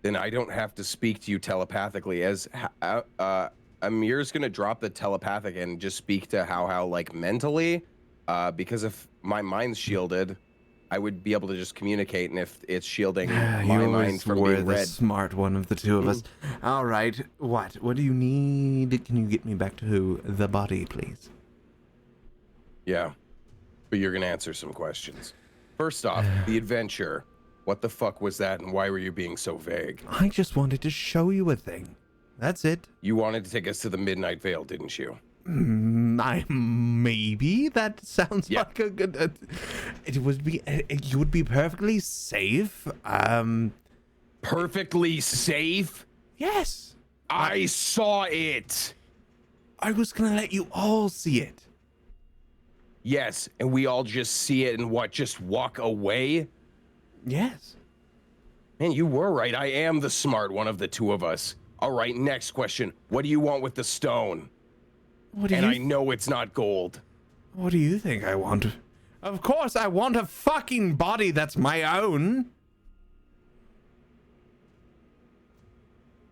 then I don't have to speak to you telepathically. As Amir's gonna drop the telepathic and just speak to how like mentally, because if my mind's shielded, I would be able to just communicate, and if it's shielding my mind from being the read. smart one of the two of us. All right, what do you need? Can you get me back to the body, please? Yeah, but you're gonna answer some questions. First off, the adventure. What the fuck was that, and why were you being so vague? I just wanted to show you a thing. That's it. You wanted to take us to the Midnight Vale, didn't you? Maybe that sounds like a good. It would be. You would be perfectly safe. Perfectly safe? Yes. I saw it. I was gonna let you all see it. Yes, and we all just see it and just walk away? Yes. Man, you were right. I am the smart one of the two of us. All right, next question. What do you want with the stone? I know it's not gold. What do you think I want? Of course, I want a fucking body that's my own.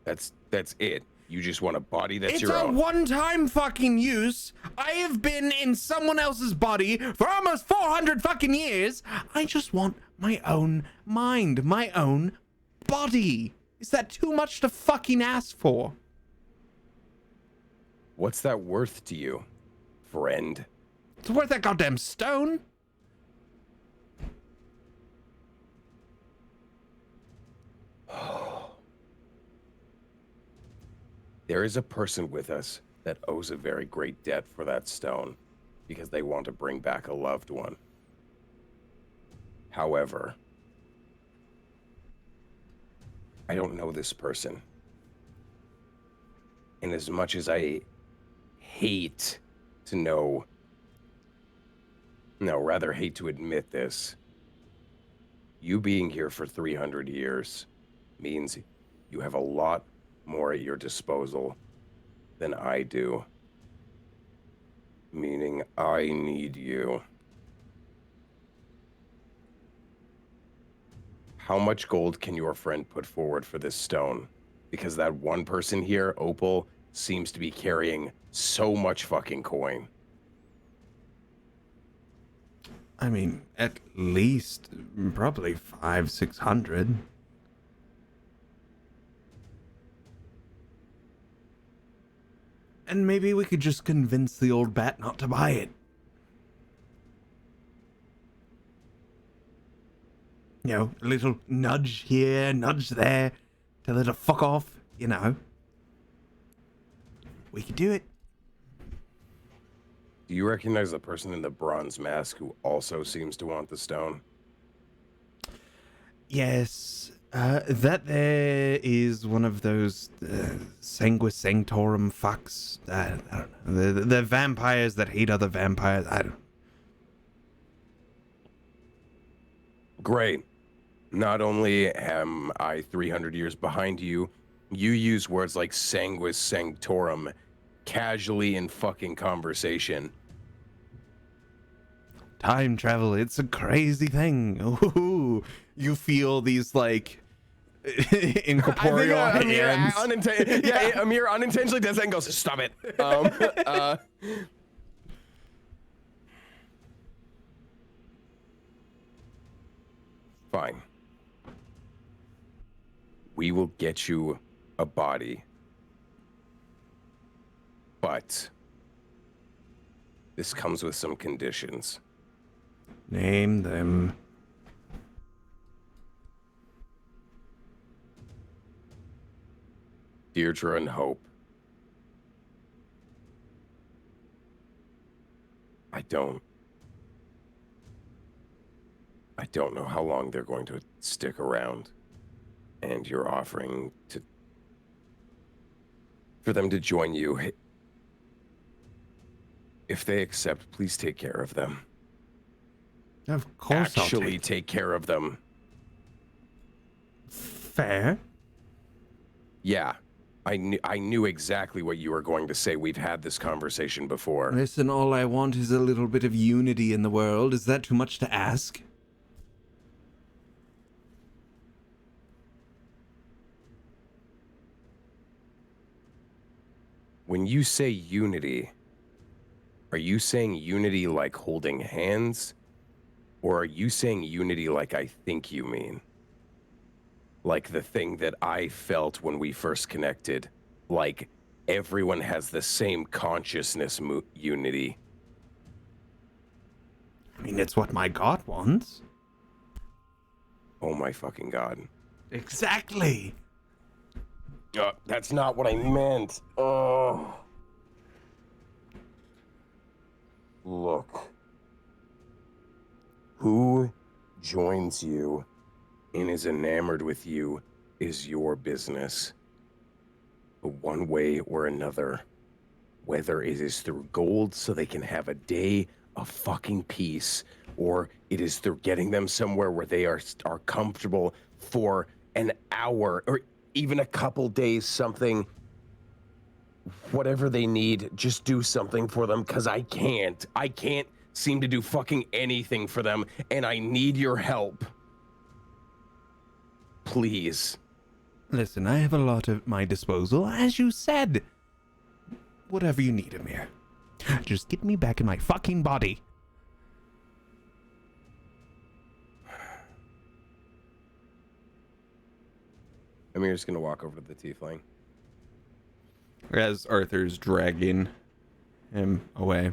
That's it. You just want a body that's It's your a own. one-time fucking use. I have been in someone else's body for almost 400 fucking years. I just want my own mind, my own body. Is that too much to fucking ask for? What's that worth to you, friend? It's worth that goddamn stone. There is a person with us that owes a very great debt for that stone because they want to bring back a loved one. However, I don't know this person. And as much as I hate to know, no, rather hate to admit this, you being here for 300 years means you have a lot more at your disposal than I do. Meaning I need you. How much gold can your friend put forward for this stone? Because that one person here, Opal, seems to be carrying so much fucking coin. I mean, at least probably 500-600. And maybe we could just convince the old bat not to buy it. You know, a little nudge here, nudge there, tell her to fuck off, you know. We could do it. Do you recognize the person in the bronze mask who also seems to want the stone? Yes, that there is one of those Sanguis Sanctorum fucks. I don't know. The vampires that hate other vampires. I don't. Great. Not only am I 300 years behind you, you use words like Sanguis Sanctorum casually in fucking conversation. Time travel, it's a crazy thing. Ooh, you feel these like incorporeal hands. Amiir unintentionally does that and goes, "Stop it." Fine. We will get you a body. But this comes with some conditions. Name them. Dierdre and Hope. I don't know how long they're going to stick around. And you're offering for them to join you. If they accept, please take care of them. Of course Actually take care of them. Fair. Yeah. I knew exactly what you were going to say. We've had this conversation before. Listen, all I want is a little bit of unity in the world. Is that too much to ask? When you say unity, are you saying unity like holding hands? Or are you saying unity like I think you mean? Like the thing that I felt when we first connected. Like everyone has the same consciousness unity. I mean, it's what my god wants. Oh my fucking god. Exactly. That's not what I meant. Oh. Look. Who joins you and is enamored with you is your business. But one way or another, whether it is through gold so they can have a day of fucking peace, or it is through getting them somewhere where they are comfortable for an hour or even a couple days, something, whatever they need, just do something for them, because I can't seem to do fucking anything for them, and I need your help. Please. Listen, I have a lot at my disposal, as you said. Whatever you need, Amiir. Just get me back in my fucking body. Amir's gonna walk over to the tiefling. As Arthur's dragging him away.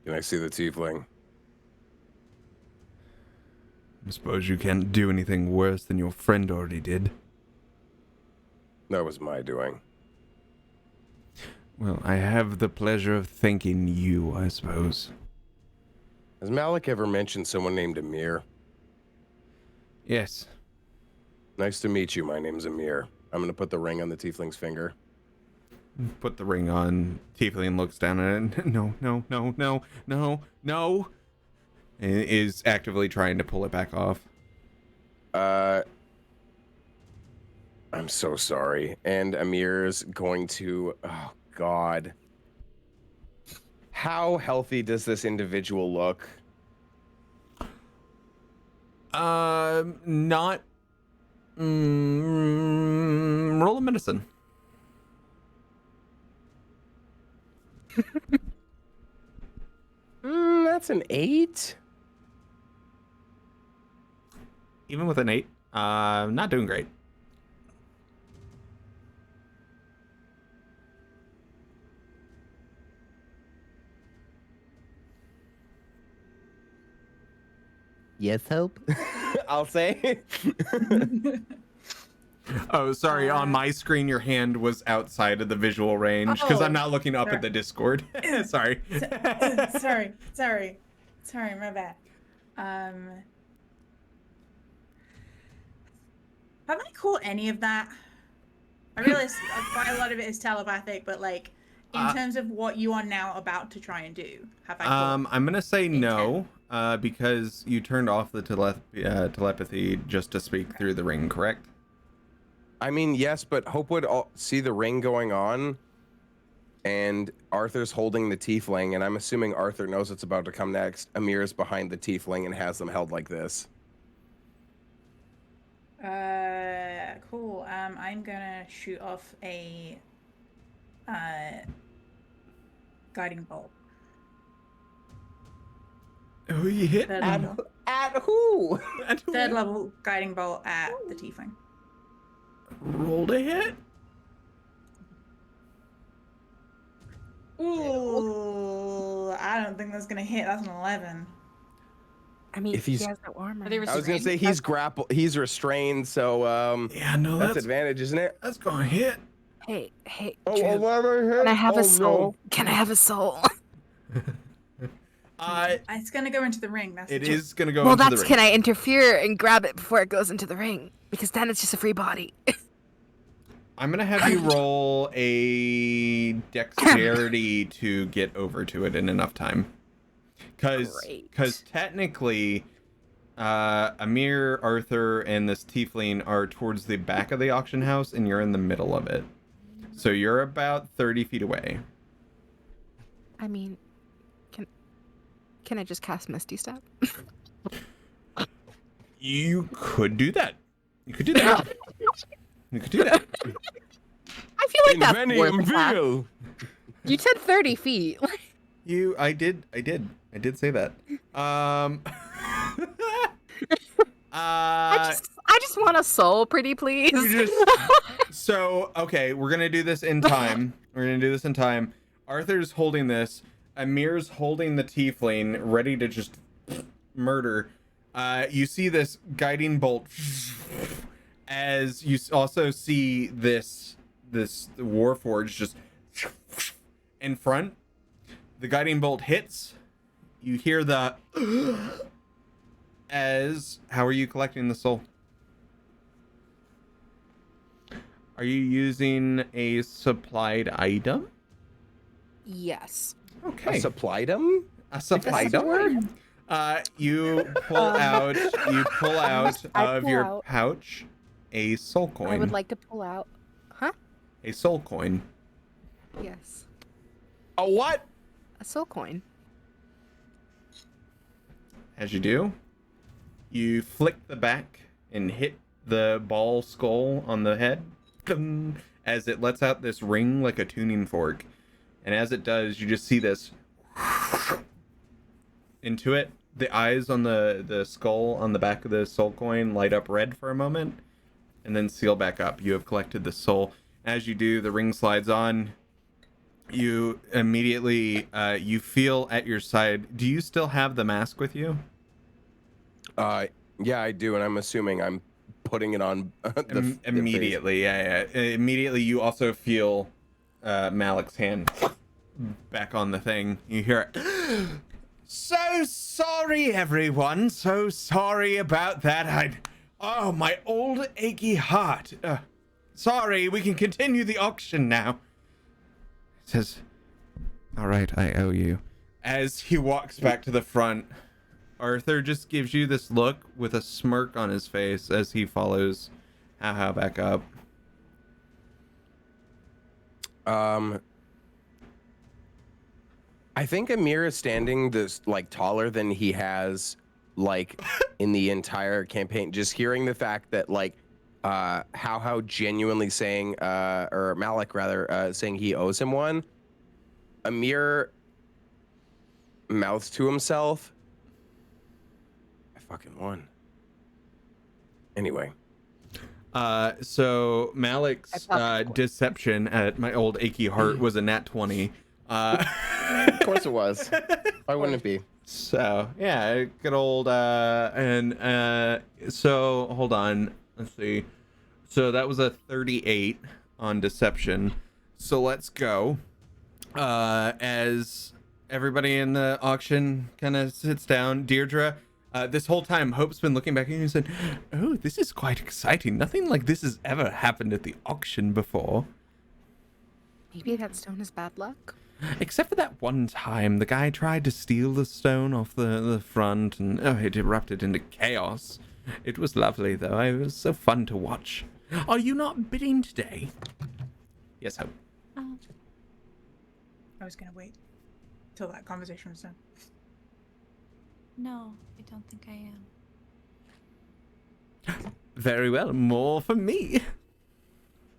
Can I see the tiefling? I suppose you can't do anything worse than your friend already did. That was my doing. Well, I have the pleasure of thanking you, I suppose. Has Malik ever mentioned someone named Amiir? Yes. Nice to meet you. My name's Amiir. I'm gonna put the ring on the tiefling's finger. Put the ring on. Tiefling looks down at it. No. And is actively trying to pull it back off. I'm so sorry. And Amir's going to... Oh, God. How healthy does this individual look? Not... roll a medicine. That's an 8? Even with an 8, not doing great. Yes, Hope? I'll say. Oh, sorry. On my screen, your hand was outside of the visual range because I'm not looking up at the Discord. Sorry. Sorry, my bad. Have I caught any of that? I realize quite a lot of it is telepathic, but like in terms of what you are now about to try and do, have I caught I'm gonna say no, because you turned off the telepathy just to speak through the ring, correct? I mean, yes, but Hope would see the ring going on, and Arthur's holding the tiefling, and I'm assuming Arthur knows it's about to come next. Amiir is behind the tiefling and has them held like this. Cool. I'm gonna shoot off a guiding bolt. Who you hit? Third At, level. at who? Third level guiding bolt at the tiefling. Roll to hit. Ooh, I don't think that's gonna hit. That's an 11. I mean, If he he's- has no armor. Are they I was gonna say restrained? he's restrained, so Yeah, no, that's that's advantage, isn't it? that's gonna hit. Hey, Oh, Drew, 11 hit? can I have Oh, a soul? Can I have a soul? It's gonna go into the ring. That's It the is gonna go Well, into the that's ring. can I interfere and grab it before it goes into the ring? Because then it's just a free body. I'm gonna have you roll a dexterity to get over to it in enough time. Great. Because technically, Amiir, Arthur, and this tiefling are towards the back of the auction house, and you're in the middle of it. So you're about 30 feet away. I mean, can I just cast Misty Step? You could do that. You could do that. You could do that. I feel like that's Invenium worth that. Veal. You said 30 feet. I did say that. I just want a soul, pretty please. So, okay, we're gonna do this in time. Arthur's holding this. Amir's holding the tiefling, ready to just murder. You see this guiding bolt, as you also see this warforged just in front. The guiding bolt hits. You hear the how are you collecting the soul? Are you using a supplied item? Yes. Okay. A supplied them? A supplied item? You pull out I of pull your out. pouch a soul coin. I would like to pull out. Huh? A soul coin. Yes. A what? A soul coin. As you do, you flick the back and hit the ball skull on the head as it lets out this ring like a tuning fork. And as it does, you just see this into it. The eyes on the skull on the back of the soul coin light up red for a moment and then seal back up. You have collected the soul. As you do, the ring slides on. You immediately you feel at your side. Do you still have the mask with you? Yeah, I do, and I'm assuming I'm putting it on the Immediately. Yeah. Immediately you also feel Malik's hand back on the thing. You hear it. So sorry, everyone. So sorry about that. Oh, my old achy heart. Sorry, we can continue the auction now. He says, all right, I owe you. As he walks back to the front, Arthur just gives you this look with a smirk on his face as he follows Haha back up. I think Amiir is standing this like taller than he has like in the entire campaign. Just hearing the fact that like how genuinely saying or Malik rather saying he owes him one. Amiir mouths to himself, I fucking won. Anyway. So Malik's deception at my old achy heart was a nat 20. Of course it was. Why wouldn't it be? So yeah, good old so hold on, let's see. So that was a 38 on deception. So let's go. As everybody in the auction kind of sits down, Dierdre, this whole time Hope's been looking back at you and said, "Oh, this is quite exciting. Nothing like this has ever happened at the auction before." Maybe that stone is bad luck. Except for that one time, the guy tried to steal the stone off the front, and it erupted into chaos. It was lovely, though. It was so fun to watch. Are you not bidding today? Yes, Hope. I was gonna wait till that conversation was done. No, I don't think I am. Very well, more for me.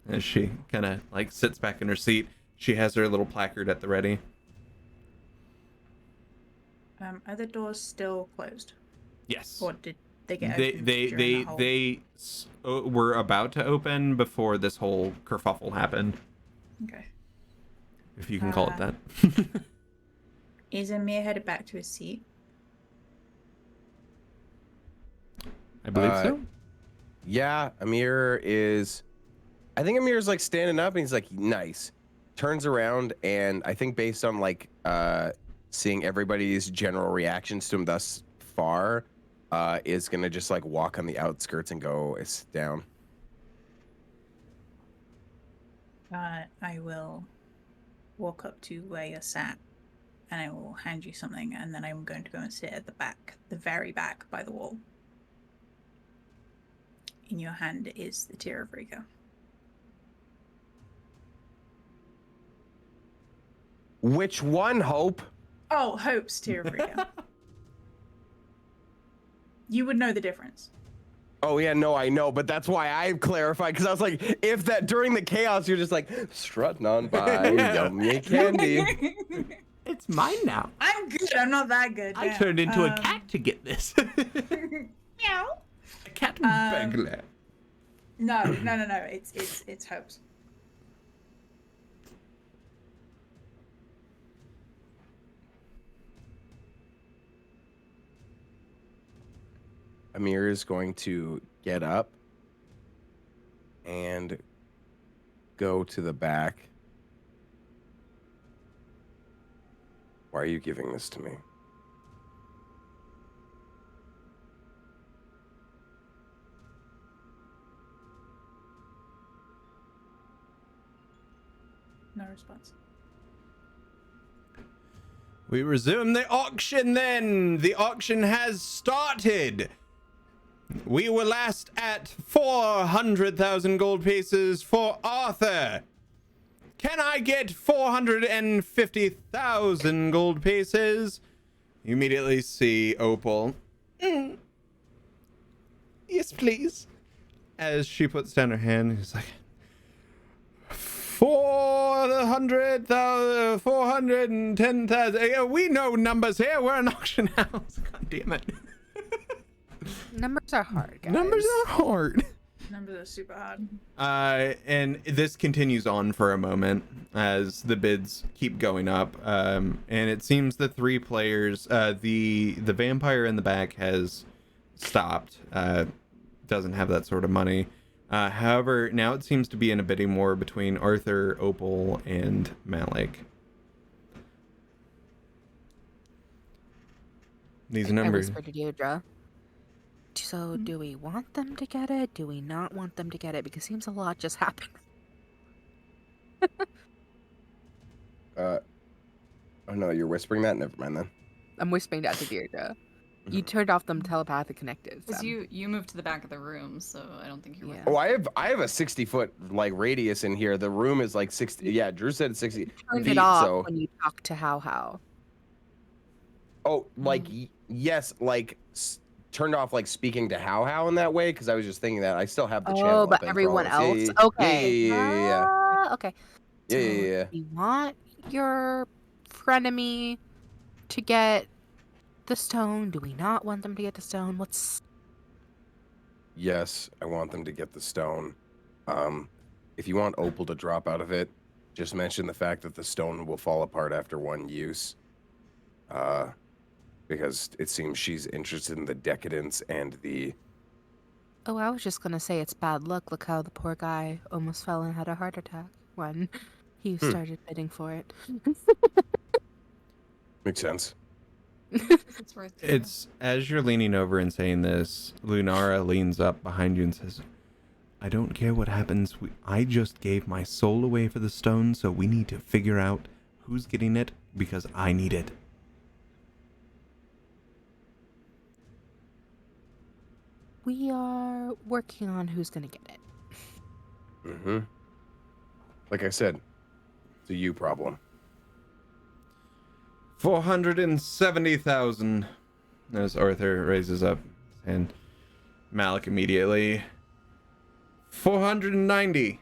As she kind of like sits back in her seat, she has her little placard at the ready. Are the doors still closed? Yes. Or did they get opened during the whole... They were about to open before this whole kerfuffle happened. Okay. If you can call it that. Is Amiir headed back to his seat? I believe so. Yeah, Amiir is... I think Amir's like standing up and he's like, nice. Turns around and I think based on like seeing everybody's general reactions to him thus far, is gonna just like walk on the outskirts and go sit down. I will walk up to where you're sat and I will hand you something, and then I'm going to go and sit at the back, the very back by the wall. In your hand is the Tear of Rico. Which one, Hope? Oh, Hope's Tear of Rico. You would know the difference. Oh yeah, no, I know, but that's why I clarified, because I was like, if that during the chaos you're just like strutting on by, yummy candy. It's mine now. I'm good. I'm not that good. I turned into a cat to get this. Meow. A cat beggar. No. It's Hope's. Amiir is going to get up and go to the back. Why are you giving this to me? No response. We resume the auction then. The auction has started. We were last at 400,000 gold pieces for Arthur. Can I get 450,000 gold pieces? You immediately see Opal. Yes, please. As she puts down her hand, he's like, 400,000, 410,000. Yeah, we know numbers here. We're an auction house. God damn it. Numbers are hard, guys. Numbers are hard. Numbers are super hard. And this continues on for a moment as the bids keep going up. And it seems the three players, the vampire in the back has stopped. Doesn't have that sort of money. However, now it seems to be in a bidding war between Arthur, Opal, and Malik. These numbers. I whispered to Dierdre. So, do we want them to get it? Do we not want them to get it? Because it seems a lot just happened. Oh no, you're whispering that? Never mind then. I'm whispering that to Dierdre. You turned off them telepathic connected. Because you moved to the back of the room, so I don't think you're. Yeah. Oh, I have a 60-foot like radius in here. The room is like 60. Yeah, Drew said 60 Turned feet. it off So when you talk to How. oh, like yes, like turned off like speaking to How in that way because I was just thinking that I still have the channel. Oh, but open for everyone all else. this. Okay. Yeah. Okay. Yeah, So, yeah. You want your frenemy to get the stone? Do we not want them to get the stone? What's... Yes, I want them to get the stone. If you want Opal to drop out of it, just mention the fact that the stone will fall apart after one use. Because it seems she's interested in the decadence and the... Oh, I was just gonna say it's bad luck. Look how the poor guy almost fell and had a heart attack when he started bidding for it. Makes sense. It's worth it. It's as you're leaning over and saying this, Lunara leans up behind you and says, I don't care what happens. I just gave my soul away for the stone, so we need to figure out who's getting it because I need it. We are working on who's gonna get it. Mm-hmm. Like I said, it's a you problem. 470,000. As Arthur raises up his hand. Malik immediately. 490.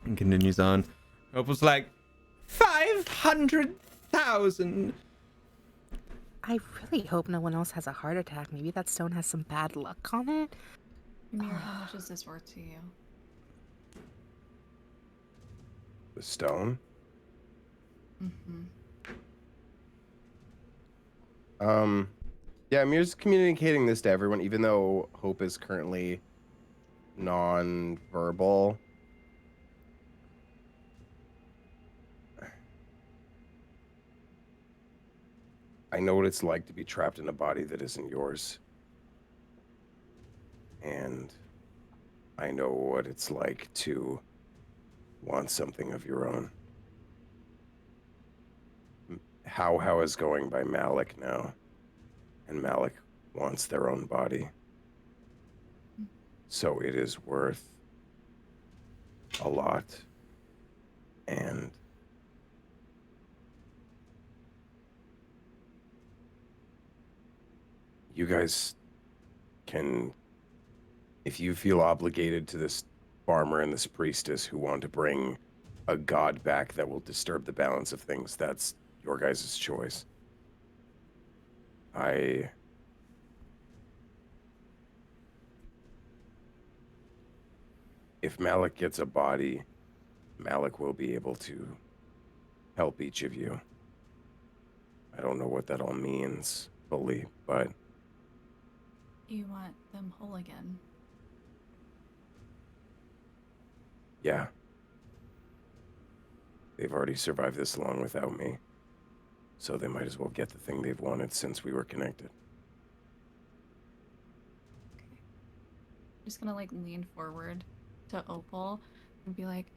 And continues on. Opal's like, 500,000. I really hope no one else has a heart attack. Maybe that stone has some bad luck on it. Amiir, how much is this worth to you? The stone? Mm-hmm. Yeah, Amir's communicating this to everyone, even though Hope is currently non-verbal. I know what it's like to be trapped in a body that isn't yours. And I know what it's like to want something of your own. How is going by Malik now. And Malik wants their own body. So it is worth a lot. And you guys can, if you feel obligated to this farmer and this priestess who want to bring a god back that will disturb the balance of things, that's your guys' choice. If Malik gets a body, Malik will be able to help each of you. I don't know what that all means fully, but You want them whole again? yeah. They've already survived this long without me, so they might as well get the thing they've wanted since we were connected. I'm just gonna like lean forward to Opal and be like,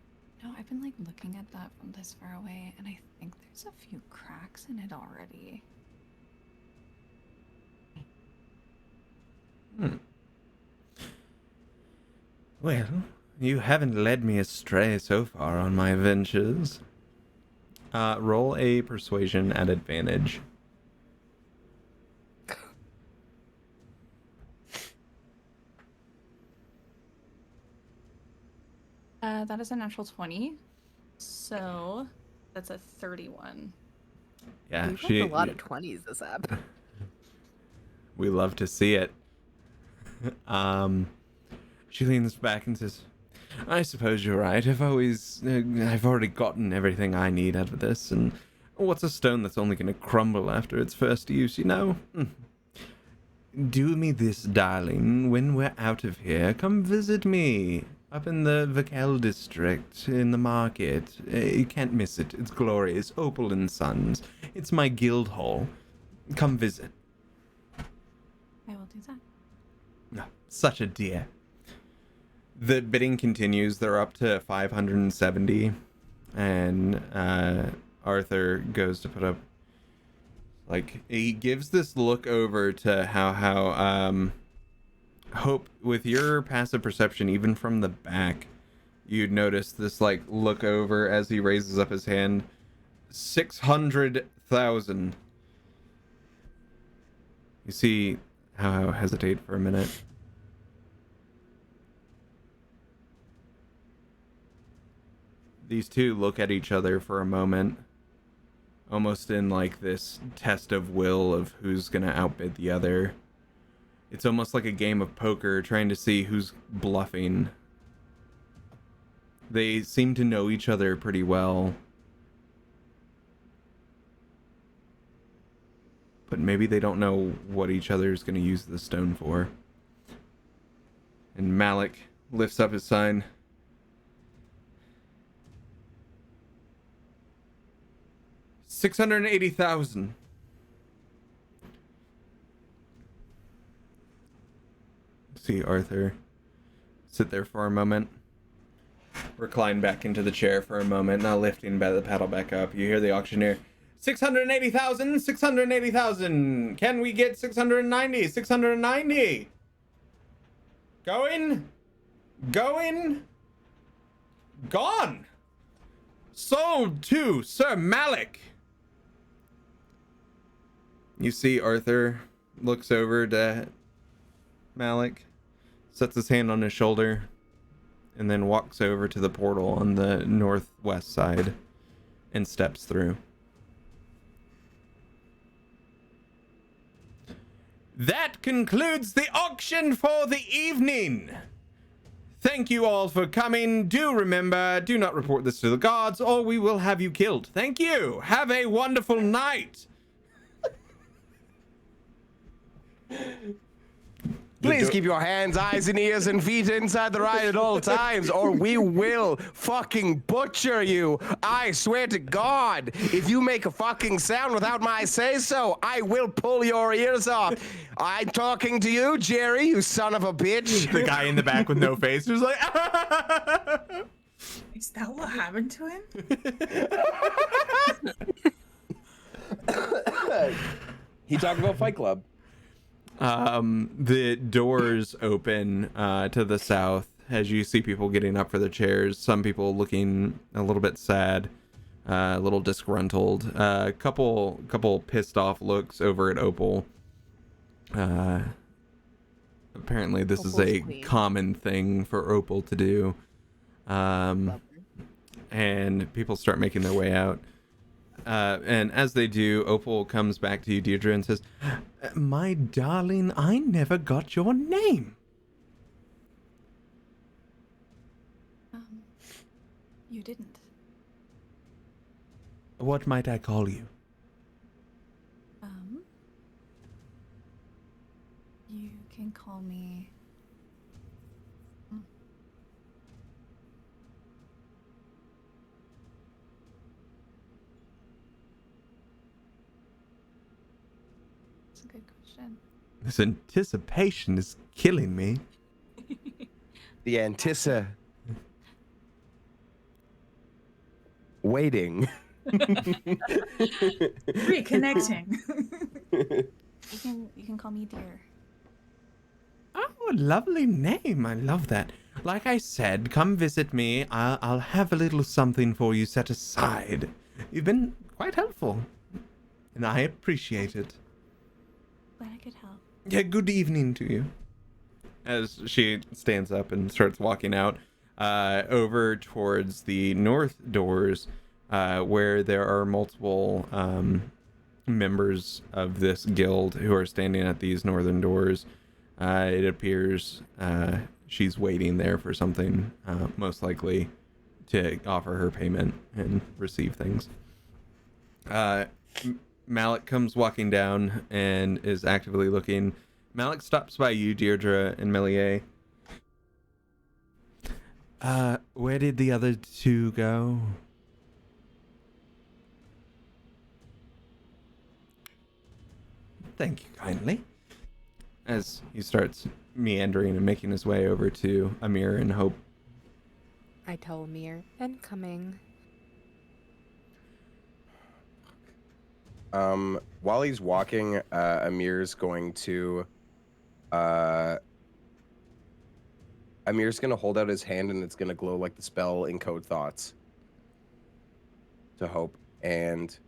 no, I've been like looking at that from this far away, and I think there's a few cracks in it already. Well, you haven't led me astray so far on my ventures. Roll a persuasion at advantage. That is a natural 20, so that's a 31. Yeah, We've got a lot of 20s this app. We love to see it. She leans back and says, I suppose you're right. I've already gotten everything I need out of this, and what's a stone that's only going to crumble after its first use, you know? Do me this, darling. When we're out of here, come visit me up in the Vakel district in the market. You can't miss it. It's glorious. Opal and Sons. It's my guild hall. Come visit. I will do that. Oh, such a dear. The bidding continues. They're up to 570, and Arthur goes to put up. Like, he gives this look over to how Hope, with your passive perception, even from the back, you'd notice this like look over as he raises up his hand. 600,000. You see how I hesitate for a minute. These two look at each other for a moment, almost in like this test of will of who's gonna outbid the other. It's almost like a game of poker, trying to see who's bluffing. They seem to know each other pretty well, but maybe they don't know what each other's gonna use the stone for. And Malik lifts up his sign. $680,000. See Arthur sit there for a moment, recline back into the chair for a moment, now lifting the paddle back up. You hear the auctioneer, 680,000, 680,000. Can we get 690, 690? Going, gone. Sold to Sir Malik. You see Arthur looks over to Malik, sets his hand on his shoulder, and then walks over to the portal on the northwest side and steps through. that concludes the auction for the evening. Thank you all for coming. Do remember, do not report this to the gods or we will have you killed. Thank you. Have a wonderful night. Please keep your hands, eyes, and ears and feet inside the ride at all times, or we will fucking butcher you. I swear to God, if you make a fucking sound without my say-so, I will pull your ears off. I'm talking to you, Jerry, you son of a bitch. The guy in the back with no face was like, Is that what happened to him? He talked about Fight Club. the doors open to the south as you see people getting up for their chairs. Some people looking a little bit sad, a little disgruntled. Couple pissed off looks over at Opal. Apparently this is a common thing for Opal to do. And people start making their way out. And as they do, Opal comes back to you, Dierdre, and says, "My darling, I never got your name." You didn't. What might I call you? You can call me... That's a good question. This anticipation is killing me. The Antissa. Waiting. Reconnecting. You can call me Dear. Oh, a lovely name. I love that. Like I said, come visit me. I'll have a little something for you set aside. You've been quite helpful, and I appreciate it. Glad I could help. Yeah, good evening to you. As she stands up and starts walking out over towards the north doors, where there are multiple members of this guild who are standing at these northern doors. It appears she's waiting there for something, most likely to offer her payment and receive things. Malik comes walking down and is actively looking. Malik stops by you, Dierdre and Meliae. Where did the other two go? Thank you kindly. As he starts meandering and making his way over to Amiir and Hope. I tell Amiir, incoming. While he's walking, Amir's going to hold out his hand and it's gonna glow like the spell Encode Thoughts to Hope. And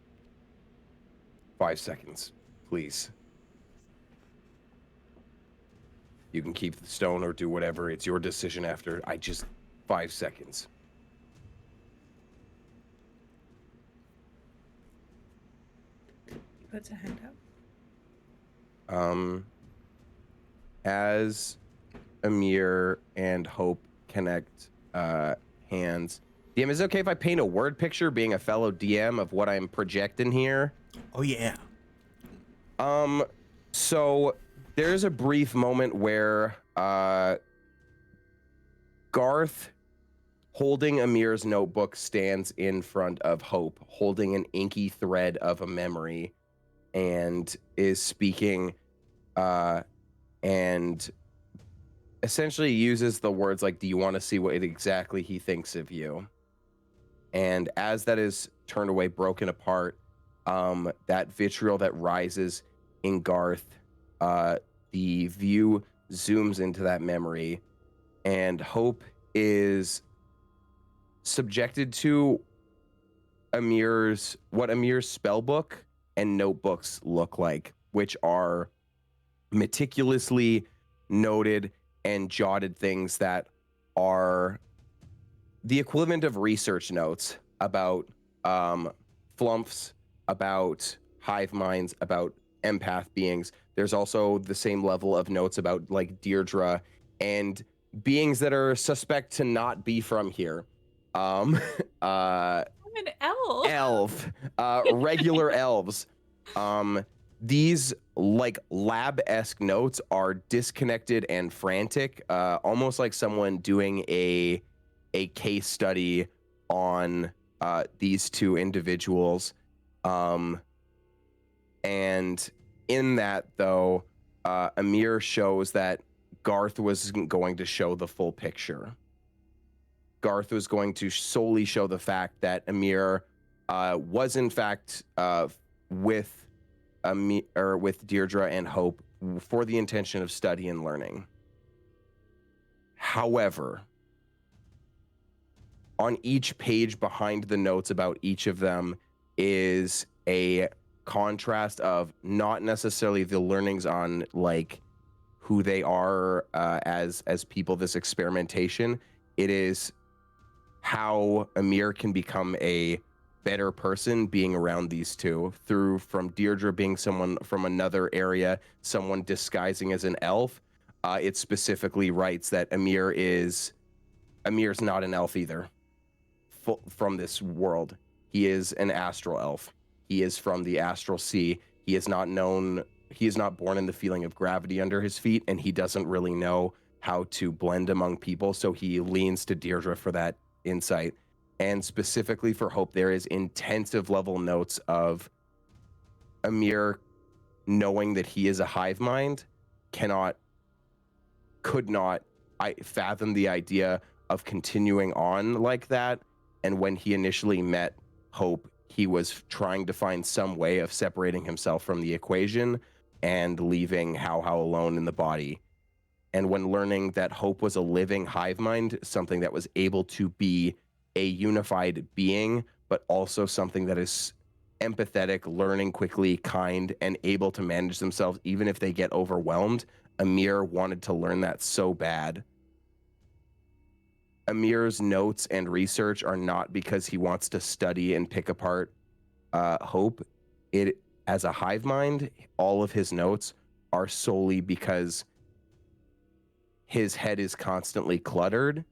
5 seconds, please. You can keep the stone or do whatever. It's your decision after. 5 seconds. Puts a hand up. As Amiir and Hope connect hands. DM, is it okay if I paint a word picture, being a fellow DM, of what I'm projecting here? Oh, yeah. So there's a brief moment where Garth, holding Amir's notebook, stands in front of Hope, holding an inky thread of a memory, and is speaking, and essentially uses the words like, "Do you want to see what exactly he thinks of you?" And as that is turned away, broken apart, that vitriol that rises in Garth, the view zooms into that memory, and Hope is subjected to what Amir's spellbook and notebooks look like, which are meticulously noted and jotted things that are the equivalent of research notes about flumps, about hive minds, about empath beings, There's also the same level of notes about like Dierdre and beings that are suspect to not be from here. I'm an elf. Regular elves. These like lab-esque notes are disconnected and frantic, almost like someone doing a case study on these two individuals. And in that, though, Amiir shows that Garth wasn't going to show the full picture. Garth was going to solely show the fact that Amiir was in fact with Dierdre and Hope for the intention of study and learning. However, on each page behind the notes about each of them is a contrast of not necessarily the learnings on like who they are as people, this experimentation. It is how Amiir can become a better person being around these two from Dierdre being someone from another area, someone disguising as an elf. It specifically writes that Amir's not an elf either from this world. He is an astral elf. He is from the astral sea. He is not born in the feeling of gravity under his feet, and he doesn't really know how to blend among people, so he leans to Dierdre for that insight. And specifically for Hope, there is intensive level notes of Amiir knowing that he is a hive mind, could not fathom the idea of continuing on like that. And when he initially met Hope, he was trying to find some way of separating himself from the equation and leaving How alone in the body. And when learning that Hope was a living hive mind, something that was able to be a unified being, but also something that is empathetic, learning quickly, kind, and able to manage themselves even if they get overwhelmed, Amiir wanted to learn that so bad. Amir's notes and research are not because he wants to study and pick apart Hope. As a hive mind, all of his notes are solely because his head is constantly cluttered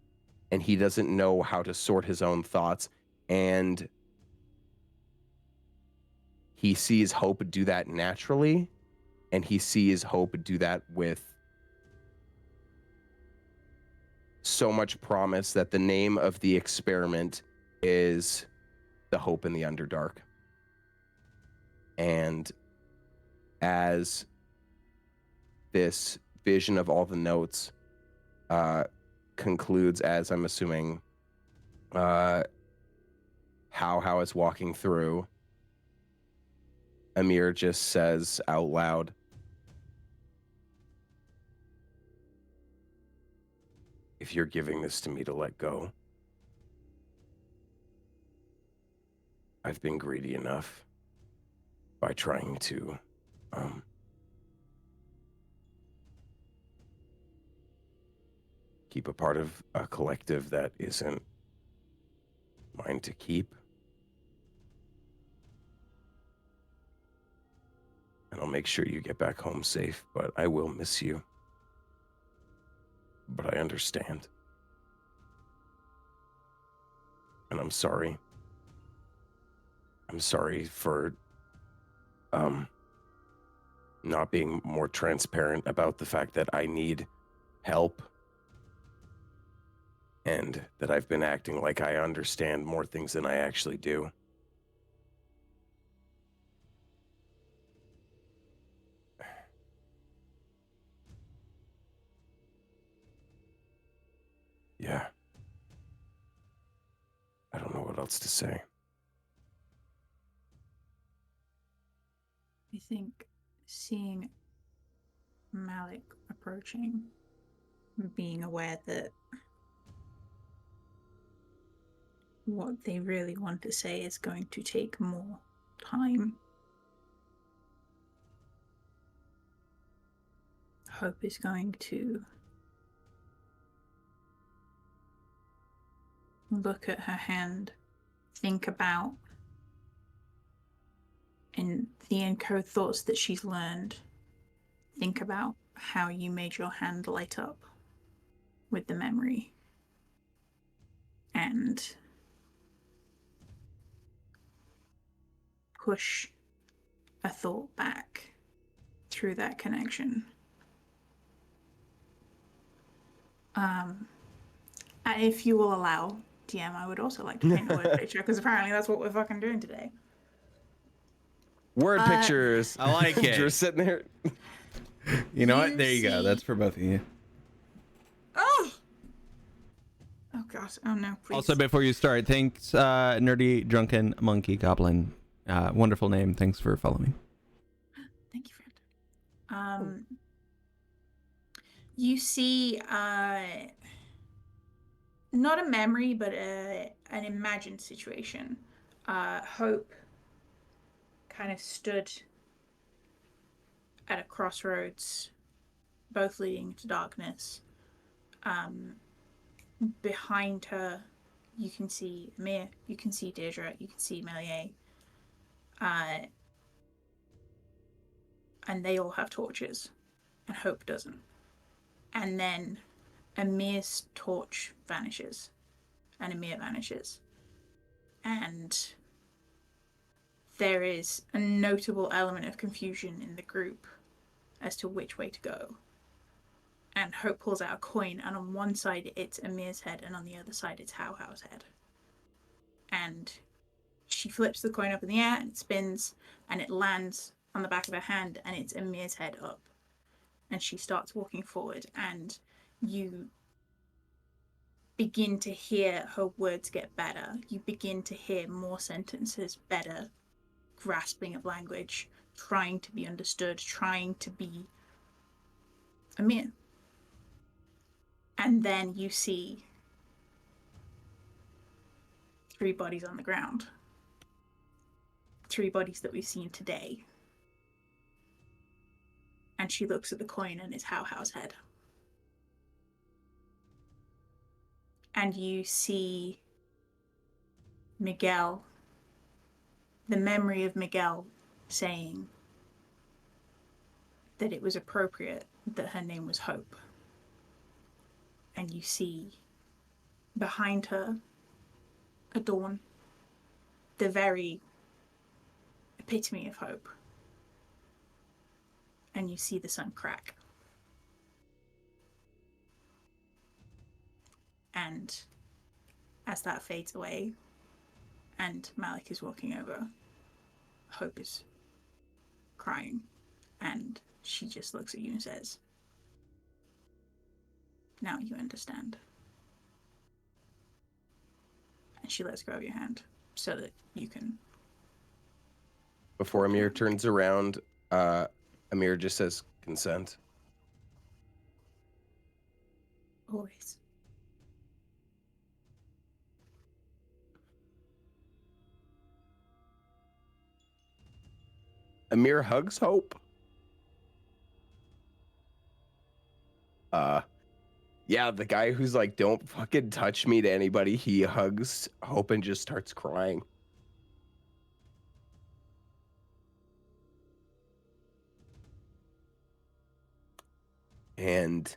and he doesn't know how to sort his own thoughts. And he sees Hope do that naturally, and he sees Hope do that with so much promise that the name of the experiment is The Hope in the Underdark. And as this vision of all the notes concludes, as I'm assuming how is walking through, Amiir just says out loud, "If you're giving this to me to let go, I've been greedy enough by trying to keep a part of a collective that isn't mine to keep. And I'll make sure you get back home safe, but I will miss you. But I understand. And I'm sorry. I'm sorry for not being more transparent about the fact that I need help. And that I've been acting like I understand more things than I actually do. Yeah. I don't know what else to say. I think seeing Malik approaching, being aware that what they really want to say is going to take more time. Hope is going to look at her hand, think about in the encode thoughts that she's learned think about how you made your hand light up with the memory and push a thought back through that connection. And if you will allow, DM, I would also like to paint a word picture, because apparently that's what we're fucking doing today. Word pictures. I like it. You're sitting there. You know You what? There you go. see- That's for both of you. Oh! Oh god, oh no, please. Also, before you start, thanks, Nerdy Drunken Monkey Goblin. Wonderful name. Thanks for following. Thank you, friend. You see, not a memory, but an imagined situation. Hope kind of stood at a crossroads, both leading to darkness. Behind her, you can see Amiir, you can see Dierdre, you can see Meliae. And they all have torches, and Hope doesn't. And then Amir's torch vanishes, and Amiir vanishes. And there is a notable element of confusion in the group as to which way to go. And Hope pulls out a coin, and on one side it's Amir's head, and on the other side it's How's head. And she flips the coin up in the air, and it spins, and it lands on the back of her hand, and it's Amir's head up. And she starts walking forward, and you begin to hear her words get better. You begin to hear more sentences, better grasping of language, trying to be understood, trying to be Amiir. And then you see 3 bodies on the ground. 3 bodies that we've seen today. And she looks at the coin, and it's How's head. And you see Miguel, the memory of Miguel saying that it was appropriate that her name was Hope. And you see behind her Adorn, the very epitome of hope. And you see the sun crack. And as that fades away and Malik is walking over, Hope is crying, and she just looks at you and says, "Now you understand." And she lets go of your hand so that you can... Before Amiir turns around, Amiir just says, "Consent." Always. Amiir hugs Hope. Yeah, the guy who's like, "Don't fucking touch me" to anybody, he hugs Hope and just starts crying. And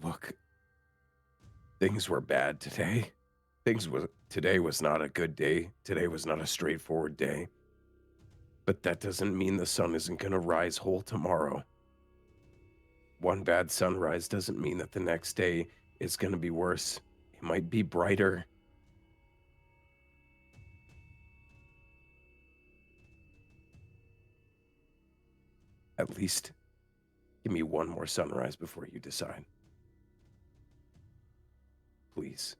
look, things were bad today. Today was not a good day. Today was not a straightforward day. But that doesn't mean the sun isn't going to rise whole tomorrow. One bad sunrise doesn't mean that the next day is going to be worse. It might be brighter. At least give me one more sunrise before you decide. Please.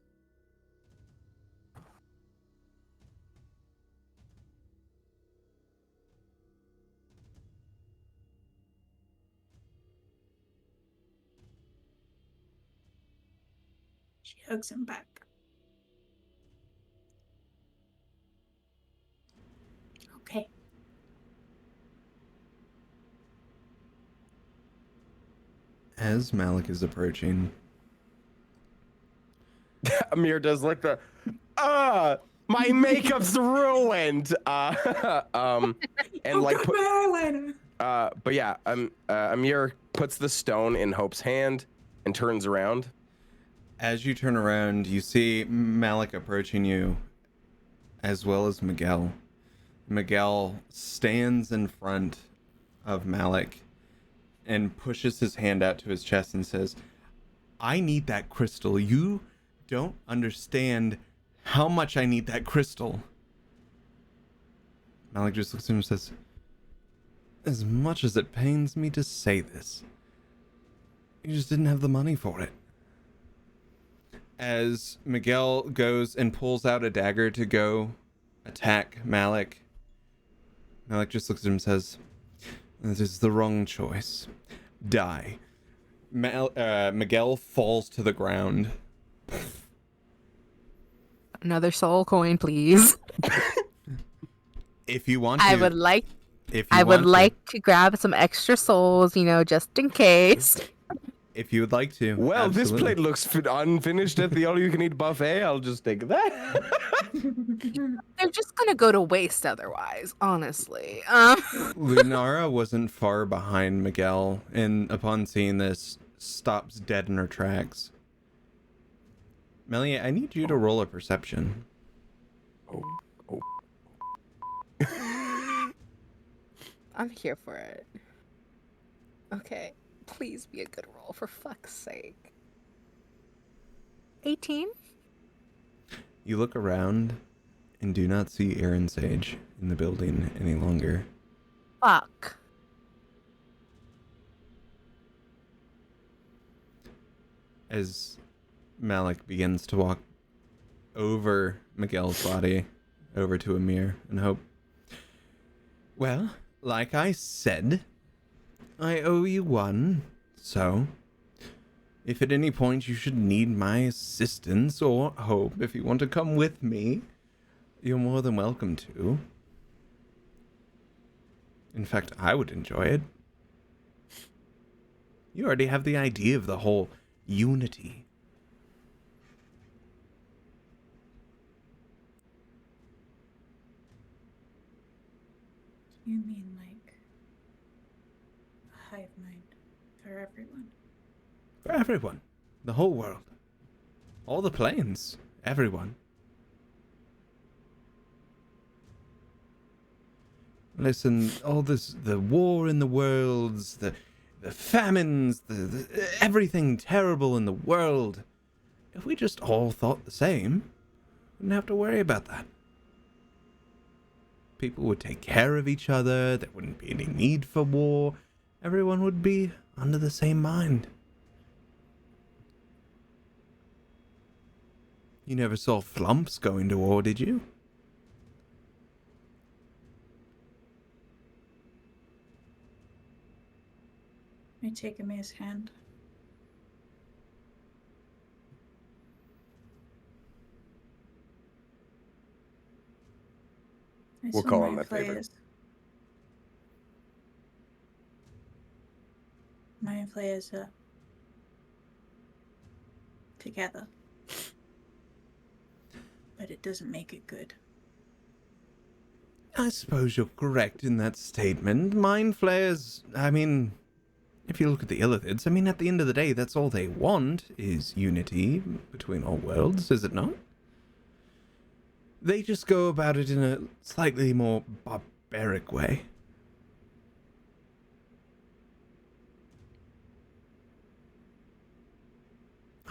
She hugs him back. Okay. As Malik is approaching, Amiir does like the, my makeup's ruined. And like, but yeah, Amiir puts the stone in Hope's hand and turns around. as you turn around, you see Malik approaching you, as well as Miguel. Miguel stands in front of Malik and pushes his hand out to his chest and says, I need that crystal. You don't understand how much I need that crystal. Malik just looks at him and says, as much as it pains me to say this, you just didn't have the money for it. As Miguel goes and pulls out a dagger to go attack Malik, Malik just looks at him and says, this is the wrong choice. Die. Miguel falls to the ground. Another soul coin, please. If you want to, I would like if you I would want like to grab some extra souls, just in case. if you would like to. Well, this absolutely. plate looks unfinished at the all-you-can-eat buffet. I'll just take that. They're just gonna go to waste otherwise, honestly. Lunara wasn't far behind Miguel, and upon seeing this, stops dead in her tracks. Meliae, I need you to roll a perception. I'm here for it. Okay, please be a good roll, for fuck's sake. 18? You look around and do not see Aaron Sage in the building any longer. Fuck. As Malik begins to walk over Miguel's body, over to Amiir and Hope. Well, like I said, I owe you one, so if at any point you should need my assistance or Hope, if you want to come with me, you're more than welcome to. In fact, I would enjoy it. You already have the idea of the whole unity. You mean like a hive mind for everyone? For everyone. The whole world. All the planes. Everyone. Listen, all this, the war in the worlds, the famines, the everything terrible in the world. If we just all thought the same, we wouldn't have to worry about that. People would take care of each other, there wouldn't be any need for war, everyone would be under the same mind. You never saw flumps going to war, did you? I take Amir's hand. We'll call on that favor. My players are together. But it doesn't make it good. I suppose you're correct in that statement. Mind flayers, if you look at the Illithids, at the end of the day, that's all they want is unity between all worlds, is it not? They just go about it in a slightly more barbaric way.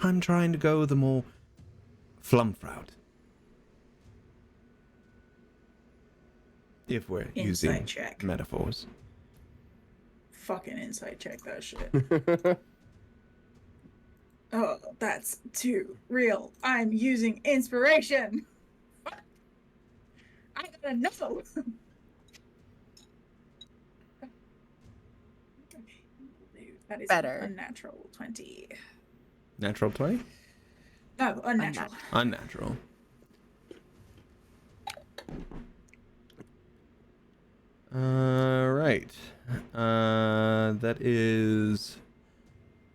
I'm trying to go the more flump route. If we're using Insight check. metaphors. Fucking insight check that shit. Oh, that's too real. I'm using inspiration. I gotta know. That is Better. An unnatural 20. Natural 20? No, unnatural. Unnatural. Right. That is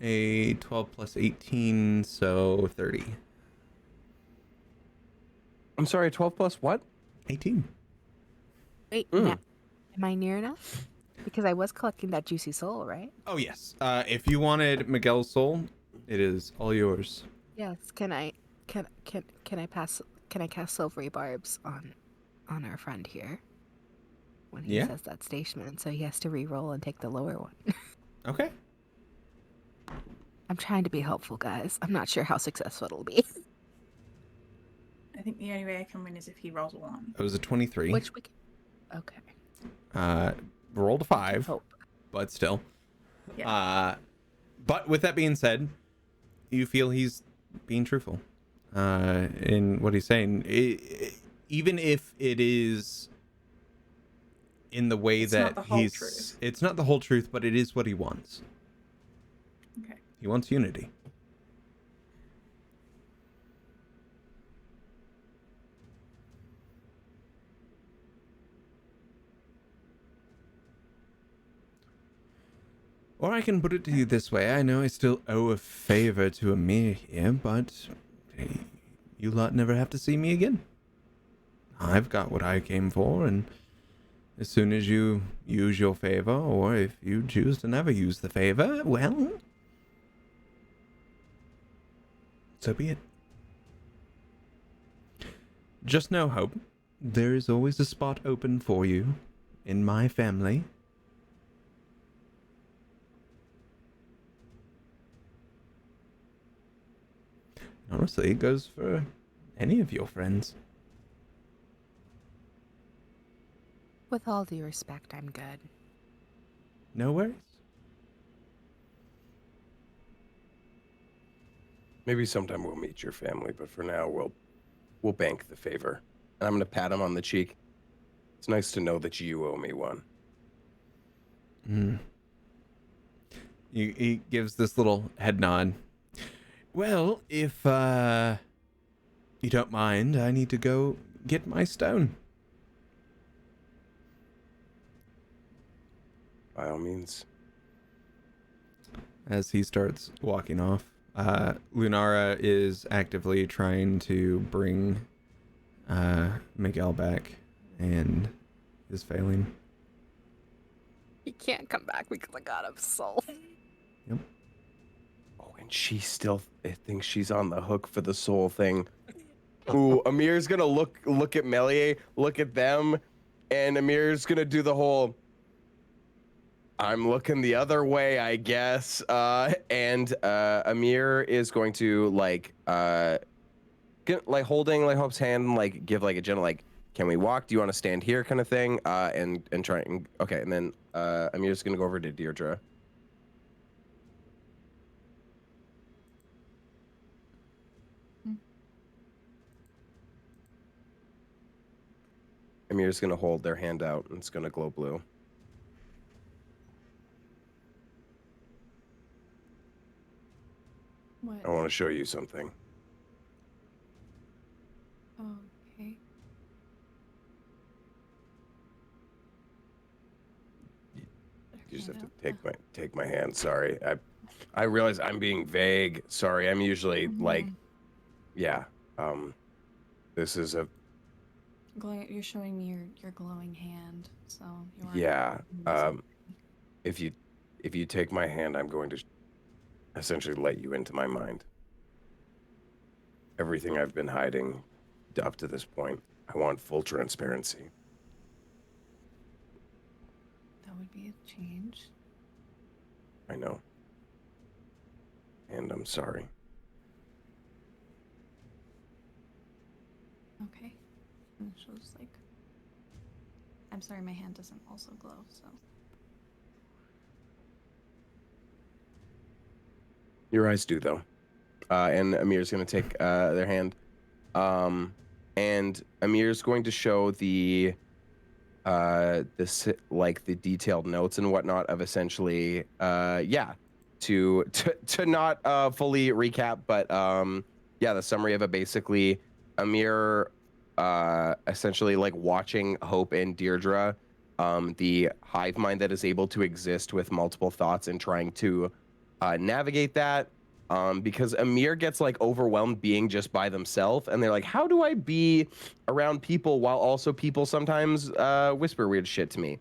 a 12 plus 18, so 30. I'm sorry, 12 plus what? 18. Wait, am I near enough? Because I was collecting that juicy soul, right? Oh, yes. If you wanted Miguel's soul, it is all yours. Yes. Can I cast silvery barbs on our friend here? When he says that statement, so he has to re-roll and take the lower one. Okay. I'm trying to be helpful, guys. I'm not sure how successful it'll be. I think the only way I can win is if he rolls a 1. It was a 23. Which we can... Okay. Rolled a 5, Hope. but still. Yeah. But with that being said, you feel he's being truthful in what he's saying. Even if it is in the way It's that not the whole he's... truth. It's not the whole truth, but it is what he wants. Okay. He wants unity. Or I can put it to you this way. I know I still owe a favor to Amiir here, but you lot never have to see me again. I've got what I came for, and as soon as you use your favor, or if you choose to never use the favor, well, so be it. Just know, Hope, there is always a spot open for you in my family. Honestly, it goes for any of your friends. With all due respect, I'm good. No worries. Maybe sometime we'll meet your family, but for now we'll bank the favor. And I'm gonna pat him on the cheek. It's nice to know that you owe me one. He gives this little head nod. Well, if you don't mind, I need to go get my stone. By all means. As he starts walking off, Lunara is actively trying to bring Miguel back and is failing. He can't come back because I got him soul. Yep. Oh, and she still thinks she's on the hook for the soul thing. Ooh, Amir's gonna look at Meliae, look at them, and Amir's gonna do the whole I'm looking the other way, I guess. And Amiir is going to get holding Hope's hand, and give a gentle can we walk? Do you want to stand here kind of thing? And try and okay, and then Amir's gonna go over to Dierdre. Amir's gonna hold their hand out and it's gonna glow blue. What? I want to show you something. Okay. You just have to take my hand. Sorry, I realize I'm being vague. Sorry, I'm usually yeah. This is a You're showing me your glowing hand, so you are. yeah. If you take my hand, I'm going to essentially let you into my mind. Everything I've been hiding up to this point, I want full transparency. That would be a change. I know. And I'm sorry. Okay. And she'll just I'm sorry, my hand doesn't also glow, so. Your eyes do, though. And Amir's going to take their hand. And Amir's going to show the detailed notes and whatnot of essentially, to not fully recap, but the summary of it basically, Amiir essentially watching Hope and Dierdre, the hive mind that is able to exist with multiple thoughts and trying to navigate that. Because Amiir gets like overwhelmed being just by themselves, and they're like, how do I be around people while also people sometimes whisper weird shit to me?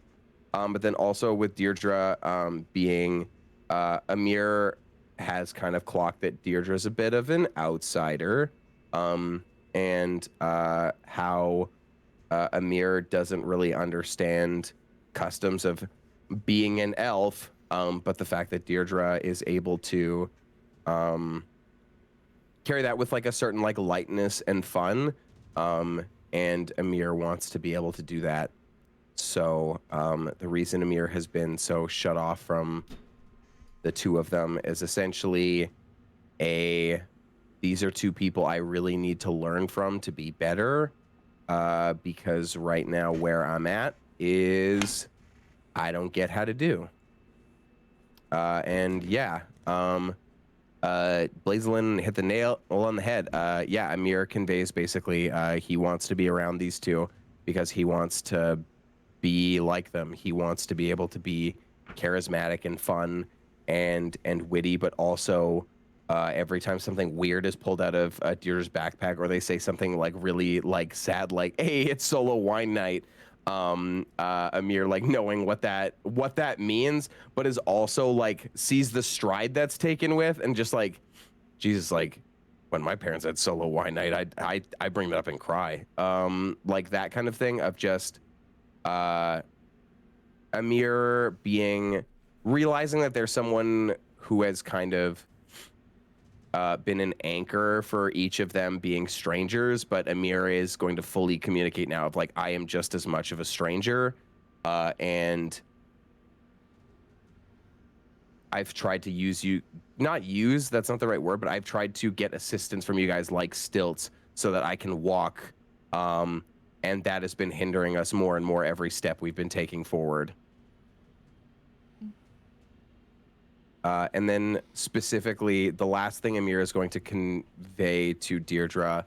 But then also with Dierdre being Amiir has kind of clocked that Dierdre is a bit of an outsider, and how Amiir doesn't really understand customs of being an elf, but the fact that Dierdre is able to carry that with like a certain like lightness and fun, and Amiir wants to be able to do that. So the reason Amiir has been so shut off from the two of them is essentially these are two people I really need to learn from to be better, because right now where I'm at is I don't get how to do. And yeah, Blazelin hit the nail on the head. Yeah, Amiir conveys basically he wants to be around these two because he wants to be like them. He wants to be able to be charismatic and fun and witty, but also every time something weird is pulled out of Dierdre's backpack, or they say something like really like sad, like "Hey, it's solo wine night." Amiir like knowing what that means, but is also like sees the stride that's taken with, and just like Jesus, like when my parents had solo wine night, I bring that up and cry, like that kind of thing of just Amiir realizing that there's someone who has kind of been an anchor for each of them being strangers, but Amiir is going to fully communicate now of like, I am just as much of a stranger, and I've tried to that's not the right word, but I've tried to get assistance from you guys like stilts so that I can walk, and that has been hindering us more and more every step we've been taking forward. And then specifically, the last thing Amiir is going to convey to Dierdre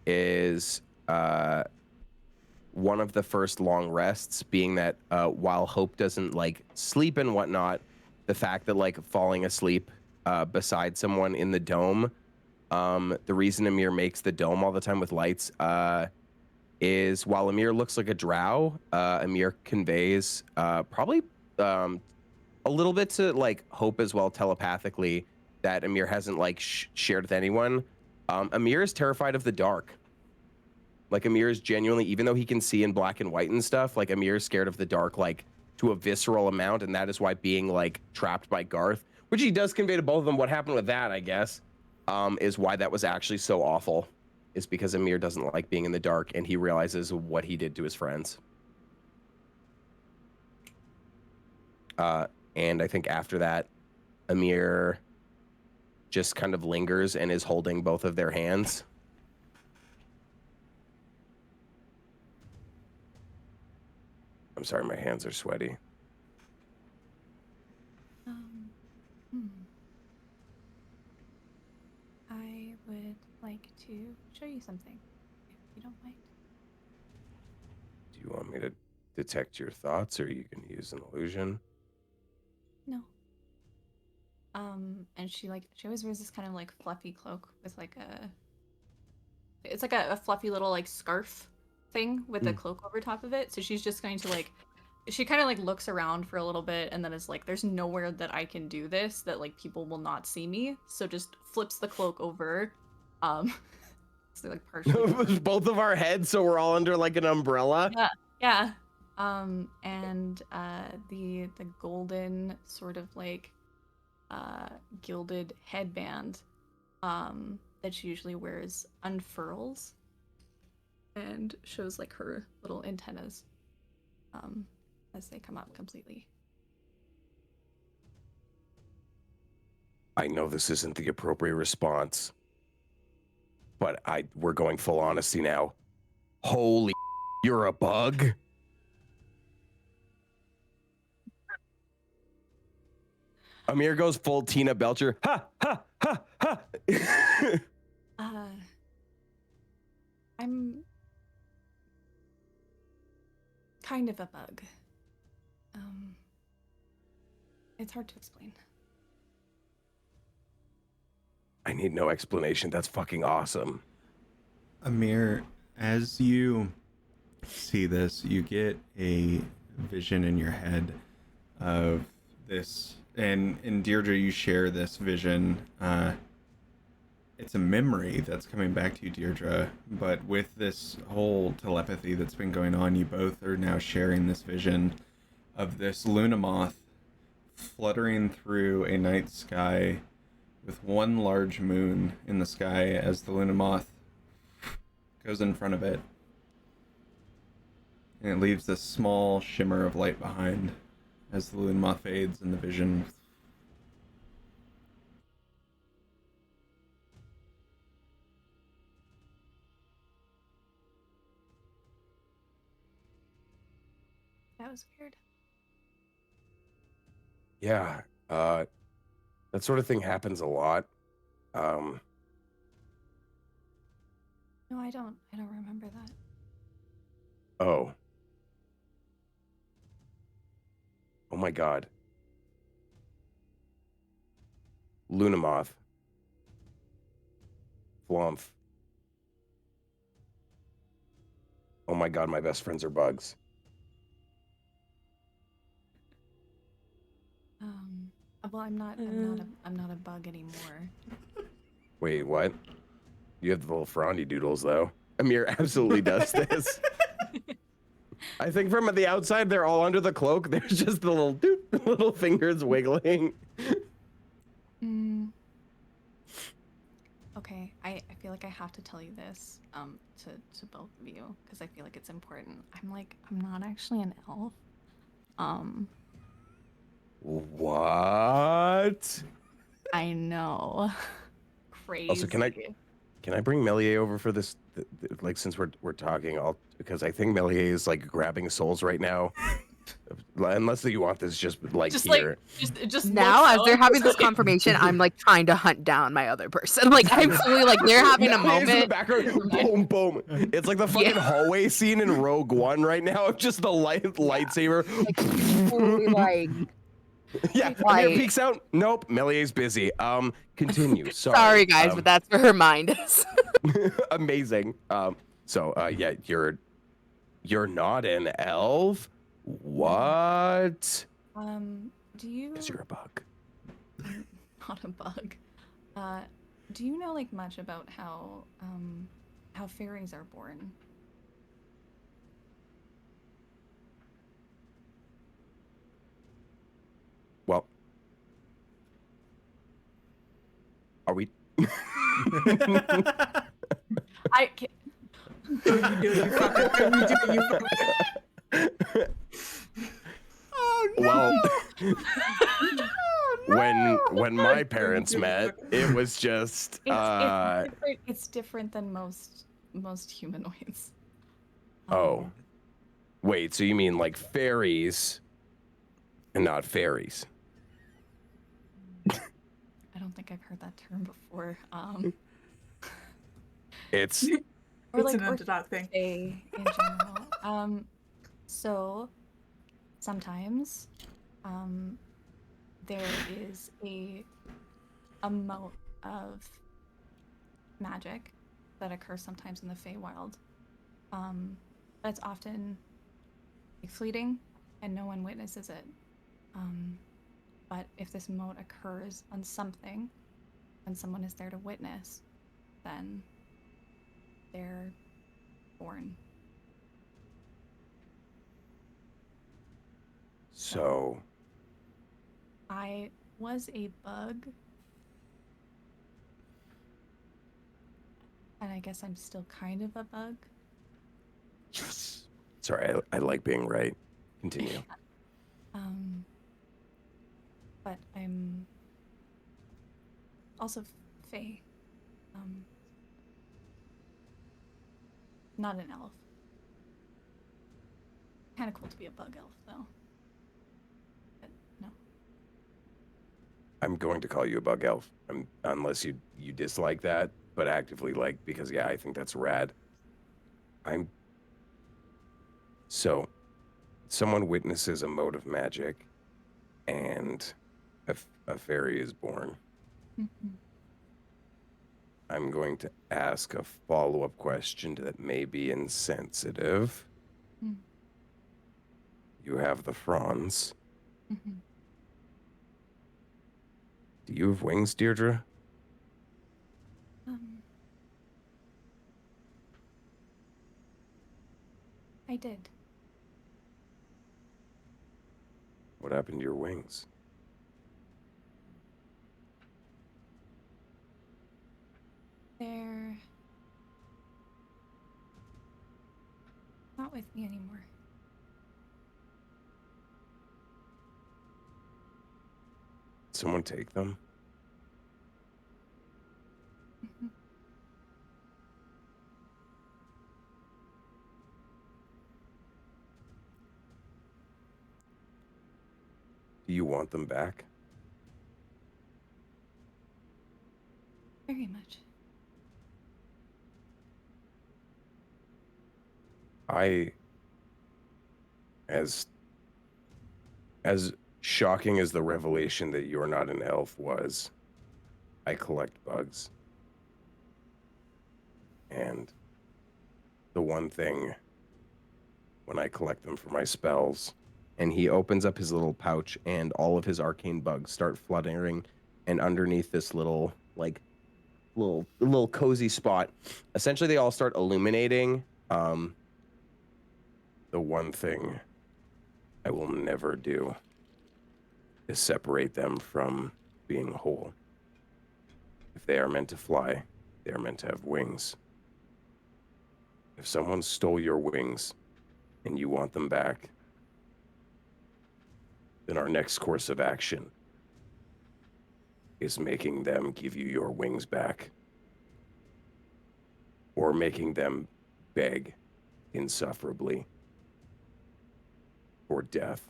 is one of the first long rests being that while Hope doesn't like sleep and whatnot, the fact that like falling asleep beside someone in the dome, the reason Amiir makes the dome all the time with lights is while Amiir looks like a drow, Amiir conveys probably a little bit to like Hope as well telepathically that Amiir hasn't like shared with anyone. Amiir is terrified of the dark. Like Amiir is genuinely, even though he can see in black and white and stuff, like Amiir is scared of the dark like to a visceral amount, and that is why being like trapped by Garth, which he does convey to both of them what happened with that, I guess, is why that was actually so awful, is because Amiir doesn't like being in the dark, and he realizes what he did to his friends. And I think after that, Amiir just kind of lingers and is holding both of their hands. I'm sorry, my hands are sweaty. I would like to show you something, if you don't mind. Do you want me to detect your thoughts, or you can use an illusion? No. And she always wears this kind of like fluffy cloak with like it's like a fluffy little like scarf thing with a cloak over top of it. So she's just going to like, she kind of like looks around for a little bit and then is like, there's nowhere that I can do this, that like people will not see me. So just flips the cloak over. So like partially both of our heads, so we're all under like an umbrella. Yeah. And the golden sort of like gilded headband that she usually wears unfurls and shows like her little antennas as they come up completely. I know this isn't the appropriate response, but we're going full honesty now. Holy, you're a bug? Amiir goes full Tina Belcher. Ha, ha, ha, ha. I'm kind of a bug. It's hard to explain. I need no explanation. That's fucking awesome. Amiir, as you see this, you get a vision in your head of this, and in Dierdre, you share this vision. It's a memory that's coming back to you, Dierdre, but with this whole telepathy that's been going on, you both are now sharing this vision of this Luna moth fluttering through a night sky with one large moon in the sky as the Luna moth goes in front of it. And it leaves this small shimmer of light behind as the Luna moth fades in the vision. That was weird. Yeah, that sort of thing happens a lot. No, I don't remember that. Oh. Oh my god. Lunamoth. Flumph. Oh my god, my best friends are bugs. Well, I'm not a bug anymore. Wait, what? You have the little frowny doodles, though. Amiir absolutely does this. I think from the outside, they're all under the cloak. There's just the little doop, little fingers wiggling. Okay, I feel like I have to tell you this to both of you because I feel like it's important. I'm not actually an elf. What? I know. Crazy. Also, can I bring Meliae over for this? Like, since we're talking, because I think Meliae is like grabbing souls right now. Unless you want this just here. Just Now, as they're having this like- confirmation, I'm like trying to hunt down my other person. Like I'm fully like they're having a Meliae's in the moment. background, boom, boom. It's like the fucking hallway scene in Rogue One right now of just the lightsaber. Like, fully, like Yeah, Like- Amiir peeks out. Nope, Meliae's busy. Continue. Sorry, sorry guys, but that's where her mind is. amazing. Yeah, you're not an elf. What? Do you? Because you're a bug. Not a bug. Do you know like much about how fairies are born? Well, are we? I can't. Well, when my parents met, it was just It's different than most humanoids. Oh, wait. So you mean like fairies, and not fairies? I don't think I've heard that term before. It's It's an underdog thing. In general. So sometimes there is a mote of magic that occurs sometimes in the Feywild. But it's often like, fleeting and no one witnesses it. But if this mote occurs on something and someone is there to witness, then they're born. so. I was a bug. And I guess I'm still kind of a bug. Yes. Sorry, I like being right. Continue. But I'm also Fey. Not an elf. Kind of cool to be a bug elf, though. But no. I'm going to call you a bug elf, unless you dislike that, but actively like, because yeah, I think that's rad. So, someone witnesses a mode of magic, and a fairy is born, I'm going to ask a follow-up question that may be insensitive. You have the fronds. Do you have wings, Dierdre? I did. What happened to your wings? They're not with me anymore. Someone take them? Do you want them back? Very much. As shocking as the revelation that you're not an elf was, I collect bugs. And the one thing when I collect them for my spells, and he opens up his little pouch and all of his arcane bugs start fluttering, and underneath this little cozy spot, essentially they all start illuminating. The one thing I will never do is separate them from being whole. If they are meant to fly, they are meant to have wings. If someone stole your wings and you want them back, then our next course of action is making them give you your wings back. Or making them beg insufferably for death.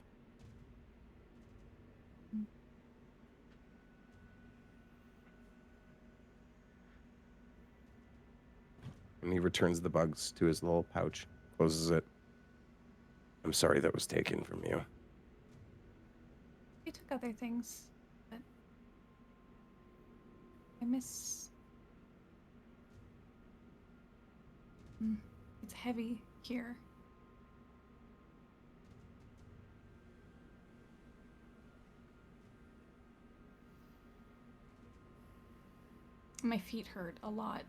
And he returns the bugs to his little pouch, closes it. I'm sorry that was taken from you. We took other things, but I miss. It's heavy here. My feet hurt a lot.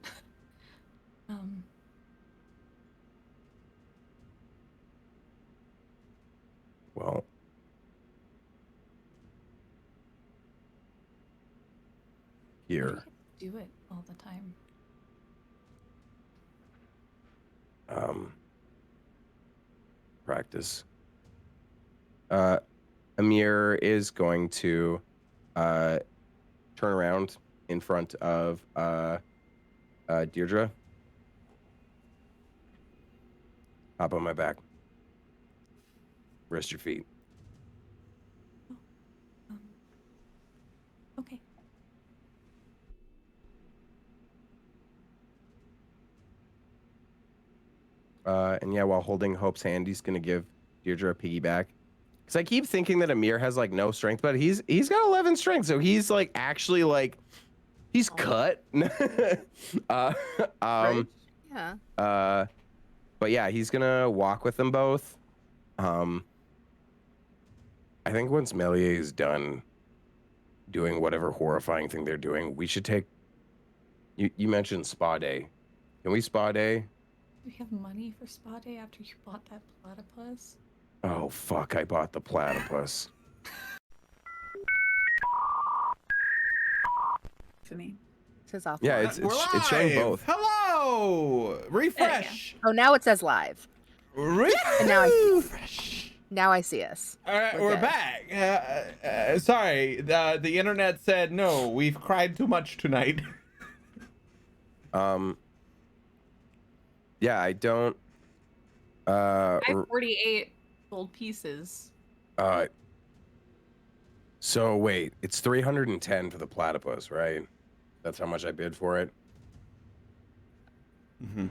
Well, here. Do it all the time. Practice. Amiir is going to turn around in front of Dierdre. Hop on my back. Rest your feet. Okay. And yeah, while holding Hope's hand, he's gonna give Dierdre a piggyback. Cause I keep thinking that Amiir has like no strength, but he's got 11 strength, so he's like actually like he's cut. Right? Yeah. But yeah, he's gonna walk with them both. I think once Meliae is done doing whatever horrifying thing they're doing, we should take. You mentioned spa day. Can we spa day? Do we have money for spa day after you bought that platypus? Oh fuck! I bought the platypus. For me. Says off. Yeah, it's showing live. both. Hello. Refresh. Oh, now it says live. And now I see. Now I see us. All right, We're we're good. back. Sorry, the internet said no. We've cried too much tonight. Yeah, I don't. I have 48 gold pieces. So wait, it's 310 for the platypus, right? That's how much I bid for it. Mm-hmm.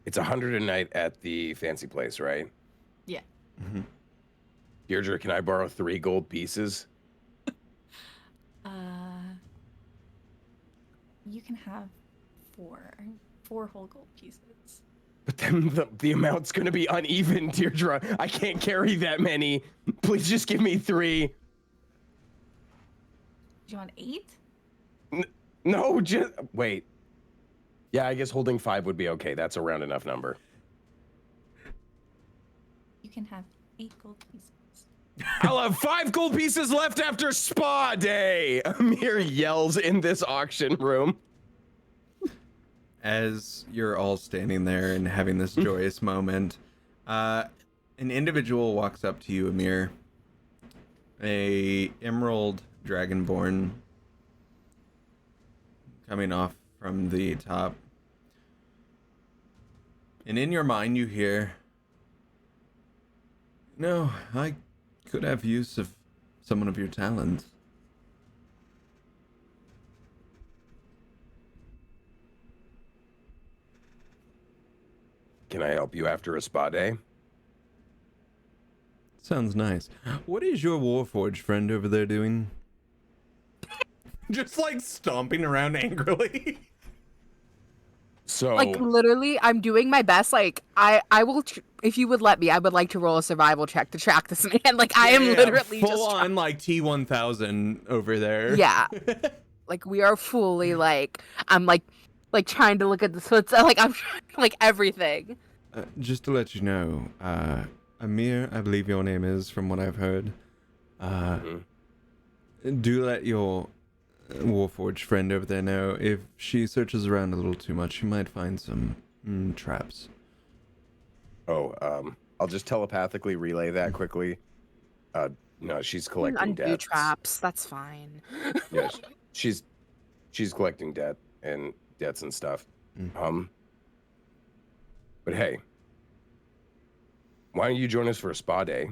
It's 100 a night at the fancy place, right? Yeah. Mm-hmm. Dierdre, can I borrow 3 gold pieces? You can have four whole gold pieces. But then the amount's gonna be uneven, Deirdre. I can't carry that many. Please just give me 3. Do you want 8? No, just wait. Yeah, I guess holding 5 would be okay. That's a round enough number. You can have 8 gold pieces. I'll have 5 gold pieces left after spa day. Amiir yells in this auction room. As you're all standing there and having this joyous moment, an individual walks up to you, Amiir. A emerald dragonborn coming off from the top. And in your mind you hear, "No, I could have use of someone of your talents." Can I help you after a spa day? Sounds nice. What is your Warforged friend over there doing? Just like stomping around angrily. So Like literally, I'm doing my best. Like I will, if you would let me, I would like to roll a survival check to track this man. Like I am literally full just on like T1000 over there. yeah. Like we are fully like I'm like trying to look at the foot. Like I'm like everything. Just to let you know, Amiir, I believe your name is, from what I've heard. Do let your Warforged friend over there know if she searches around a little too much, she might find some traps. I'll just telepathically relay that quickly. No, she's collecting Undo debts. traps. That's fine. Yeah, she's collecting debts and stuff. But hey, why don't you join us for a spa day,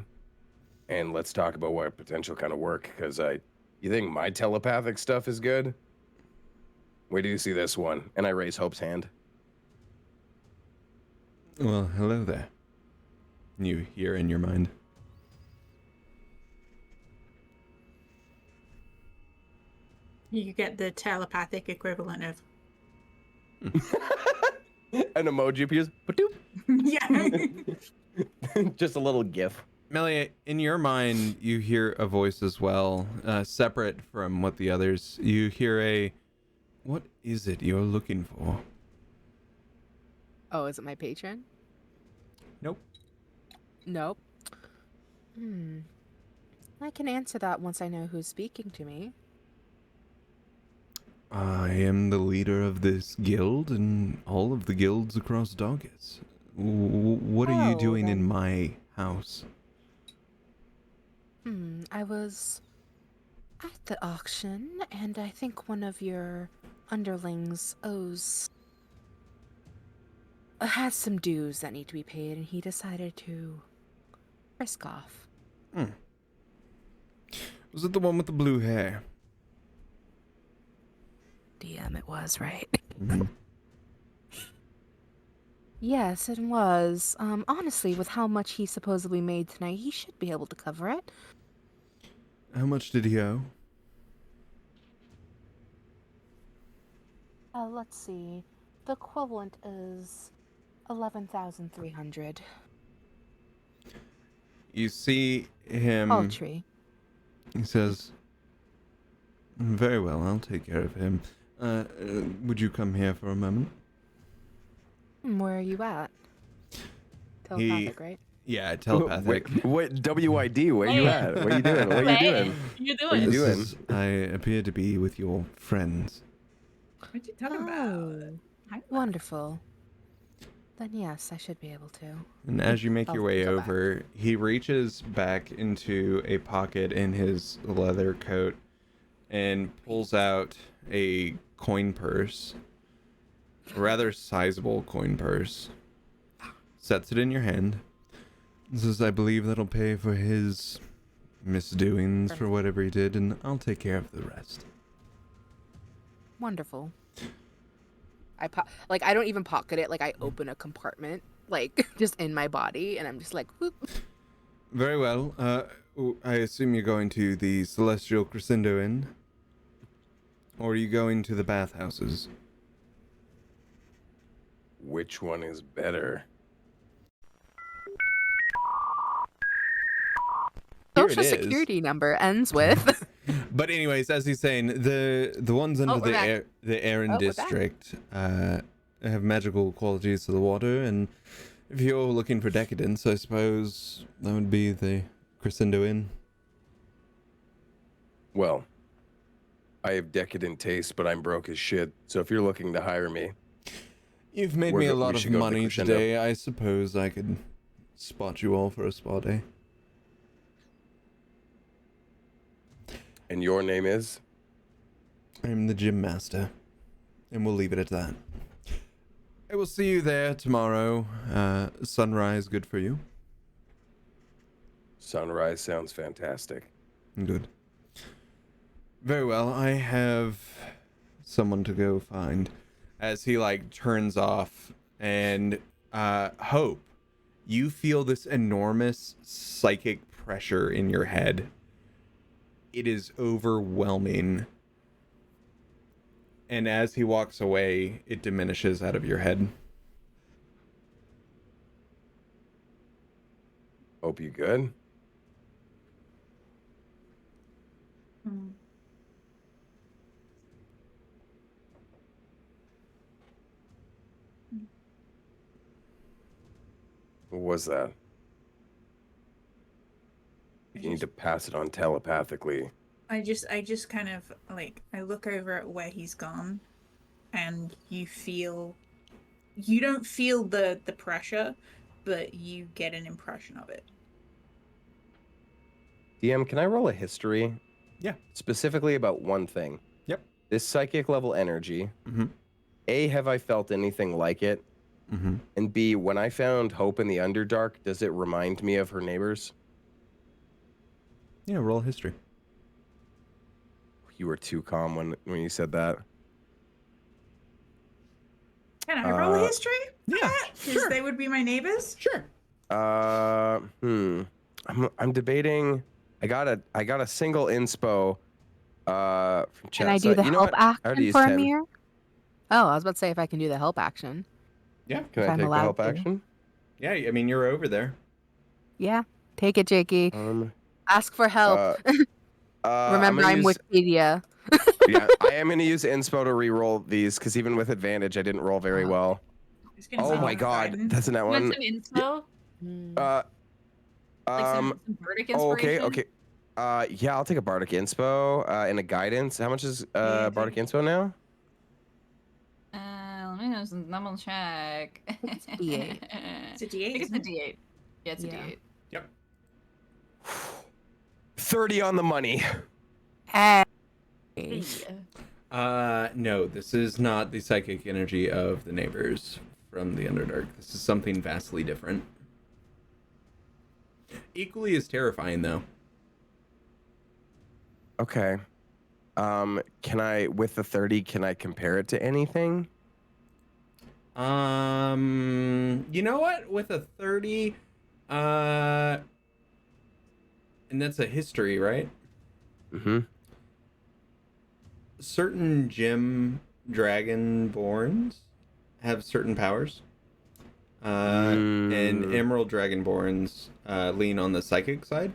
and let's talk about what potential kind of work? Because you think my telepathic stuff is good? Wait till you see this one. And I raise Hope's hand. Well, hello there. You hear in your mind. You get the telepathic equivalent of. An emoji appears. Ba-doop. Yeah. Just a little gif. Meliae, in your mind, you hear a voice as well, separate from what the others. You hear a, "What is it you're looking for?" Oh, is it my patron? Nope. Nope. I can answer that once I know who's speaking to me. I am the leader of this guild and all of the guilds across Darkus. What are you Oh, doing in then- my house? I was at the auction, and I think one of your underlings has some dues that need to be paid, and he decided to risk off. Was it the one with the blue hair? DM, it was, right? Mhm. Yes, it was. Honestly, with how much he supposedly made tonight, he should be able to cover it. How much did he owe? Let's see. The equivalent is 11,300. You see him. Paltry. He says, "Very well, I'll take care of him. Would you come here for a moment?" Where are you at? Telepathic, right? Yeah, telepathic. What WID? Where you at? What are you doing? What are you doing? You What are you doing? doing? I appear to be with your friends. What you talking about? Wonderful. Then yes, I should be able to. And as you make your I'll way go back. over, he reaches back into a pocket in his leather coat and pulls out a coin purse. A rather sizable coin purse. Sets it in your hand. And says, "I believe that'll pay for his misdoings for whatever he did, and I'll take care of the rest." Wonderful. I don't even pocket it. Like I open a compartment, like just in my body, and I'm just like, whoop. Very well. I assume you're going to the Celestial Crescendo Inn. Or are you going to the bathhouses? Which one is better? Here Social it is. security number ends with. But anyways, as he's saying, the ones under we're back. the Aaron Oh, we're back. district have magical qualities to the water, and if you're looking for decadence, I suppose that would be the Crescendo Inn. Well, I have decadent taste, but I'm broke as shit. So if you're looking to hire me, You've made me a lot we of should go to the money Crescendo. today. I suppose I could spot you all for a spa day. And your name is? I'm the gym master, and we'll leave it at that. I will see you there tomorrow. Sunrise, good for you. Sunrise sounds fantastic. Good. Very well. I have someone to go find. As he like turns off, and Hope, you feel this enormous psychic pressure in your head. It is overwhelming. And as he walks away, it diminishes out of your head. Hope you good? What was that? You need to pass it on telepathically. I just kind of like I look over at where he's gone, and you don't feel the pressure, but you get an impression of it. DM, can I roll a history? Yeah. Specifically about one thing. Yep. This psychic level energy. Mm-hmm. A, have I felt anything like it? Mm-hmm. And B, when I found Hope in the Underdark, does it remind me of her neighbors? Yeah, roll history. You were too calm when you said that. Can I roll a history? Yeah, Because they would be my neighbors. Sure. I'm debating. I got a single inspo. From chat. Can I So, do the you know help what? I already action used for 10. Amir? Oh, I was about to say if I can do the help action. Yeah. Can if I I'm take the allowed help to. action? Yeah, I mean, you're over there. Yeah, take it, Jakey. Ask for help. Remember, I'm use, Wikipedia. Yeah, I am going to use inspo to re-roll these because even with advantage, I didn't roll very well. Oh my god, that's in that You one. want some info? Like some bardic Oh, okay, inspiration? okay. Yeah, I'll take a bardic inspo and a guidance. How much is bardic inspo now? Let me know some double check. It's D8. It's a D8. I think it's a isn't it? D8. Yeah, it's a Yeah. D8. Yep. 30 on the money. Hey. No, this is not the psychic energy of the neighbors from the Underdark. This is something vastly different. Equally as terrifying, though. Okay. Can I, with the 30, can I compare it to anything? You know what? With a 30, and that's a history, right? Mm-hmm. Certain gem dragonborns have certain powers. And emerald dragonborns lean on the psychic side.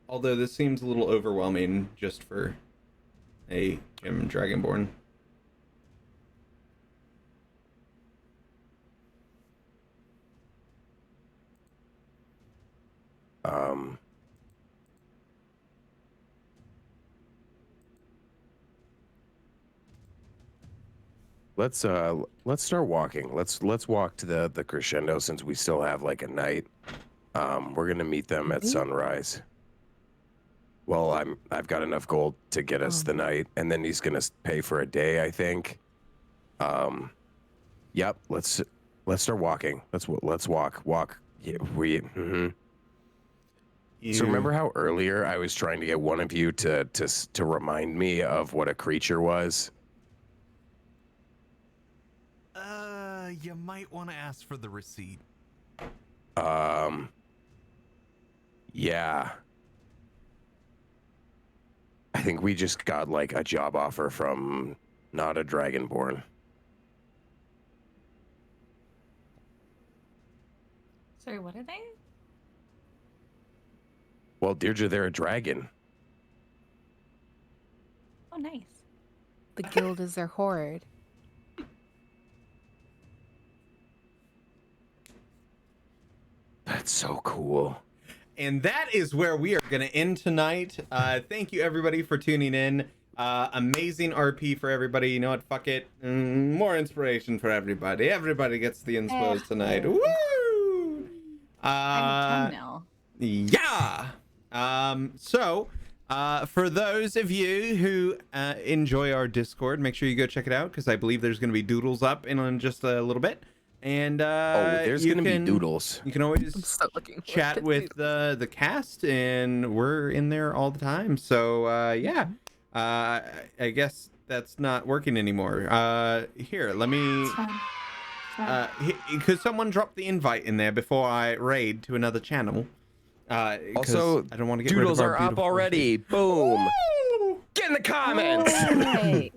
Although this seems a little overwhelming just for a gem dragonborn. Let's start walking. Let's walk to the crescendo since we still have like a night. We're gonna meet them at sunrise. Well, I've got enough gold to get us the night, and then he's gonna pay for a day, I think. Yep. Let's start walking. Let's walk. Yeah, So remember how earlier I was trying to get one of you to remind me of what a creature was? You might want to ask for the receipt. Yeah. I think we just got like a job offer from not a Dragonborn. Sorry, what are they? Well, Dierdre, they're a dragon. Oh, nice. The guild is their horde. That's so cool. And that is where we are going to end tonight. Thank you, everybody, for tuning in. Amazing RP for everybody. You know what? Fuck it. More inspiration for everybody. Everybody gets the inspos tonight. Woo! I'm 10 now. Yeah. For those of you who enjoy our Discord, make sure you go check it out because I believe there's going to be doodles up in just a little bit. And there's going to be doodles. You can always So looking chat with the cast, and we're in there all the time. So yeah, I guess that's not working anymore. Here, let me. It's fine. Could someone drop the invite in there before I raid to another channel? Also, I don't want to get doodles rid of our are up beautiful already. Boom. Get in the comments. Hey.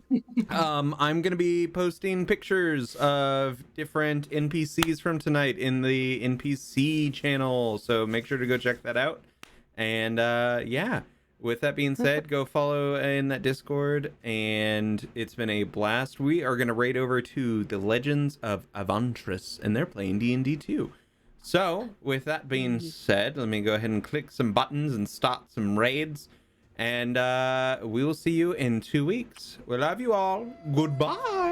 I'm gonna be posting pictures of different NPCs from tonight in the NPC channel, so make sure to go check that out. And yeah, with that being said, go follow in that Discord, and it's been a blast. We are gonna raid over to the Legends of Avantris, and they're playing D&D 2. So with that being said, let me go ahead and click some buttons and start some raids. And we will see you in 2 weeks. We love you all. Goodbye.